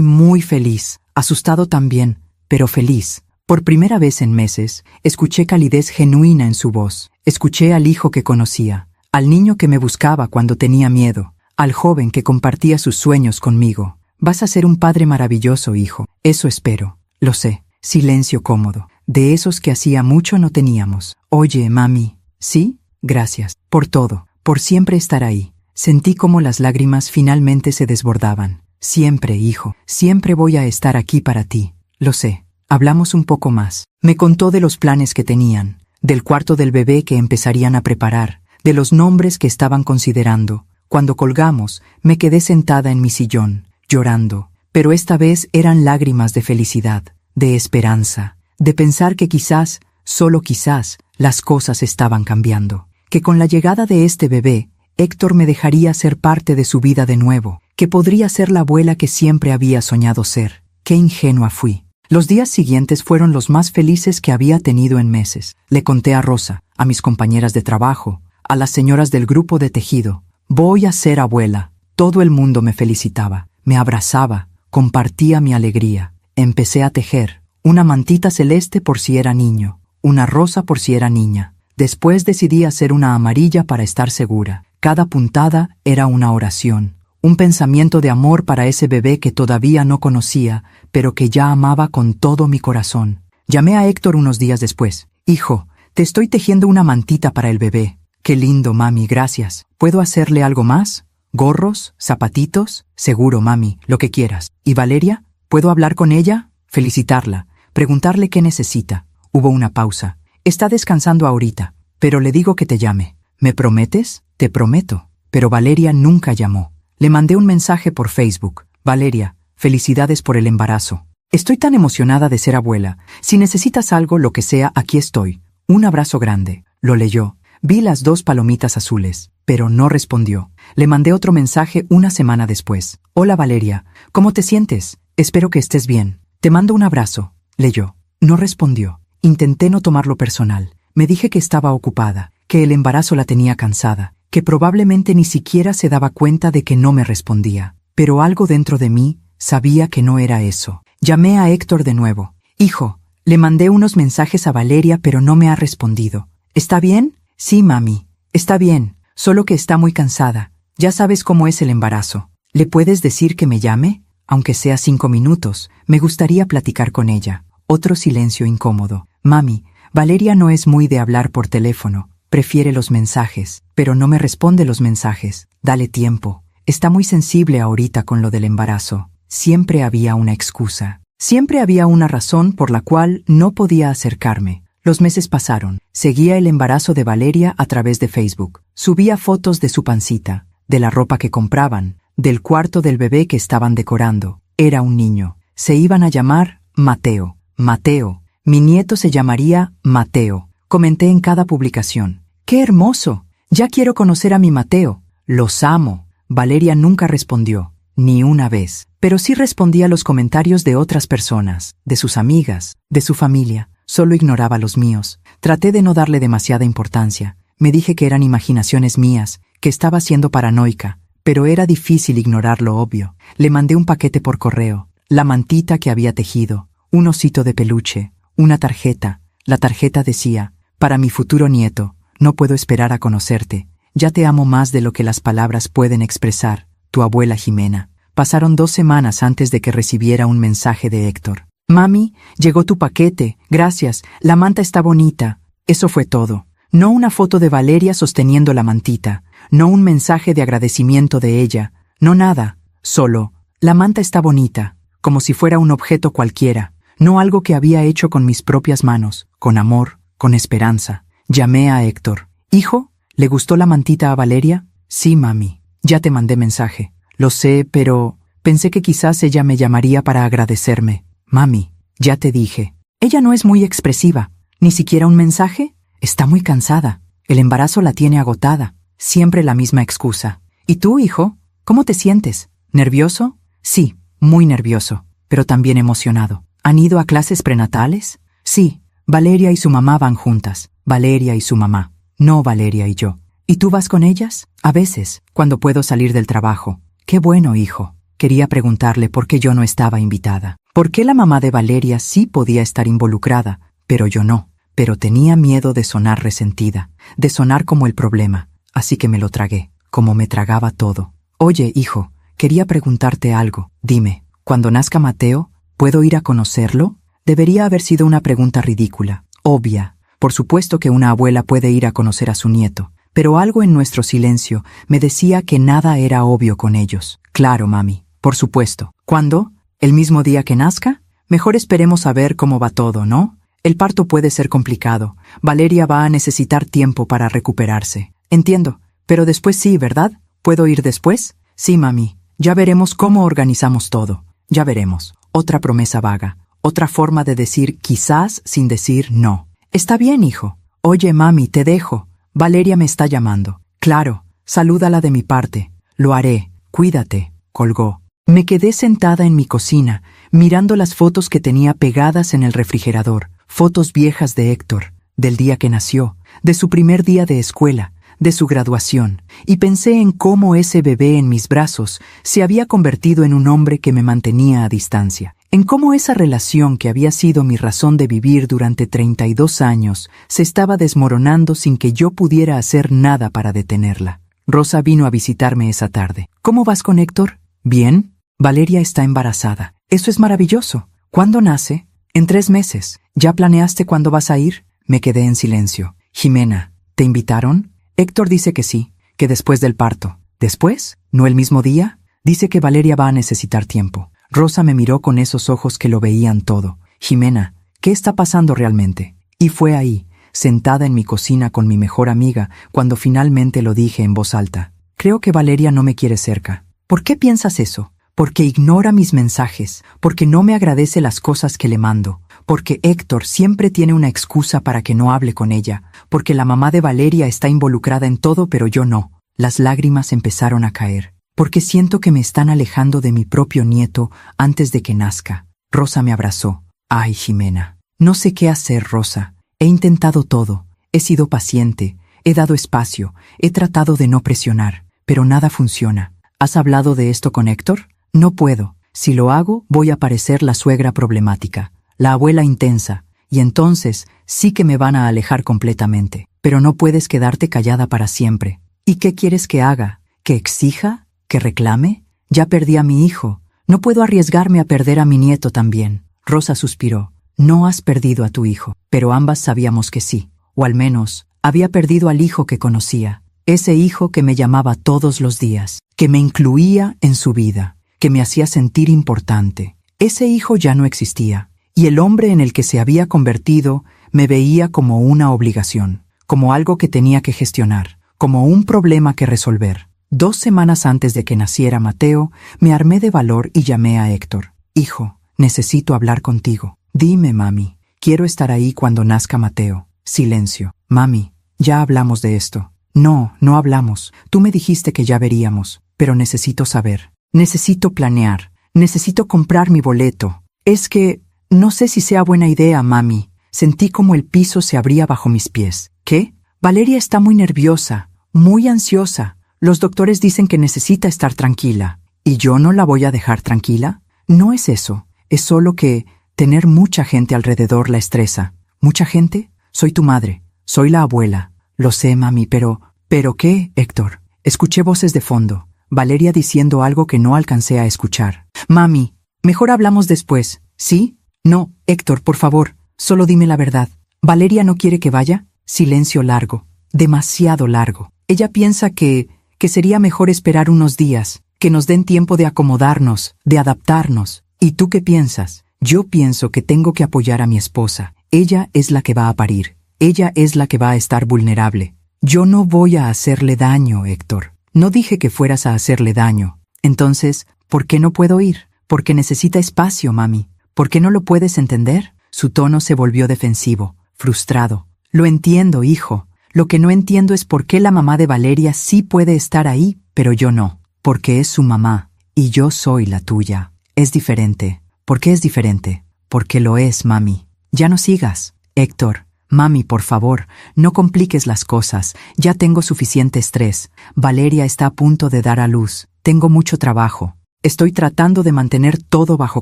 Speaker 1: muy feliz. Asustado también, pero feliz. Por primera vez en meses, escuché calidez genuina en su voz. Escuché al hijo que conocía, al niño que me buscaba cuando tenía miedo, al joven que compartía sus sueños conmigo. Vas a ser un padre maravilloso, hijo. Eso espero. Lo sé. Silencio cómodo. De esos que hacía mucho no teníamos. Oye, mami. ¿Sí? Gracias. Por todo. Por siempre estar ahí. Sentí como las lágrimas finalmente se desbordaban. Siempre, hijo. Siempre voy a estar aquí para ti. Lo sé. Hablamos un poco más. Me contó de los planes que tenían, del cuarto del bebé que empezarían a preparar, de los nombres que estaban considerando. Cuando colgamos, me quedé sentada en mi sillón, llorando, pero esta vez eran lágrimas de felicidad, de esperanza, de pensar que quizás, solo quizás, las cosas estaban cambiando, que con la llegada de este bebé, Héctor me dejaría ser parte de su vida de nuevo, que podría ser la abuela que siempre había soñado ser. Qué ingenua fui. Los días siguientes fueron los más felices que había tenido en meses. Le conté a Rosa, a mis compañeras de trabajo, a las señoras del grupo de tejido. Voy a ser abuela. Todo el mundo me felicitaba, me abrazaba, compartía mi alegría. Empecé a tejer. Una mantita celeste por si era niño, una rosa por si era niña. Después decidí hacer una amarilla para estar segura. Cada puntada era una oración. Un pensamiento de amor para ese bebé que todavía no conocía, pero que ya amaba con todo mi corazón. Llamé a Héctor unos días después. Hijo, te estoy tejiendo una mantita para el bebé. Qué lindo, mami, gracias. ¿Puedo hacerle algo más? ¿Gorros? ¿Zapatitos? Seguro, mami, lo que quieras. ¿Y Valeria? ¿Puedo hablar con ella? Felicitarla. Preguntarle qué necesita. Hubo una pausa. Está descansando ahorita, pero le digo que te llame. ¿Me prometes? Te prometo. Pero Valeria nunca llamó. Le mandé un mensaje por Facebook. Valeria, felicidades por el embarazo. Estoy tan emocionada de ser abuela. Si necesitas algo, lo que sea, aquí estoy. Un abrazo grande. Lo leyó. Vi las 2 palomitas azules, pero no respondió. Le mandé otro mensaje una semana después. Hola Valeria, ¿cómo te sientes? Espero que estés bien. Te mando un abrazo. Leyó. No respondió. Intenté no tomarlo personal. Me dije que estaba ocupada, que el embarazo la tenía cansada, que probablemente ni siquiera se daba cuenta de que no me respondía. Pero algo dentro de mí sabía que no era eso. Llamé a Héctor de nuevo. Hijo, le mandé unos mensajes a Valeria pero no me ha respondido. ¿Está bien? Sí, mami. Está bien, solo que está muy cansada. Ya sabes cómo es el embarazo. ¿Le puedes decir que me llame? Aunque sea 5 minutos, me gustaría platicar con ella. Otro silencio incómodo. Mami, Valeria no es muy de hablar por teléfono. Prefiere los mensajes, pero no me responde los mensajes. Dale tiempo. Está muy sensible ahorita con lo del embarazo. Siempre había una excusa. Siempre había una razón por la cual no podía acercarme. Los meses pasaron. Seguía el embarazo de Valeria a través de Facebook. Subía fotos de su pancita, de la ropa que compraban, del cuarto del bebé que estaban decorando. Era un niño. Se iban a llamar Mateo. Mateo. Mi nieto se llamaría Mateo. Comenté en cada publicación. ¡Qué hermoso! Ya quiero conocer a mi Mateo. Los amo. Valeria nunca respondió, ni una vez. Pero sí respondía a los comentarios de otras personas, de sus amigas, de su familia. Solo ignoraba los míos. Traté de no darle demasiada importancia. Me dije que eran imaginaciones mías, que estaba siendo paranoica. Pero era difícil ignorar lo obvio. Le mandé un paquete por correo, la mantita que había tejido, un osito de peluche, una tarjeta. La tarjeta decía, para mi futuro nieto, no puedo esperar a conocerte. Ya te amo más de lo que las palabras pueden expresar, tu abuela Jimena. Pasaron 2 semanas antes de que recibiera un mensaje de Héctor. Mami, llegó tu paquete, gracias, la manta está bonita. Eso fue todo. No una foto de Valeria sosteniendo la mantita, no un mensaje de agradecimiento de ella, no nada, solo, la manta está bonita, como si fuera un objeto cualquiera, no algo que había hecho con mis propias manos, con amor, con esperanza. Llamé a Héctor. Hijo, ¿le gustó la mantita a Valeria? Sí, mami. Ya te mandé mensaje. Lo sé, pero pensé que quizás ella me llamaría para agradecerme. Mami, ya te dije. Ella no es muy expresiva. ¿Ni siquiera un mensaje? Está muy cansada. El embarazo la tiene agotada. Siempre la misma excusa. ¿Y tú, hijo? ¿Cómo te sientes? ¿Nervioso? Sí, muy nervioso, pero también emocionado. ¿Han ido a clases prenatales? Sí, Valeria y su mamá van juntas. Valeria y su mamá. No Valeria y yo. ¿Y tú vas con ellas? A veces, cuando puedo salir del trabajo. Qué bueno, hijo. Quería preguntarle por qué yo no estaba invitada. ¿Por qué la mamá de Valeria sí podía estar involucrada, pero yo no? Pero tenía miedo de sonar resentida, de sonar como el problema. Así que me lo tragué, como me tragaba todo. Oye, hijo, quería preguntarte algo. Dime, cuando nazca Mateo, ¿puedo ir a conocerlo? Debería haber sido una pregunta ridícula, obvia. Por supuesto que una abuela puede ir a conocer a su nieto, pero algo en nuestro silencio me decía que nada era obvio con ellos. Claro, mami, por supuesto. ¿Cuándo? ¿El mismo día que nazca? Mejor esperemos a ver cómo va todo, ¿no? El parto puede ser complicado. Valeria va a necesitar tiempo para recuperarse. Entiendo, pero después sí, ¿verdad? ¿Puedo ir después? Sí, mami. Ya veremos cómo organizamos todo. Ya veremos. Otra promesa vaga. Otra forma de decir quizás sin decir no. Está bien, hijo. Oye, mami, te dejo. Valeria me está llamando. Claro, salúdala de mi parte. Lo haré. Cuídate. Colgó. Me quedé sentada en mi cocina, mirando las fotos que tenía pegadas en el refrigerador. Fotos viejas de Héctor, del día que nació, de su primer día de escuela, de su graduación, y pensé en cómo ese bebé en mis brazos se había convertido en un hombre que me mantenía a distancia, en cómo esa relación que había sido mi razón de vivir durante 32 años se estaba desmoronando sin que yo pudiera hacer nada para detenerla. Rosa vino a visitarme esa tarde. ¿Cómo vas con Héctor? ¿Bien? Valeria está embarazada. Eso es maravilloso. ¿Cuándo nace? En 3 meses. ¿Ya planeaste cuándo vas a ir? Me quedé en silencio. Jimena, ¿te invitaron? Héctor dice que sí, que después del parto. ¿Después? ¿No el mismo día? Dice que Valeria va a necesitar tiempo. Rosa me miró con esos ojos que lo veían todo. Jimena, ¿qué está pasando realmente? Y fue ahí, sentada en mi cocina con mi mejor amiga, cuando finalmente lo dije en voz alta. Creo que Valeria no me quiere cerca. ¿Por qué piensas eso? Porque ignora mis mensajes, porque no me agradece las cosas que le mando, porque Héctor siempre tiene una excusa para que no hable con ella, porque la mamá de Valeria está involucrada en todo pero yo no. Las lágrimas empezaron a caer, porque siento que me están alejando de mi propio nieto antes de que nazca. Rosa me abrazó. Ay, Jimena, no sé qué hacer, Rosa. He intentado todo, he sido paciente, he dado espacio, he tratado de no presionar, pero nada funciona. ¿Has hablado de esto con Héctor? No puedo. Si lo hago, voy a parecer la suegra problemática, la abuela intensa, y entonces sí que me van a alejar completamente. Pero no puedes quedarte callada para siempre. ¿Y qué quieres que haga? ¿Que exija? ¿Que reclame? Ya perdí a mi hijo. No puedo arriesgarme a perder a mi nieto también. Rosa suspiró. No has perdido a tu hijo, pero ambas sabíamos que sí. O al menos, había perdido al hijo que conocía. Ese hijo que me llamaba todos los días, que me incluía en su vida, que me hacía sentir importante. Ese hijo ya no existía, y el hombre en el que se había convertido me veía como una obligación, como algo que tenía que gestionar, como un problema que resolver. 2 semanas antes de que naciera Mateo, me armé de valor y llamé a Héctor. Hijo, necesito hablar contigo. Dime, mami, quiero estar ahí cuando nazca Mateo. Silencio. Mami, ya hablamos de esto. No, no hablamos. Tú me dijiste que ya veríamos, pero necesito saber. Necesito planear. Necesito comprar mi boleto. Es que no sé si sea buena idea, mami. Sentí como el piso se abría bajo mis pies. ¿Qué? Valeria está muy nerviosa, muy ansiosa. Los doctores dicen que necesita estar tranquila. ¿Y yo no la voy a dejar tranquila? No es eso. Es solo que tener mucha gente alrededor la estresa. ¿Mucha gente? Soy tu madre. Soy la abuela. Lo sé, mami, pero... ¿Pero qué, Héctor? Escuché voces de fondo. Valeria diciendo algo que no alcancé a escuchar. Mami, mejor hablamos después, ¿sí? No, Héctor, por favor, solo dime la verdad. ¿Valeria no quiere que vaya? Silencio largo, demasiado largo. Ella piensa que sería mejor esperar unos días, que nos den tiempo de acomodarnos, de adaptarnos. ¿Y tú qué piensas? Yo pienso que tengo que apoyar a mi esposa. Ella es la que va a parir. Ella es la que va a estar vulnerable. Yo no voy a hacerle daño, Héctor. No dije que fueras a hacerle daño. Entonces, ¿por qué no puedo ir? Porque necesita espacio, mami. ¿Por qué no lo puedes entender? Su tono se volvió defensivo, frustrado. Lo entiendo, hijo. Lo que no entiendo es por qué la mamá de Valeria sí puede estar ahí, pero yo no. Porque es su mamá, y yo soy la tuya. Es diferente. ¿Por qué es diferente? Porque lo es, mami. Ya no sigas. Héctor, mami, por favor, no compliques las cosas. Ya tengo suficiente estrés. Valeria está a punto de dar a luz. Tengo mucho trabajo. Estoy tratando de mantener todo bajo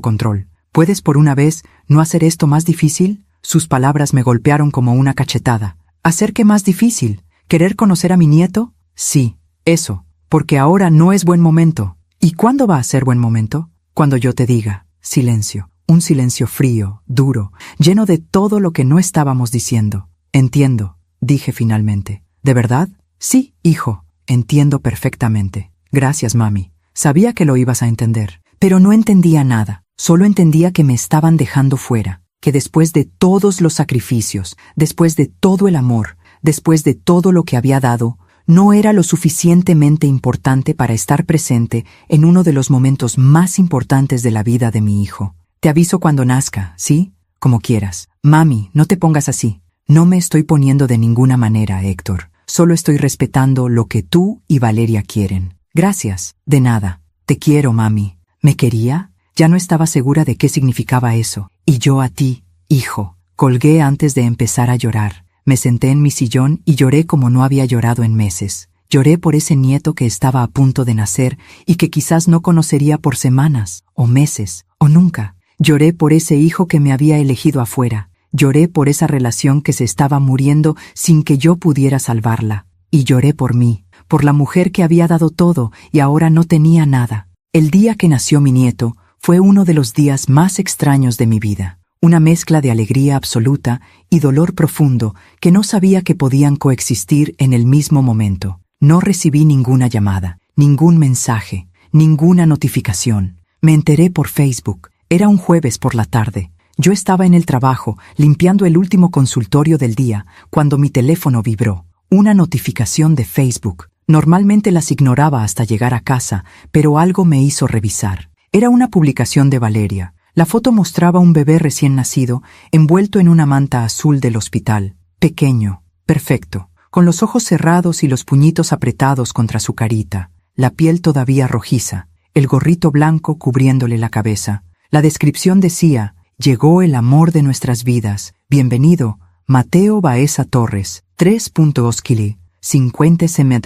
Speaker 1: control. ¿Puedes por una vez no hacer esto más difícil? Sus palabras me golpearon como una cachetada. ¿Hacer qué más difícil? ¿Querer conocer a mi nieto? Sí, eso, porque ahora no es buen momento. ¿Y cuándo va a ser buen momento? Cuando yo te diga. Silencio. Un silencio frío, duro, lleno de todo lo que no estábamos diciendo. Entiendo, dije finalmente. ¿De verdad? Sí, hijo, entiendo perfectamente. Gracias, mami. Sabía que lo ibas a entender, pero no entendía nada. Solo entendía que me estaban dejando fuera, que después de todos los sacrificios, después de todo el amor, después de todo lo que había dado, no era lo suficientemente importante para estar presente en uno de los momentos más importantes de la vida de mi hijo. Te aviso cuando nazca, ¿sí? Como quieras. Mami, no te pongas así. No me estoy poniendo de ninguna manera, Héctor. Solo estoy respetando lo que tú y Valeria quieren. Gracias. De nada. Te quiero, mami. ¿Me quería? Ya no estaba segura de qué significaba eso. Y yo a ti, hijo. Colgué antes de empezar a llorar. Me senté en mi sillón y lloré como no había llorado en meses. Lloré por ese nieto que estaba a punto de nacer y que quizás no conocería por semanas, o meses, o nunca. Lloré por ese hijo que me había elegido afuera. Lloré por esa relación que se estaba muriendo sin que yo pudiera salvarla. Y lloré por mí, por la mujer que había dado todo y ahora no tenía nada. El día que nació mi nieto fue uno de los días más extraños de mi vida. Una mezcla de alegría absoluta y dolor profundo que no sabía que podían coexistir en el mismo momento. No recibí ninguna llamada, ningún mensaje, ninguna notificación. Me enteré por Facebook. Era un jueves por la tarde. Yo estaba en el trabajo, limpiando el último consultorio del día, cuando mi teléfono vibró. Una notificación de Facebook. Normalmente las ignoraba hasta llegar a casa, pero algo me hizo revisar. Era una publicación de Valeria. La foto mostraba un bebé recién nacido, envuelto en una manta azul del hospital. Pequeño, perfecto, con los ojos cerrados y los puñitos apretados contra su carita, la piel todavía rojiza, el gorrito blanco cubriéndole la cabeza. La descripción decía: llegó el amor de nuestras vidas. Bienvenido, Mateo Baeza Torres, 3.2 kg, 50 cm.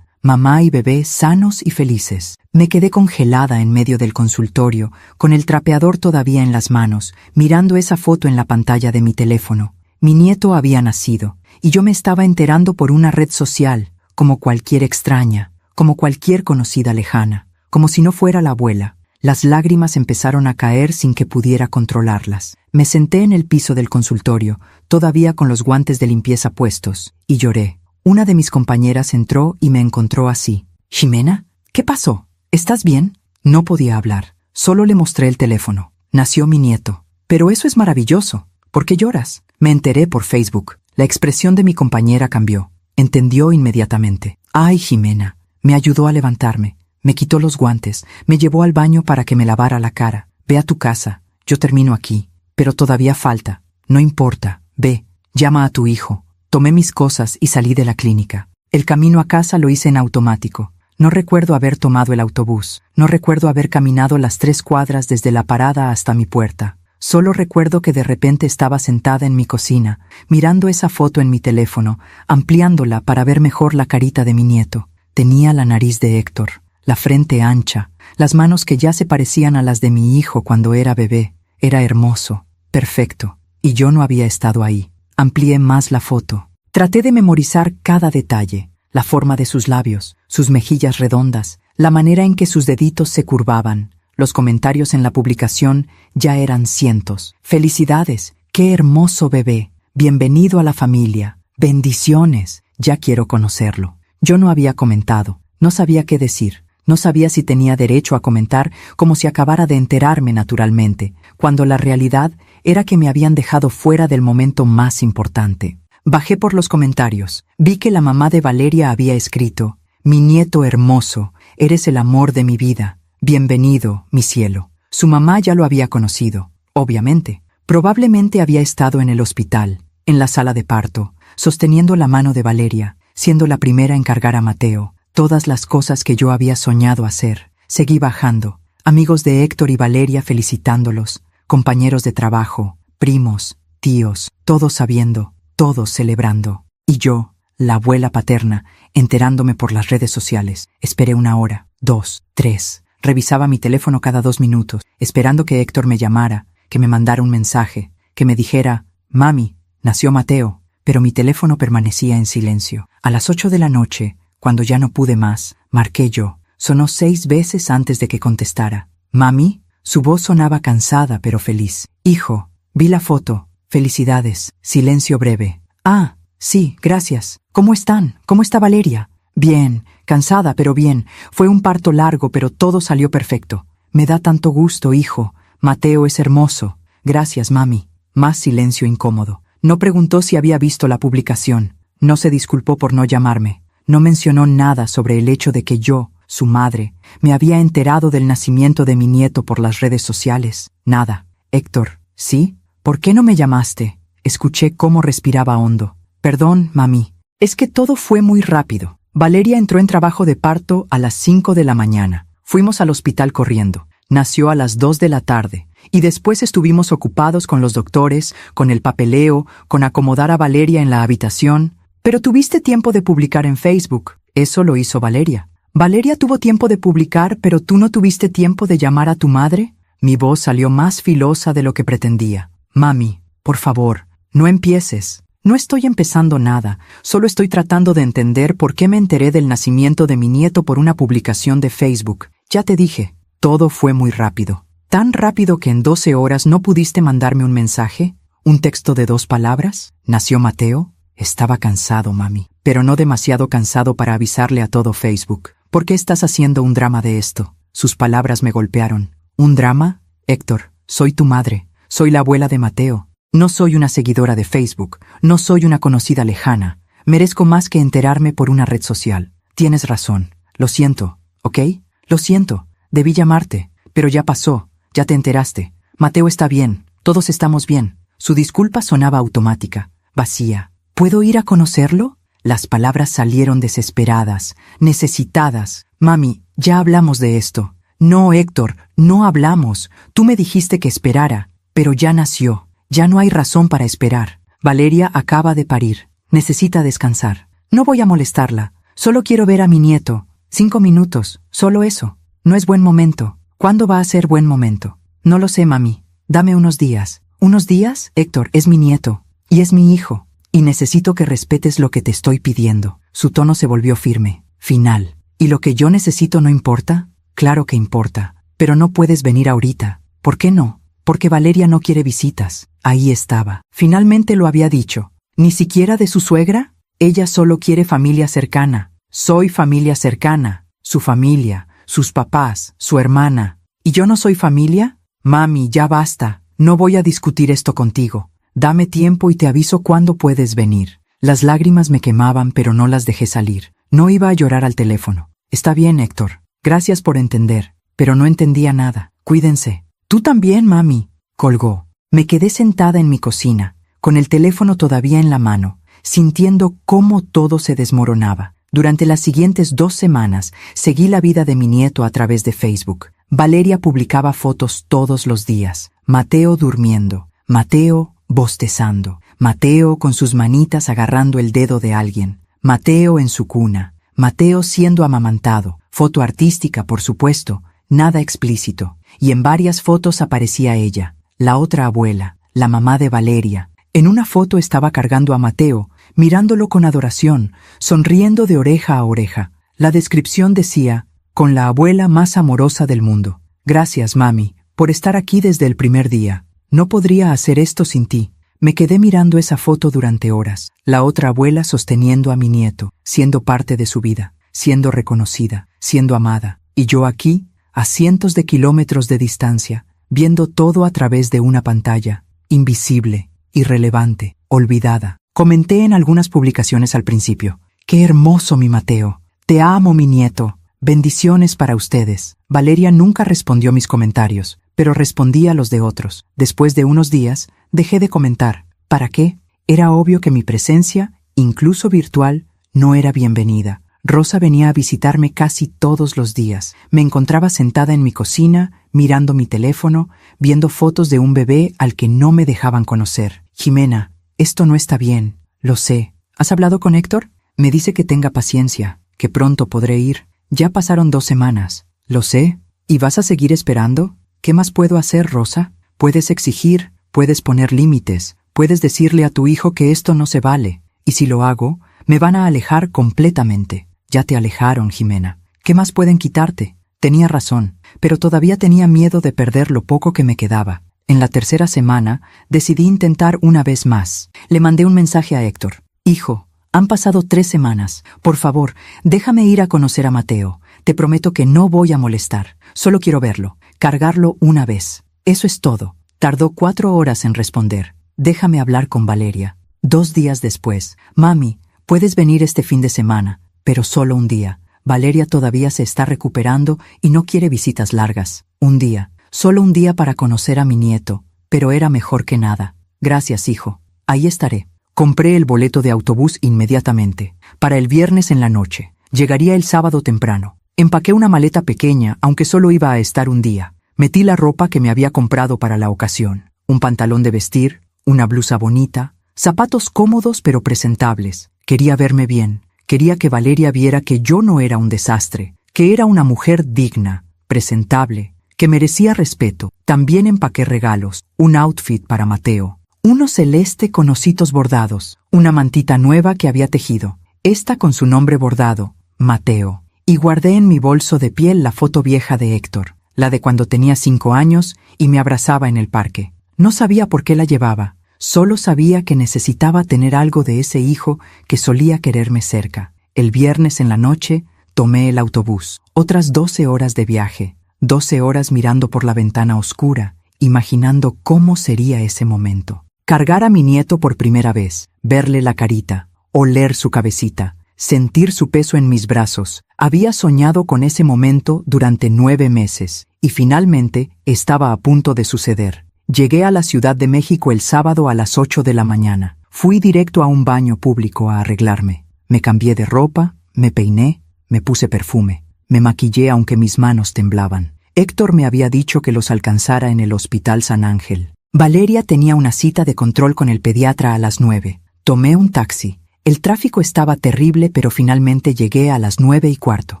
Speaker 1: Mamá y bebé sanos y felices. Me quedé congelada en medio del consultorio, con el trapeador todavía en las manos, mirando esa foto en la pantalla de mi teléfono. Mi nieto había nacido, y yo me estaba enterando por una red social, como cualquier extraña, como cualquier conocida lejana, como si no fuera la abuela. Las lágrimas empezaron a caer sin que pudiera controlarlas. Me senté en el piso del consultorio, todavía con los guantes de limpieza puestos, y lloré. Una de mis compañeras entró y me encontró así. «¿Ximena? ¿Qué pasó? ¿Estás bien?» No podía hablar. Solo le mostré el teléfono. Nació mi nieto. «Pero eso es maravilloso. ¿Por qué lloras?» Me enteré por Facebook. La expresión de mi compañera cambió. Entendió inmediatamente. «Ay, Ximena». Me ayudó a levantarme. Me quitó los guantes, me llevó al baño para que me lavara la cara. «Ve a tu casa, yo termino aquí. Pero todavía falta. No importa, ve, llama a tu hijo». Tomé mis cosas y salí de la clínica. El camino a casa lo hice en automático. No recuerdo haber tomado el autobús. No recuerdo haber caminado las 3 cuadras desde la parada hasta mi puerta. Solo recuerdo que de repente estaba sentada en mi cocina, mirando esa foto en mi teléfono, ampliándola para ver mejor la carita de mi nieto. Tenía la nariz de Héctor, la frente ancha, las manos que ya se parecían a las de mi hijo cuando era bebé. Era hermoso, perfecto, y yo no había estado ahí. Amplié más la foto. Traté de memorizar cada detalle, la forma de sus labios, sus mejillas redondas, la manera en que sus deditos se curvaban. Los comentarios en la publicación ya eran cientos. «Felicidades, qué hermoso bebé, bienvenido a la familia, bendiciones, ya quiero conocerlo». Yo no había comentado, no sabía qué decir. No sabía si tenía derecho a comentar, como si acabara de enterarme naturalmente, cuando la realidad era que me habían dejado fuera del momento más importante. Bajé por los comentarios. Vi que la mamá de Valeria había escrito: «Mi nieto hermoso, eres el amor de mi vida. Bienvenido, mi cielo». Su mamá ya lo había conocido. obviamente. Probablemente había estado en el hospital, en la sala de parto, sosteniendo la mano de Valeria, siendo la primera en cargar a Mateo. Todas las cosas que yo había soñado hacer. Seguí bajando. Amigos de Héctor y Valeria felicitándolos, compañeros de trabajo, primos, tíos, todos sabiendo, todos celebrando. Y yo, la abuela paterna, enterándome por las redes sociales. Esperé 1 hora, 2, 3. Revisaba mi teléfono cada 2 minutos, esperando que Héctor me llamara, que me mandara un mensaje, que me dijera, «Mami, nació Mateo», pero mi teléfono permanecía en silencio. A las 8 de la noche, cuando ya no pude más, marqué yo. Sonó 6 veces antes de que contestara. «Mami», su voz sonaba cansada pero feliz. «Hijo, vi la foto. Felicidades». Silencio breve. «Ah, sí, gracias. ¿Cómo están? ¿Cómo está Valeria?» «Bien, cansada pero bien. Fue un parto largo pero todo salió perfecto. Me da tanto gusto, hijo. Mateo es hermoso. Gracias, mami». Más silencio incómodo. No preguntó si había visto la publicación. No se disculpó por no llamarme. No mencionó nada sobre el hecho de que yo, su madre, me había enterado del nacimiento de mi nieto por las redes sociales. Nada. «Héctor, ¿sí? ¿Por qué no me llamaste?» Escuché cómo respiraba hondo. «Perdón, mami. Es que todo fue muy rápido». Valeria entró en trabajo de parto a las 5 de la mañana. Fuimos al hospital corriendo. Nació a las 2 de la tarde. Y después estuvimos ocupados con los doctores, con el papeleo, con acomodar a Valeria en la habitación. «Pero tuviste tiempo de publicar en Facebook». Eso lo hizo Valeria. «Valeria tuvo tiempo de publicar, pero tú no tuviste tiempo de llamar a tu madre». Mi voz salió más filosa de lo que pretendía. «Mami, por favor, no empieces». «No estoy empezando nada, solo estoy tratando de entender por qué me enteré del nacimiento de mi nieto por una publicación de Facebook. Ya te dije, todo fue muy rápido. Tan rápido que en 12 horas no pudiste mandarme un mensaje, un texto de 2 palabras. ¿Nació Mateo?» Estaba cansado, mami, pero no demasiado cansado para avisarle a todo Facebook. «¿Por qué estás haciendo un drama de esto?» Sus palabras me golpearon. «¿Un drama? Héctor, soy tu madre, soy la abuela de Mateo. No soy una seguidora de Facebook, no soy una conocida lejana. Merezco más que enterarme por una red social. Tienes razón, lo siento, ¿ok? Lo siento, debí llamarte, pero ya pasó, ya te enteraste. Mateo está bien, todos estamos bien». Su disculpa sonaba automática, vacía. «¿Puedo ir a conocerlo?» Las palabras salieron desesperadas, necesitadas. «Mami, ya hablamos de esto». «No, Héctor, no hablamos. Tú me dijiste que esperara, pero ya nació. Ya no hay razón para esperar. Valeria acaba de parir. Necesita descansar. No voy a molestarla. Solo quiero ver a mi nieto. 5 minutos, solo eso. No es buen momento. ¿Cuándo va a ser buen momento?» «No lo sé, mami. Dame unos días». «¿Unos días? Héctor, es mi nieto. Y es mi hijo. Y necesito que respetes lo que te estoy pidiendo». Su tono se volvió firme, final. «¿Y lo que yo necesito no importa?» «Claro que importa. Pero no puedes venir ahorita». «¿Por qué no?» «Porque Valeria no quiere visitas». Ahí estaba. Finalmente lo había dicho. ¿Ni siquiera de su suegra? Ella solo quiere familia cercana. Soy familia cercana. Su familia, sus papás, su hermana. ¿Y yo no soy familia? Mami, ya basta. No voy a discutir esto contigo. Dame tiempo y te aviso cuándo puedes venir. Las lágrimas me quemaban, pero no las dejé salir. No iba a llorar al teléfono. «Está bien, Héctor. Gracias por entender». Pero no entendía nada. «Cuídense». «Tú también, mami». Colgó. Me quedé sentada en mi cocina, con el teléfono todavía en la mano, sintiendo cómo todo se desmoronaba. Durante las siguientes 2 semanas, seguí la vida de mi nieto a través de Facebook. Valeria publicaba fotos todos los días. Mateo durmiendo, Mateo bostezando, Mateo con sus manitas agarrando el dedo de alguien, Mateo en su cuna, Mateo siendo amamantado, foto artística, por supuesto, nada explícito. Y en varias fotos aparecía ella, la otra abuela, la mamá de Valeria. En una foto estaba cargando a Mateo, mirándolo con adoración, sonriendo de oreja a oreja. La descripción decía, «Con la abuela más amorosa del mundo. Gracias, mami, por estar aquí desde el primer día. No podría hacer esto sin ti». Me quedé mirando esa foto durante horas. La otra abuela sosteniendo a mi nieto, siendo parte de su vida, siendo reconocida, siendo amada. Y yo aquí, a cientos de kilómetros de distancia, viendo todo a través de una pantalla, invisible, irrelevante, olvidada. Comenté en algunas publicaciones al principio, «Qué hermoso mi Mateo. Te amo, mi nieto. Bendiciones para ustedes». Valeria nunca respondió mis comentarios, pero respondía a los de otros. Después de unos días, dejé de comentar. ¿Para qué? Era obvio que mi presencia, incluso virtual, no era bienvenida. Rosa venía a visitarme casi todos los días. Me encontraba sentada en mi cocina, mirando mi teléfono, viendo fotos de un bebé al que no me dejaban conocer. Jimena, esto no está bien. Lo sé. ¿Has hablado con Héctor? Me dice que tenga paciencia, que pronto podré ir. Ya pasaron 2 semanas. Lo sé. ¿Y vas a seguir esperando? ¿Qué más puedo hacer, Rosa? Puedes exigir, puedes poner límites, puedes decirle a tu hijo que esto no se vale. Y si lo hago, me van a alejar completamente. Ya te alejaron, Jimena. ¿Qué más pueden quitarte? Tenía razón, pero todavía tenía miedo de perder lo poco que me quedaba. En la 3ª semana, decidí intentar una vez más. Le mandé un mensaje a Héctor. Hijo, han pasado 3 semanas. Por favor, déjame ir a conocer a Mateo. Te prometo que no voy a molestar. Solo quiero verlo, cargarlo una vez. Eso es todo. Tardó 4 horas en responder. Déjame hablar con Valeria. 2 días después. Mami, puedes venir este fin de semana, pero solo un día. Valeria todavía se está recuperando y no quiere visitas largas. Un día. Solo un día para conocer a mi nieto, pero era mejor que nada. Gracias, hijo. Ahí estaré. Compré el boleto de autobús inmediatamente. Para el viernes en la noche. Llegaría el sábado temprano. Empaqué una maleta pequeña, aunque solo iba a estar un día. Metí la ropa que me había comprado para la ocasión. Un pantalón de vestir, una blusa bonita, zapatos cómodos pero presentables. Quería verme bien. Quería que Valeria viera que yo no era un desastre, que era una mujer digna, presentable, que merecía respeto. También empaqué regalos, un outfit para Mateo, uno celeste con ositos bordados, una mantita nueva que había tejido, esta con su nombre bordado, Mateo, y guardé en mi bolso de piel la foto vieja de Héctor, la de cuando tenía 5 años y me abrazaba en el parque. No sabía por qué la llevaba, solo sabía que necesitaba tener algo de ese hijo que solía quererme cerca. El viernes en la noche tomé el autobús, otras 12 horas de viaje, 12 horas mirando por la ventana oscura, imaginando cómo sería ese momento. Cargar a mi nieto por primera vez, verle la carita, oler su cabecita, sentir su peso en mis brazos. Había soñado con ese momento durante 9 meses, y finalmente estaba a punto de suceder. Llegué a la Ciudad de México el sábado a las 8 de la mañana. Fui directo a un baño público a arreglarme. Me cambié de ropa, me peiné, me puse perfume. Me maquillé aunque mis manos temblaban. Héctor me había dicho que los alcanzara en el Hospital San Ángel. Valeria tenía una cita de control con el pediatra a las 9. Tomé un taxi. El tráfico estaba terrible, pero finalmente llegué a las 9:15.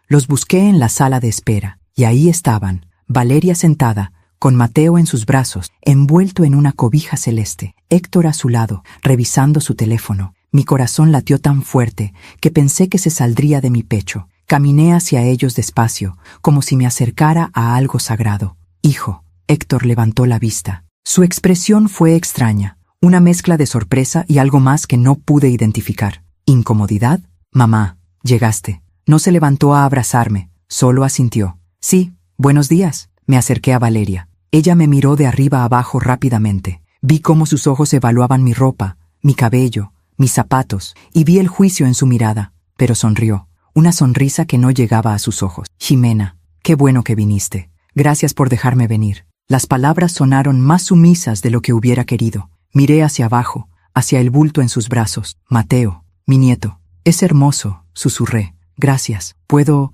Speaker 1: Los busqué en la sala de espera, y ahí estaban, Valeria sentada, con Mateo en sus brazos, envuelto en una cobija celeste, Héctor a su lado, revisando su teléfono. Mi corazón latió tan fuerte que pensé que se saldría de mi pecho. Caminé hacia ellos despacio, como si me acercara a algo sagrado. Hijo, Héctor levantó la vista. Su expresión fue extraña, una mezcla de sorpresa y algo más que no pude identificar. ¿Incomodidad? Mamá, llegaste. No se levantó a abrazarme, solo asintió. Sí, buenos días. Me acerqué a Valeria. Ella me miró de arriba a abajo rápidamente. Vi cómo sus ojos evaluaban mi ropa, mi cabello, mis zapatos, y vi el juicio en su mirada, pero sonrió. Una sonrisa que no llegaba a sus ojos. Jimena, qué bueno que viniste. Gracias por dejarme venir. Las palabras sonaron más sumisas de lo que hubiera querido. Miré hacia abajo, hacia el bulto en sus brazos. Mateo, mi nieto. Es hermoso, susurré. Gracias. ¿Puedo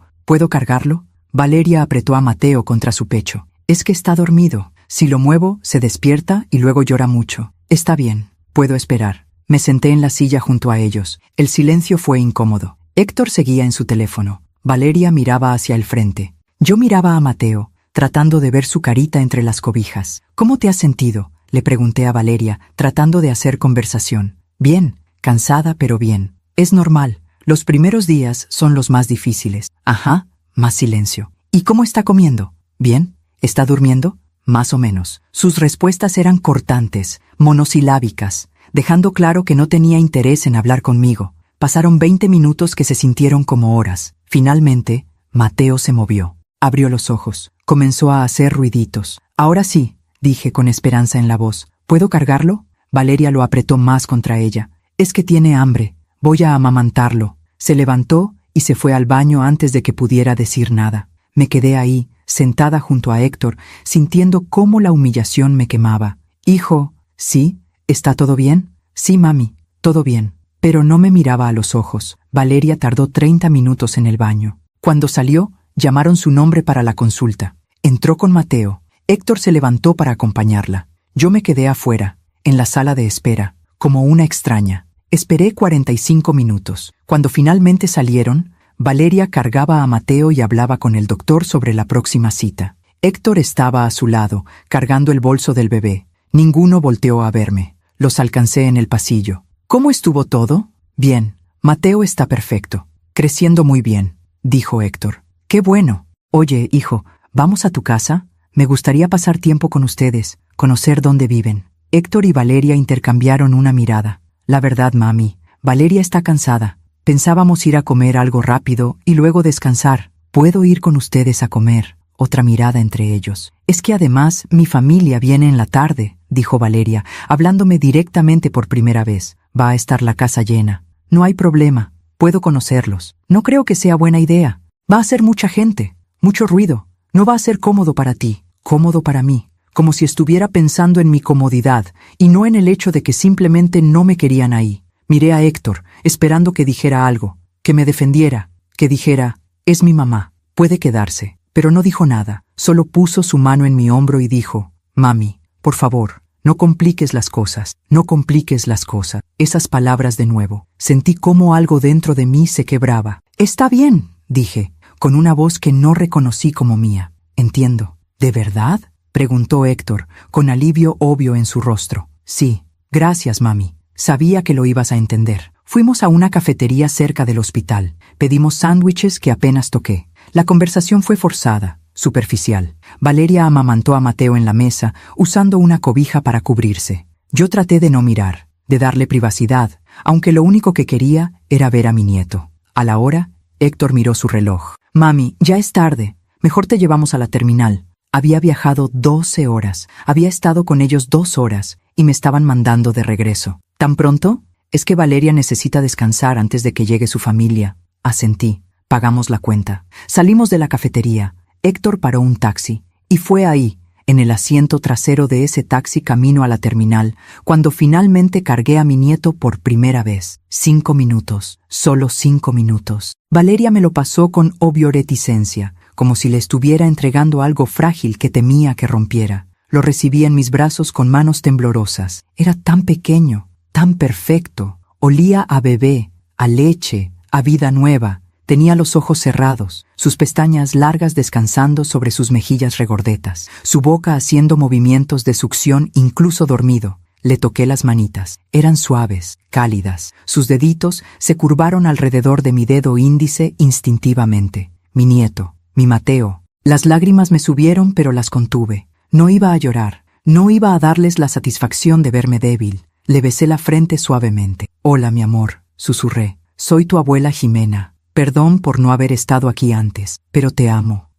Speaker 1: cargarlo? Valeria apretó a Mateo contra su pecho. Es que está dormido. Si lo muevo, se despierta y luego llora mucho. Está bien, puedo esperar. Me senté en la silla junto a ellos. El silencio fue incómodo. Héctor seguía en su teléfono. Valeria miraba hacia el frente. Yo miraba a Mateo, tratando de ver su carita entre las cobijas. ¿Cómo te has sentido?, le pregunté a Valeria, tratando de hacer conversación. Bien, cansada pero bien. Es normal. Los primeros días son los más difíciles. Ajá, más silencio. ¿Y cómo está comiendo? ¿Bien? ¿Está durmiendo? Más o menos. Sus respuestas eran cortantes, monosilábicas, dejando claro que no tenía interés en hablar conmigo. Pasaron 20 minutos que se sintieron como horas. Finalmente, Mateo se movió. Abrió los ojos. Comenzó a hacer ruiditos. Ahora sí, dije con esperanza en la voz. ¿Puedo cargarlo? Valeria lo apretó más contra ella. Es que tiene hambre. Voy a amamantarlo. Se levantó y se fue al baño antes de que pudiera decir nada. Me quedé ahí, sentada junto a Héctor, sintiendo cómo la humillación me quemaba. Hijo, ¿sí? ¿Está todo bien? Sí, mami, todo bien. Pero no me miraba a los ojos. Valeria tardó 30 minutos en el baño. Cuando salió, llamaron su nombre para la consulta. Entró con Mateo. Héctor se levantó para acompañarla. Yo me quedé afuera, en la sala de espera, como una extraña. Esperé 45 minutos. Cuando finalmente salieron, Valeria cargaba a Mateo y hablaba con el doctor sobre la próxima cita. Héctor estaba a su lado, cargando el bolso del bebé. Ninguno volteó a verme. Los alcancé en el pasillo. ¿Cómo estuvo todo? Bien. Mateo está perfecto. Creciendo muy bien, dijo Héctor. ¡Qué bueno! Oye, hijo, ¿vamos a tu casa? Me gustaría pasar tiempo con ustedes, conocer dónde viven. Héctor y Valeria intercambiaron una mirada. La verdad, mami, Valeria está cansada. Pensábamos ir a comer algo rápido y luego descansar. ¿Puedo ir con ustedes a comer? Otra mirada entre ellos. Es que además mi familia viene en la tarde, dijo Valeria, hablándome directamente por primera vez. Va a estar la casa llena. No hay problema. Puedo conocerlos. No creo que sea buena idea. Va a ser mucha gente, mucho ruido. No va a ser cómodo para ti, cómodo para mí. Como si estuviera pensando en mi comodidad y no en el hecho de que simplemente no me querían ahí. Miré a Héctor, esperando que dijera algo, que me defendiera, que dijera, es mi mamá, puede quedarse. Pero no dijo nada, solo puso su mano en mi hombro y dijo, mami, por favor, no compliques las cosas, no compliques las cosas. Esas palabras de nuevo. Sentí cómo algo dentro de mí se quebraba. Está bien, dije, con una voz que no reconocí como mía. Entiendo. ¿De verdad? Preguntó Héctor, con alivio obvio en su rostro. Sí, gracias, mami. Sabía que lo ibas a entender. Fuimos a una cafetería cerca del hospital. Pedimos sándwiches que apenas toqué. La conversación fue forzada, superficial. Valeria amamantó a Mateo en la mesa, usando una cobija para cubrirse. Yo traté de no mirar, de darle privacidad, aunque lo único que quería era ver a mi nieto. A la hora, Héctor miró su reloj. Mami, ya es tarde. Mejor te llevamos a la terminal. Había viajado 12 horas. Había estado con ellos 2 horas y me estaban mandando de regreso. ¿Tan pronto? Es que Valeria necesita descansar antes de que llegue su familia. Asentí. Pagamos la cuenta. Salimos de la cafetería. Héctor paró un taxi. Y fue ahí, en el asiento trasero de ese taxi camino a la terminal, cuando finalmente cargué a mi nieto por primera vez. 5 minutos. Solo 5 minutos. Valeria me lo pasó con obvia reticencia, como si le estuviera entregando algo frágil que temía que rompiera. Lo recibí en mis brazos con manos temblorosas. Era tan pequeño, tan perfecto. Olía a bebé, a leche, a vida nueva. Tenía los ojos cerrados, sus pestañas largas descansando sobre sus mejillas regordetas, su boca haciendo movimientos de succión incluso dormido. Le toqué las manitas. Eran suaves, cálidas. Sus deditos se curvaron alrededor de mi dedo índice instintivamente. Mi nieto, mi Mateo. Las lágrimas me subieron, pero las contuve. No iba a llorar. No iba a darles la satisfacción de verme débil. Le besé la frente suavemente. Hola, mi amor, susurré. Soy tu abuela Jimena. Perdón por no haber estado aquí antes, pero te amo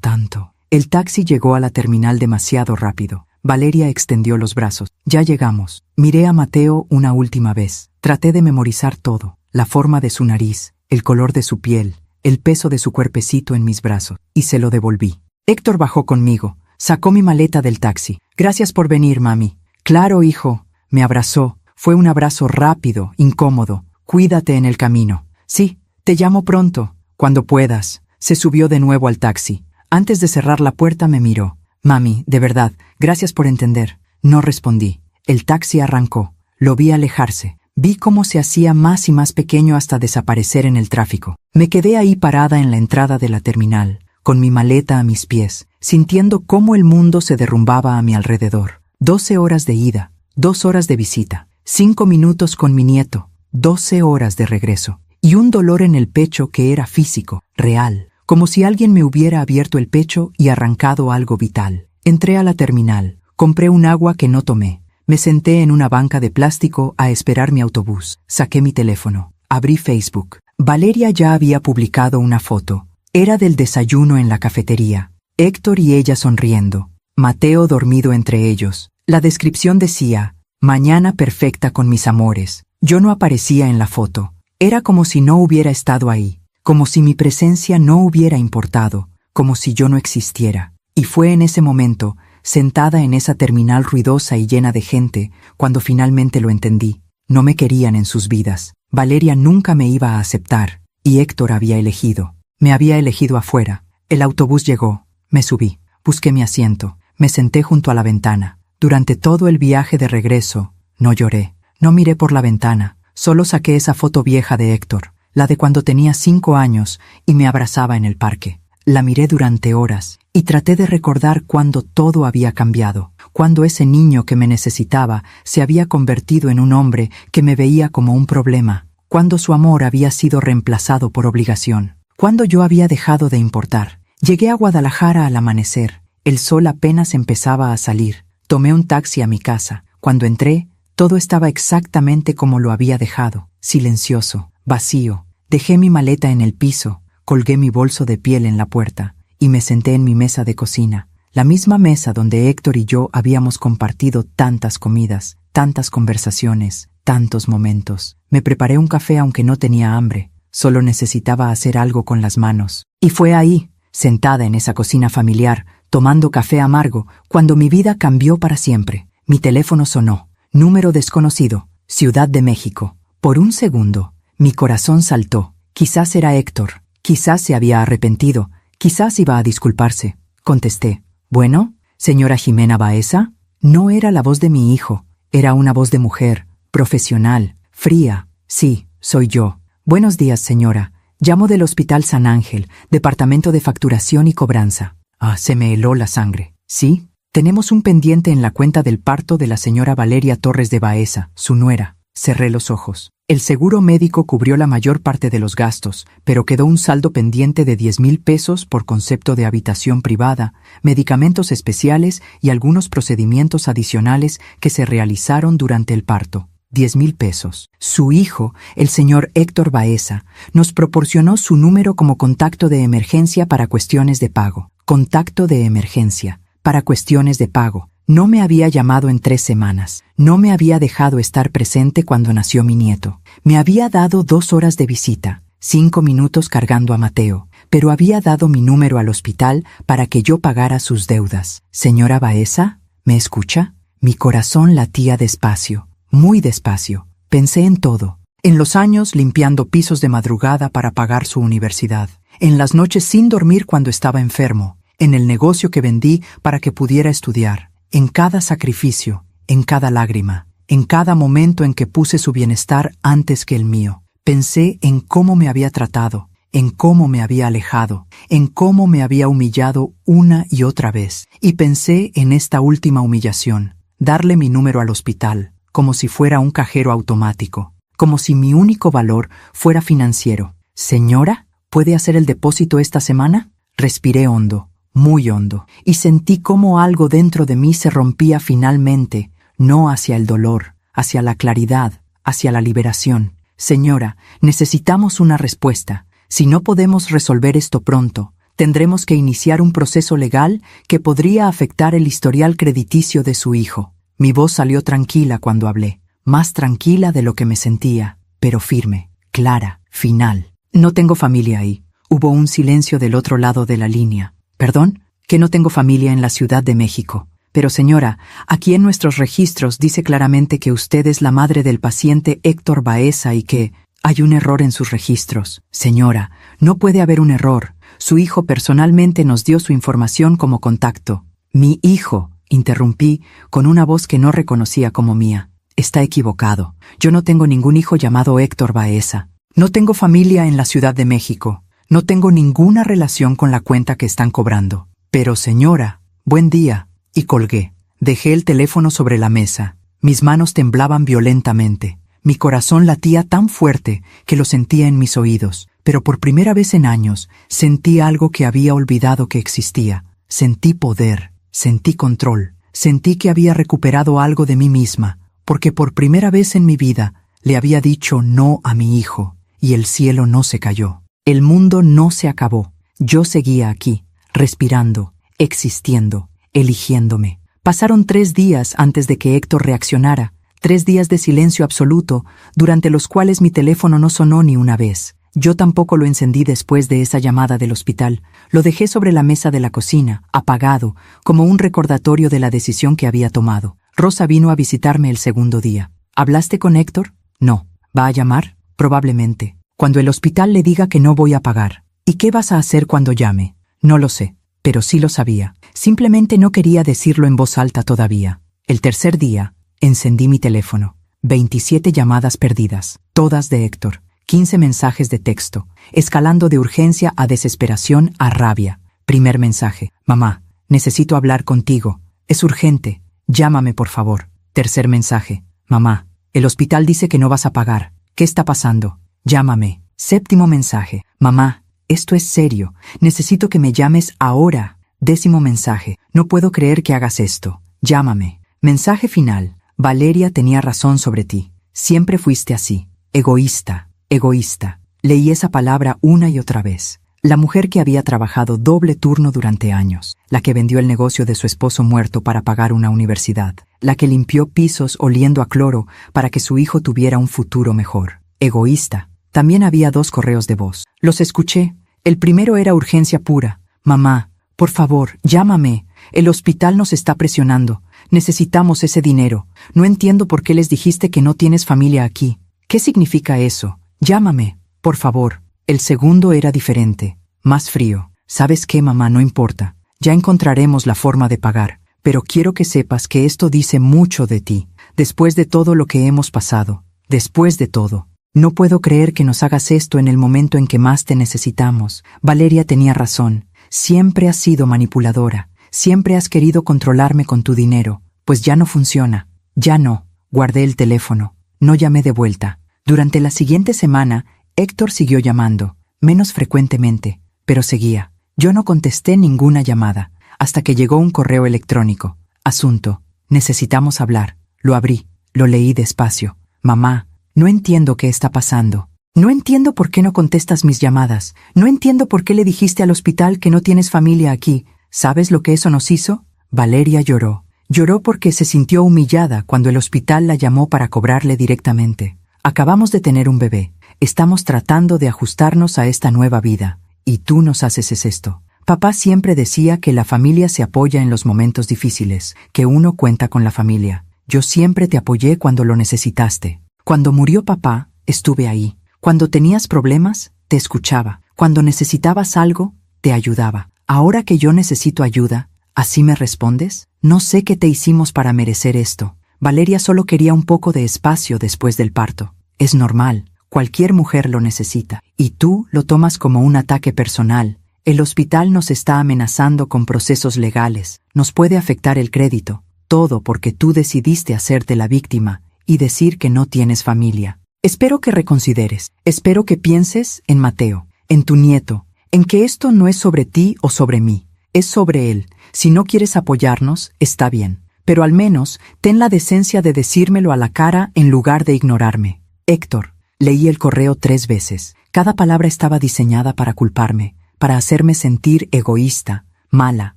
Speaker 1: tanto. El taxi llegó a la terminal demasiado rápido. Valeria extendió los brazos. Ya llegamos. Miré a Mateo una última vez. Traté de memorizar todo. La forma de su nariz, el color de su piel, el peso de su cuerpecito en mis brazos. Y se lo devolví. Héctor bajó conmigo. Sacó mi maleta del taxi. Gracias por venir, mami. Claro, hijo. Me abrazó. Fue un abrazo rápido, incómodo. Cuídate en el camino. Sí. Te llamo pronto, cuando puedas. Se subió de nuevo al taxi. Antes de cerrar la puerta me miró. Mami, de verdad, gracias por entender. No respondí. El taxi arrancó. Lo vi alejarse. Vi cómo se hacía más y más pequeño hasta desaparecer en el tráfico. Me quedé ahí parada en la entrada de la terminal, con mi maleta a mis pies, sintiendo cómo el mundo se derrumbaba a mi alrededor. 12 horas de ida, 2 horas de visita, 5 minutos con mi nieto, 12 horas de regreso. Y un dolor en el pecho que era físico, real, como si alguien me hubiera abierto el pecho y arrancado algo vital. Entré a la terminal, compré un agua que no tomé, me senté en una banca de plástico a esperar mi autobús, saqué mi teléfono, abrí Facebook. Valeria ya había publicado una foto. Era del desayuno en la cafetería. Héctor y ella sonriendo, Mateo dormido entre ellos. La descripción decía, mañana perfecta con mis amores. Yo no aparecía en la foto. Era como si no hubiera estado ahí, como si mi presencia no hubiera importado, como si yo no existiera. Y fue en ese momento, sentada en esa terminal ruidosa y llena de gente, cuando finalmente lo entendí. No me querían en sus vidas. Valeria nunca me iba a aceptar, y Héctor había elegido. Me había elegido afuera. El autobús llegó. Me subí. Busqué mi asiento. Me senté junto a la ventana. Durante todo el viaje de regreso, no lloré. No miré por la ventana. Solo saqué esa foto vieja de Héctor, la de cuando tenía 5 años y me abrazaba en el parque. La miré durante horas y traté de recordar cuándo todo había cambiado, cuando ese niño que me necesitaba se había convertido en un hombre que me veía como un problema, cuando su amor había sido reemplazado por obligación, cuando yo había dejado de importar. Llegué a Guadalajara al amanecer. El sol apenas empezaba a salir. Tomé un taxi a mi casa. Cuando entré, todo estaba exactamente como lo había dejado, silencioso, vacío. Dejé mi maleta en el piso, colgué mi bolso de piel en la puerta y me senté en mi mesa de cocina, la misma mesa donde Héctor y yo habíamos compartido tantas comidas, tantas conversaciones, tantos momentos. Me preparé un café aunque no tenía hambre, solo necesitaba hacer algo con las manos. Y fue ahí, sentada en esa cocina familiar, tomando café amargo, cuando mi vida cambió para siempre. Mi teléfono sonó. Número desconocido, Ciudad de México. Por un segundo, mi corazón saltó. Quizás era Héctor, quizás se había arrepentido, quizás iba a disculparse. Contesté. ¿Bueno, señora Jimena Baeza? No era la voz de mi hijo, era una voz de mujer, profesional, fría. Sí, soy yo. Buenos días, señora. Llamo del Hospital San Ángel, Departamento de Facturación y Cobranza. Se me heló la sangre. ¿Sí? Tenemos un pendiente en la cuenta del parto de la señora Valeria Torres de Baeza, su nuera. Cerré los ojos. El seguro médico cubrió la mayor parte de los gastos, pero quedó un saldo pendiente de 10,000 pesos por concepto de habitación privada, medicamentos especiales y algunos procedimientos adicionales que se realizaron durante el parto. 10,000 pesos. Su hijo, el señor Héctor Baeza, nos proporcionó su número como contacto de emergencia para cuestiones de pago. Contacto de emergencia. Para cuestiones de pago. No me había llamado en 3 semanas. No me había dejado estar presente cuando nació mi nieto. Me había dado 2 horas de visita, 5 minutos cargando a Mateo, pero había dado mi número al hospital para que yo pagara sus deudas. Señora Baeza, ¿me escucha? Mi corazón latía despacio, muy despacio. Pensé en todo. En los años limpiando pisos de madrugada para pagar su universidad. En las noches sin dormir cuando estaba enfermo. En el negocio que vendí para que pudiera estudiar, en cada sacrificio, en cada lágrima, en cada momento en que puse su bienestar antes que el mío. Pensé en cómo me había tratado, en cómo me había alejado, en cómo me había humillado una y otra vez. Y pensé en esta última humillación, darle mi número al hospital, como si fuera un cajero automático, como si mi único valor fuera financiero. Señora, ¿puede hacer el depósito esta semana? Respiré hondo. Muy hondo, y sentí cómo algo dentro de mí se rompía finalmente, no hacia el dolor, hacia la claridad, hacia la liberación. Señora, necesitamos una respuesta. Si no podemos resolver esto pronto, tendremos que iniciar un proceso legal que podría afectar el historial crediticio de su hijo. Mi voz salió tranquila cuando hablé, más tranquila de lo que me sentía, pero firme, clara, final. No tengo familia ahí. Hubo un silencio del otro lado de la línea. ¿Perdón? Que no tengo familia en la Ciudad de México. Pero señora, aquí en nuestros registros dice claramente que usted es la madre del paciente Héctor Baeza y que hay un error en sus registros. Señora, no puede haber un error. Su hijo personalmente nos dio su información como contacto. Mi hijo, interrumpí con una voz que no reconocía como mía. Está equivocado. Yo no tengo ningún hijo llamado Héctor Baeza. No tengo familia en la Ciudad de México. No tengo ninguna relación con la cuenta que están cobrando. Pero señora, buen día. Y colgué. Dejé el teléfono sobre la mesa. Mis manos temblaban violentamente. Mi corazón latía tan fuerte que lo sentía en mis oídos. Pero por primera vez en años sentí algo que había olvidado que existía. Sentí poder. Sentí control. Sentí que había recuperado algo de mí misma. Porque por primera vez en mi vida le había dicho no a mi hijo. Y el cielo no se cayó. El mundo no se acabó. Yo seguía aquí, respirando, existiendo, eligiéndome. Pasaron 3 días antes de que Héctor reaccionara, 3 días de silencio absoluto, durante los cuales mi teléfono no sonó ni una vez. Yo tampoco lo encendí después de esa llamada del hospital. Lo dejé sobre la mesa de la cocina, apagado, como un recordatorio de la decisión que había tomado. Rosa vino a visitarme el segundo día. ¿Hablaste con Héctor? No. ¿Va a llamar? Probablemente. Cuando el hospital le diga que no voy a pagar. ¿Y qué vas a hacer cuando llame? No lo sé, pero sí lo sabía. Simplemente no quería decirlo en voz alta todavía. El tercer día, encendí mi teléfono. 27 llamadas perdidas, todas de Héctor. 15 mensajes de texto, escalando de urgencia a desesperación a rabia. Primer mensaje: mamá, necesito hablar contigo. Es urgente. Llámame, por favor. Tercer mensaje: mamá, el hospital dice que no vas a pagar. ¿Qué está pasando? Llámame. Séptimo mensaje: mamá, esto es serio. Necesito que me llames ahora. Décimo mensaje: no puedo creer que hagas esto. Llámame. Mensaje final: Valeria tenía razón sobre ti. Siempre fuiste así. Egoísta. Egoísta. Leí esa palabra una y otra vez. La mujer que había trabajado doble turno durante años, la que vendió el negocio de su esposo muerto para pagar una universidad, la que limpió pisos oliendo a cloro para que su hijo tuviera un futuro mejor. Egoísta. También había 2 correos de voz. Los escuché. El primero era urgencia pura. Mamá, por favor, llámame. El hospital nos está presionando. Necesitamos ese dinero. No entiendo por qué les dijiste que no tienes familia aquí. ¿Qué significa eso? Llámame, por favor. El segundo era diferente, más frío. ¿Sabes qué, mamá? No importa. Ya encontraremos la forma de pagar. Pero quiero que sepas que esto dice mucho de ti. Después de todo lo que hemos pasado. Después de todo. No puedo creer que nos hagas esto en el momento en que más te necesitamos. Valeria tenía razón. Siempre has sido manipuladora. Siempre has querido controlarme con tu dinero. Pues ya no funciona. Ya no. Guardé el teléfono. No llamé de vuelta. Durante la siguiente semana, Héctor siguió llamando, menos frecuentemente, pero seguía. Yo no contesté ninguna llamada, hasta que llegó un correo electrónico. Asunto: necesitamos hablar. Lo abrí, lo leí despacio. Mamá, no entiendo qué está pasando. No entiendo por qué no contestas mis llamadas. No entiendo por qué le dijiste al hospital que no tienes familia aquí. ¿Sabes lo que eso nos hizo? Valeria lloró. Lloró porque se sintió humillada cuando el hospital la llamó para cobrarle directamente. Acabamos de tener un bebé. Estamos tratando de ajustarnos a esta nueva vida. Y tú nos haces esto. Papá siempre decía que la familia se apoya en los momentos difíciles, que uno cuenta con la familia. Yo siempre te apoyé cuando lo necesitaste. Cuando murió papá, estuve ahí. Cuando tenías problemas, te escuchaba. Cuando necesitabas algo, te ayudaba. Ahora que yo necesito ayuda, ¿así me respondes? No sé qué te hicimos para merecer esto. Valeria solo quería un poco de espacio después del parto. Es normal, cualquier mujer lo necesita. Y tú lo tomas como un ataque personal. El hospital nos está amenazando con procesos legales. Nos puede afectar el crédito. Todo porque tú decidiste hacerte la víctima y decir que no tienes familia. Espero que reconsideres. Espero que pienses en Mateo, en tu nieto, en que esto no es sobre ti o sobre mí. Es sobre él. Si no quieres apoyarnos, está bien. Pero al menos ten la decencia de decírmelo a la cara en lugar de ignorarme. Héctor. Leí el correo 3 veces. Cada palabra estaba diseñada para culparme, para hacerme sentir egoísta, mala,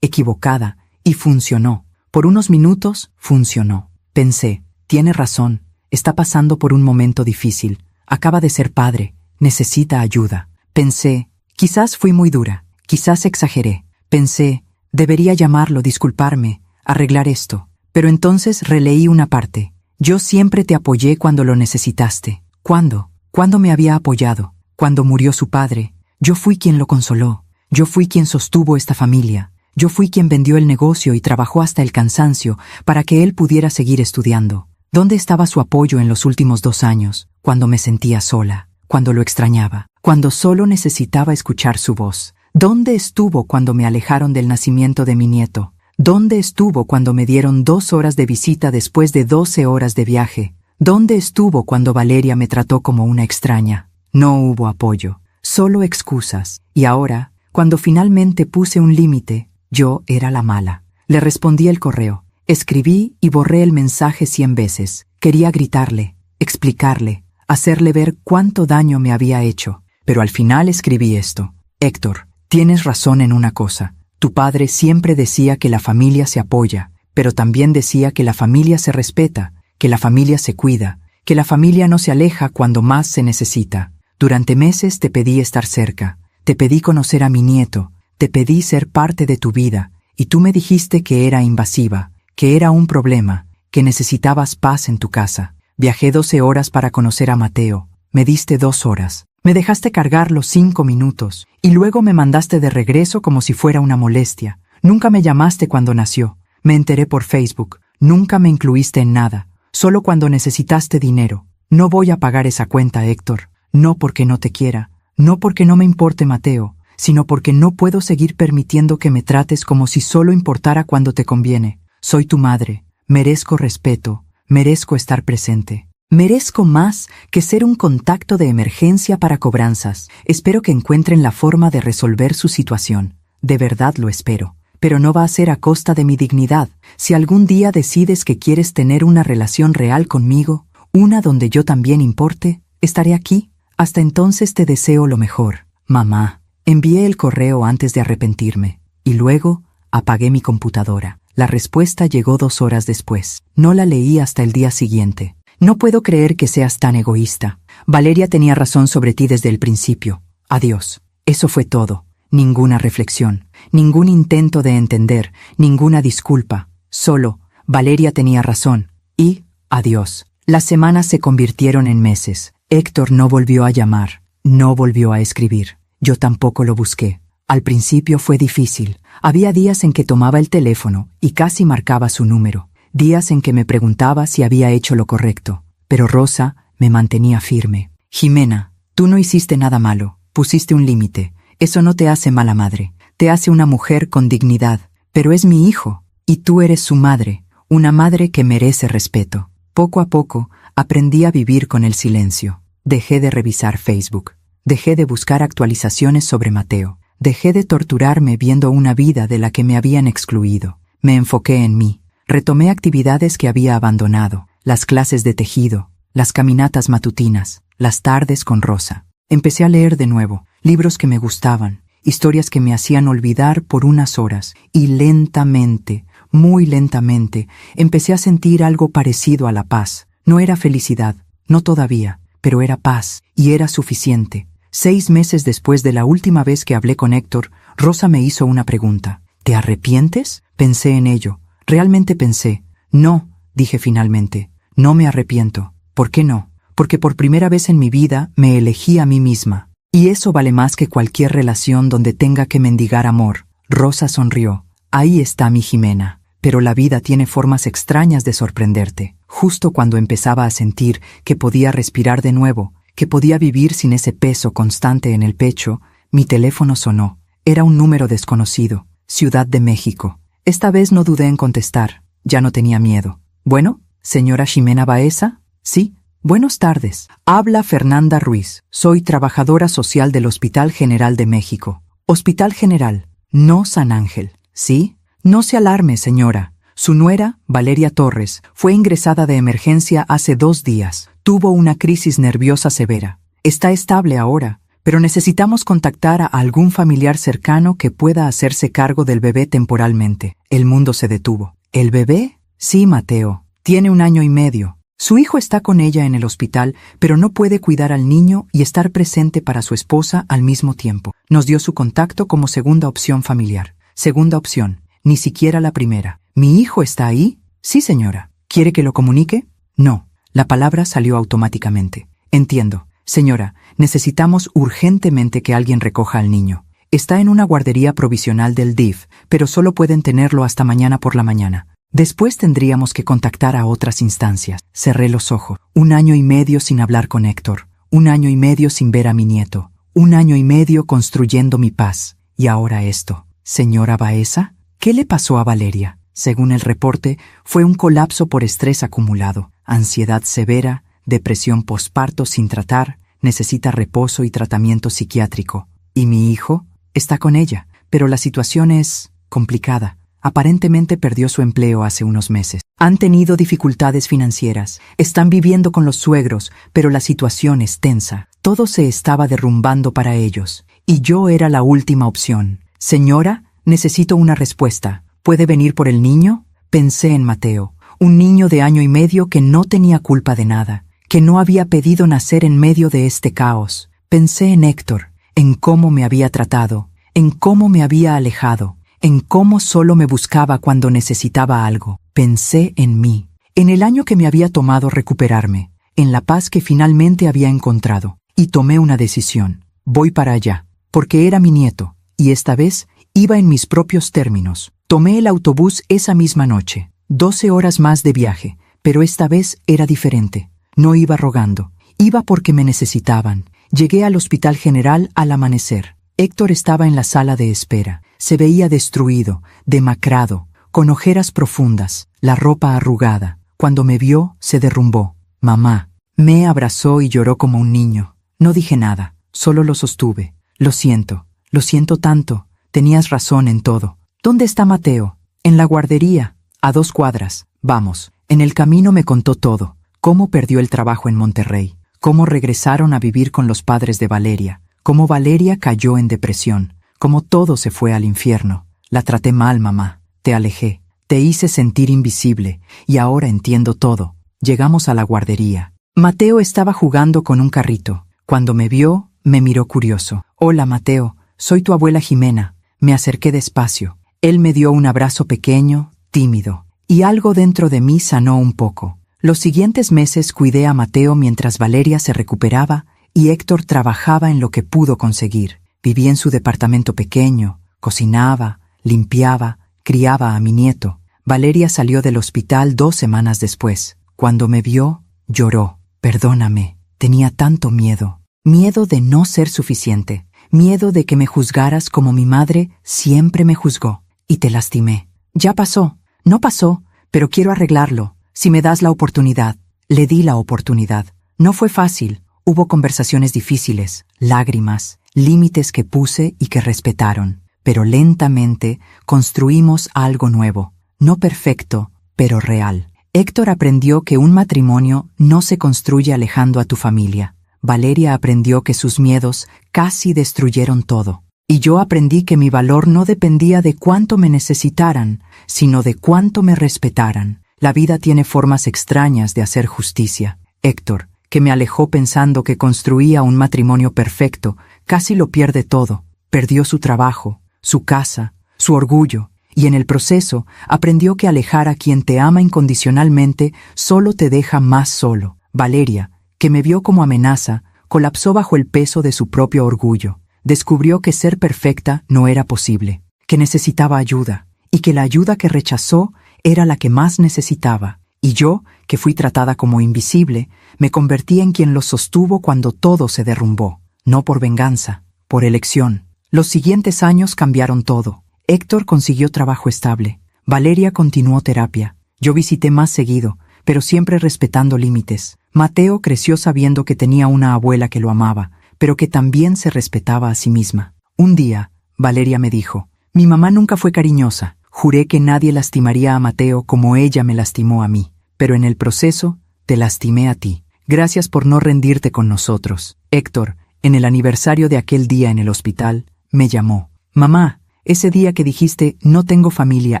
Speaker 1: equivocada, y funcionó. Por unos minutos, funcionó. Pensé, tiene razón, está pasando por un momento difícil. Acaba de ser padre, necesita ayuda. Pensé, quizás fui muy dura, quizás exageré. Pensé, debería llamarlo, disculparme, arreglar esto. Pero entonces releí una parte. Yo siempre te apoyé cuando lo necesitaste. ¿Cuándo? ¿Cuándo me había apoyado? Cuando murió su padre. Yo fui quien lo consoló. Yo fui quien sostuvo esta familia. Yo fui quien vendió el negocio y trabajó hasta el cansancio para que él pudiera seguir estudiando. ¿Dónde estaba su apoyo en los últimos 2 años? Cuando me sentía sola, cuando lo extrañaba, cuando solo necesitaba escuchar su voz. ¿Dónde estuvo cuando me alejaron del nacimiento de mi nieto? ¿Dónde estuvo cuando me dieron 2 horas de visita después de 12 horas de viaje? ¿Dónde estuvo cuando Valeria me trató como una extraña? No hubo apoyo, solo excusas. Y ahora, cuando finalmente puse un límite, yo era la mala. Le respondí el correo, escribí y borré el mensaje 100 veces. Quería gritarle, explicarle, hacerle ver cuánto daño me había hecho. Pero al final escribí esto. Héctor, tienes razón en una cosa. Tu padre siempre decía que la familia se apoya, pero también decía que la familia se respeta, que la familia se cuida, que la familia no se aleja cuando más se necesita. Durante meses te pedí estar cerca, te pedí conocer a mi nieto, te pedí ser parte de tu vida, y tú me dijiste que era invasiva, que era un problema, que necesitabas paz en tu casa. Viajé 12 horas para conocer a Mateo, me diste 2 horas. Me dejaste cargar los 5 minutos, y luego me mandaste de regreso como si fuera una molestia. Nunca me llamaste cuando nació. Me enteré por Facebook. Nunca me incluiste en nada. Solo cuando necesitaste dinero. No voy a pagar esa cuenta, Héctor. No porque no te quiera. No porque no me importe Mateo. Sino porque no puedo seguir permitiendo que me trates como si solo importara cuando te conviene. Soy tu madre. Merezco respeto. Merezco estar presente. Merezco más que ser un contacto de emergencia para cobranzas. Espero que encuentren la forma de resolver su situación. De verdad lo espero. Pero no va a ser a costa de mi dignidad. Si algún día decides que quieres tener una relación real conmigo, una donde yo también importe, estaré aquí. Hasta entonces te deseo lo mejor. Mamá. Envié el correo antes de arrepentirme. Y luego apagué mi computadora. La respuesta llegó 2 horas después. No la leí hasta el día siguiente. No puedo creer que seas tan egoísta. Valeria tenía razón sobre ti desde el principio. Adiós. Eso fue todo. Ninguna reflexión, ningún intento de entender, ninguna disculpa. Solo, Valeria tenía razón. Y, adiós. Las semanas se convirtieron en meses. Héctor no volvió a llamar, no volvió a escribir. Yo tampoco lo busqué. Al principio fue difícil. Había días en que tomaba el teléfono y casi marcaba su número. Días en que me preguntaba si había hecho lo correcto, pero Rosa me mantenía firme. Jimena, tú no hiciste nada malo, pusiste un límite. Eso no te hace mala madre, te hace una mujer con dignidad, pero es mi hijo, y tú eres su madre, una madre que merece respeto. Poco a poco, aprendí a vivir con el silencio. Dejé de revisar Facebook, dejé de buscar actualizaciones sobre Mateo, dejé de torturarme viendo una vida de la que me habían excluido. Me enfoqué en mí. Retomé actividades que había abandonado, las clases de tejido, las caminatas matutinas, las tardes con Rosa. Empecé a leer de nuevo, libros que me gustaban, historias que me hacían olvidar por unas horas, y lentamente, muy lentamente, empecé a sentir algo parecido a la paz. No era felicidad, no todavía, pero era paz, y era suficiente. 6 meses después de la última vez que hablé con Héctor, Rosa me hizo una pregunta. ¿Te arrepientes? Pensé en ello. Realmente pensé. No, dije finalmente. No me arrepiento. ¿Por qué no? Porque por primera vez en mi vida me elegí a mí misma. Y eso vale más que cualquier relación donde tenga que mendigar amor. Rosa sonrió. Ahí está mi Jimena. Pero la vida tiene formas extrañas de sorprenderte. Justo cuando empezaba a sentir que podía respirar de nuevo, que podía vivir sin ese peso constante en el pecho, mi teléfono sonó. Era un número desconocido. Ciudad de México. Esta vez no dudé en contestar. Ya no tenía miedo. ¿Bueno, señora Ximena Baeza? Sí. Buenas tardes. Habla Fernanda Ruiz. Soy trabajadora social del Hospital General de México. Hospital General, no San Ángel. ¿Sí? No se alarme, señora. Su nuera, Valeria Torres, fue ingresada de emergencia hace 2 días. Tuvo una crisis nerviosa severa. Está estable ahora, pero necesitamos contactar a algún familiar cercano que pueda hacerse cargo del bebé temporalmente. El mundo se detuvo. ¿El bebé? Sí, Mateo. Tiene 1 año y medio. Su hijo está con ella en el hospital, pero no puede cuidar al niño y estar presente para su esposa al mismo tiempo. Nos dio su contacto como segunda opción familiar. Segunda opción, ni siquiera la primera. ¿Mi hijo está ahí? Sí, señora. ¿Quiere que lo comunique? No. La palabra salió automáticamente. Entiendo. Señora, necesitamos urgentemente que alguien recoja al niño. Está en una guardería provisional del DIF, pero solo pueden tenerlo hasta mañana por la mañana. Después tendríamos que contactar a otras instancias. Cerré los ojos. 1 año y medio sin hablar con Héctor. 1 año y medio sin ver a mi nieto. 1 año y medio construyendo mi paz. Y ahora esto. Señora Baeza, ¿qué le pasó a Valeria? Según el reporte, fue un colapso por estrés acumulado, ansiedad severa, depresión posparto sin tratar, necesita reposo y tratamiento psiquiátrico. ¿Y mi hijo? Está con ella, pero la situación es complicada. Aparentemente perdió su empleo hace unos meses. Han tenido dificultades financieras. Están viviendo con los suegros, pero la situación es tensa. Todo se estaba derrumbando para ellos. Y yo era la última opción. Señora, necesito una respuesta. ¿Puede venir por el niño? Pensé en Mateo, un niño de 1 año y medio que no tenía culpa de nada, que no había pedido nacer en medio de este caos. Pensé en Héctor, en cómo me había tratado, en cómo me había alejado, en cómo solo me buscaba cuando necesitaba algo. Pensé en mí, en el año que me había tomado recuperarme, en la paz que finalmente había encontrado, y tomé una decisión. Voy para allá, porque era mi nieto, y esta vez iba en mis propios términos. Tomé el autobús esa misma noche, 12 horas más de viaje, pero esta vez era diferente. No iba rogando, iba porque me necesitaban. Llegué al Hospital General al amanecer. Héctor estaba en la sala de espera. Se veía destruido, demacrado, con ojeras profundas, la ropa arrugada. Cuando me vio, se derrumbó. Mamá. Me abrazó y lloró como un niño. No dije nada, solo lo sostuve. Lo siento tanto. Tenías razón en todo. ¿Dónde está Mateo? En la guardería, a 2 cuadras. Vamos. En el camino me contó todo. Cómo perdió el trabajo en Monterrey. Cómo regresaron a vivir con los padres de Valeria. Cómo Valeria cayó en depresión. Cómo todo se fue al infierno. La traté mal, mamá. Te alejé. Te hice sentir invisible. Y ahora entiendo todo. Llegamos a la guardería. Mateo estaba jugando con un carrito. Cuando me vio, me miró curioso. Hola, Mateo. Soy tu abuela Jimena. Me acerqué despacio. Él me dio un abrazo pequeño, tímido. Y algo dentro de mí sanó un poco. Los siguientes meses cuidé a Mateo mientras Valeria se recuperaba y Héctor trabajaba en lo que pudo conseguir. Viví en su departamento pequeño, cocinaba, limpiaba, criaba a mi nieto. Valeria salió del hospital 2 semanas después. Cuando me vio, lloró. Perdóname, tenía tanto miedo. Miedo de no ser suficiente. Miedo de que me juzgaras como mi madre siempre me juzgó. Y te lastimé. Ya pasó. No pasó, pero quiero arreglarlo. Si me das la oportunidad. Le di la oportunidad. No fue fácil. Hubo conversaciones difíciles, lágrimas, límites que puse y que respetaron. Pero lentamente construimos algo nuevo. No perfecto, pero real. Héctor aprendió que un matrimonio no se construye alejando a tu familia. Valeria aprendió que sus miedos casi destruyeron todo. Y yo aprendí que mi valor no dependía de cuánto me necesitaran, sino de cuánto me respetaran. La vida tiene formas extrañas de hacer justicia. Héctor, que me alejó pensando que construía un matrimonio perfecto, casi lo pierde todo. Perdió su trabajo, su casa, su orgullo, y en el proceso aprendió que alejar a quien te ama incondicionalmente solo te deja más solo. Valeria, que me vio como amenaza, colapsó bajo el peso de su propio orgullo. Descubrió que ser perfecta no era posible, que necesitaba ayuda, y que la ayuda que rechazó era la que más necesitaba. Y yo, que fui tratada como invisible, me convertí en quien los sostuvo cuando todo se derrumbó. No por venganza, por elección. Los siguientes años cambiaron todo. Héctor consiguió trabajo estable. Valeria continuó terapia. Yo visité más seguido, pero siempre respetando límites. Mateo creció sabiendo que tenía una abuela que lo amaba, pero que también se respetaba a sí misma. Un día, Valeria me dijo, mi mamá nunca fue cariñosa. Juré que nadie lastimaría a Mateo como ella me lastimó a mí, pero en el proceso te lastimé a ti. Gracias por no rendirte con nosotros. Héctor, en el aniversario de aquel día en el hospital, me llamó. Mamá, ese día que dijiste no tengo familia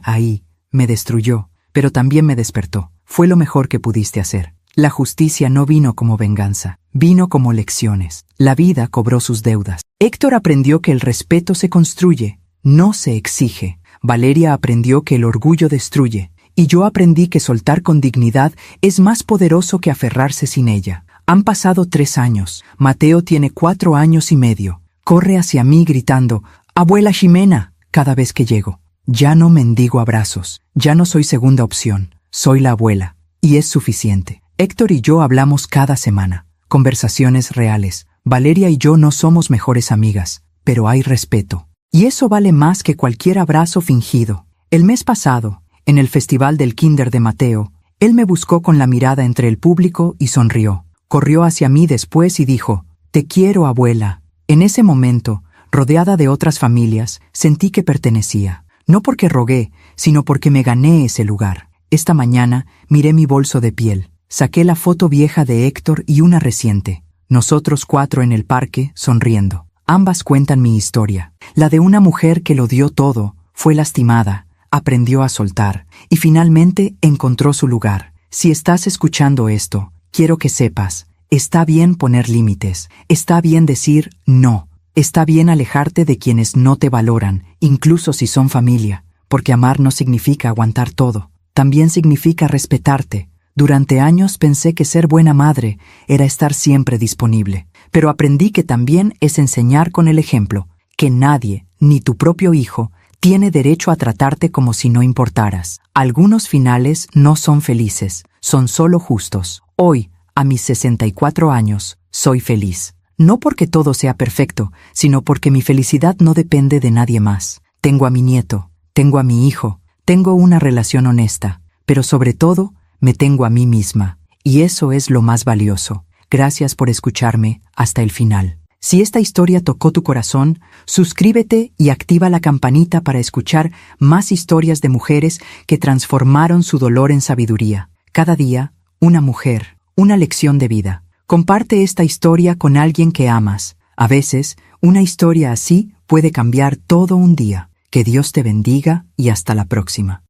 Speaker 1: ahí, me destruyó, pero también me despertó. Fue lo mejor que pudiste hacer. La justicia no vino como venganza, vino como lecciones. La vida cobró sus deudas. Héctor aprendió que el respeto se construye, no se exige. Valeria aprendió que el orgullo destruye, y yo aprendí que soltar con dignidad es más poderoso que aferrarse sin ella. Han pasado 3 años. Mateo tiene 4 años y medio. Corre hacia mí gritando, «Abuela Ximena», cada vez que llego. Ya no mendigo abrazos, ya no soy segunda opción, soy la abuela, y es suficiente. Héctor y yo hablamos cada semana, conversaciones reales. Valeria y yo no somos mejores amigas, pero hay respeto. Y eso vale más que cualquier abrazo fingido. El mes pasado, en el festival del Kinder de Mateo, él me buscó con la mirada entre el público y sonrió. Corrió hacia mí después y dijo, «Te quiero, abuela». En ese momento, rodeada de otras familias, sentí que pertenecía. No porque rogué, sino porque me gané ese lugar. Esta mañana miré mi bolso de piel. Saqué la foto vieja de Héctor y una reciente. Nosotros 4 en el parque, sonriendo. Ambas cuentan mi historia. La de una mujer que lo dio todo, fue lastimada, aprendió a soltar y finalmente encontró su lugar. Si estás escuchando esto, quiero que sepas, Está bien poner límites, está bien decir no, está bien alejarte de quienes no te valoran, incluso si son familia, porque amar no significa aguantar todo, también significa respetarte. Durante años pensé que ser buena madre era estar siempre disponible, pero aprendí que también es enseñar con el ejemplo, que nadie, ni tu propio hijo, tiene derecho a tratarte como si no importaras. Algunos finales no son felices, son solo justos. Hoy, a mis 64 años, soy feliz. No porque todo sea perfecto, sino porque mi felicidad no depende de nadie más. Tengo a mi nieto, tengo a mi hijo, tengo una relación honesta, pero sobre todo, me tengo a mí misma. Y eso es lo más valioso. Gracias por escucharme hasta el final. Si esta historia tocó tu corazón, suscríbete y activa la campanita para escuchar más historias de mujeres que transformaron su dolor en sabiduría. Cada día, una mujer, una lección de vida. Comparte esta historia con alguien que amas. A veces, una historia así puede cambiar todo un día. Que Dios te bendiga y hasta la próxima.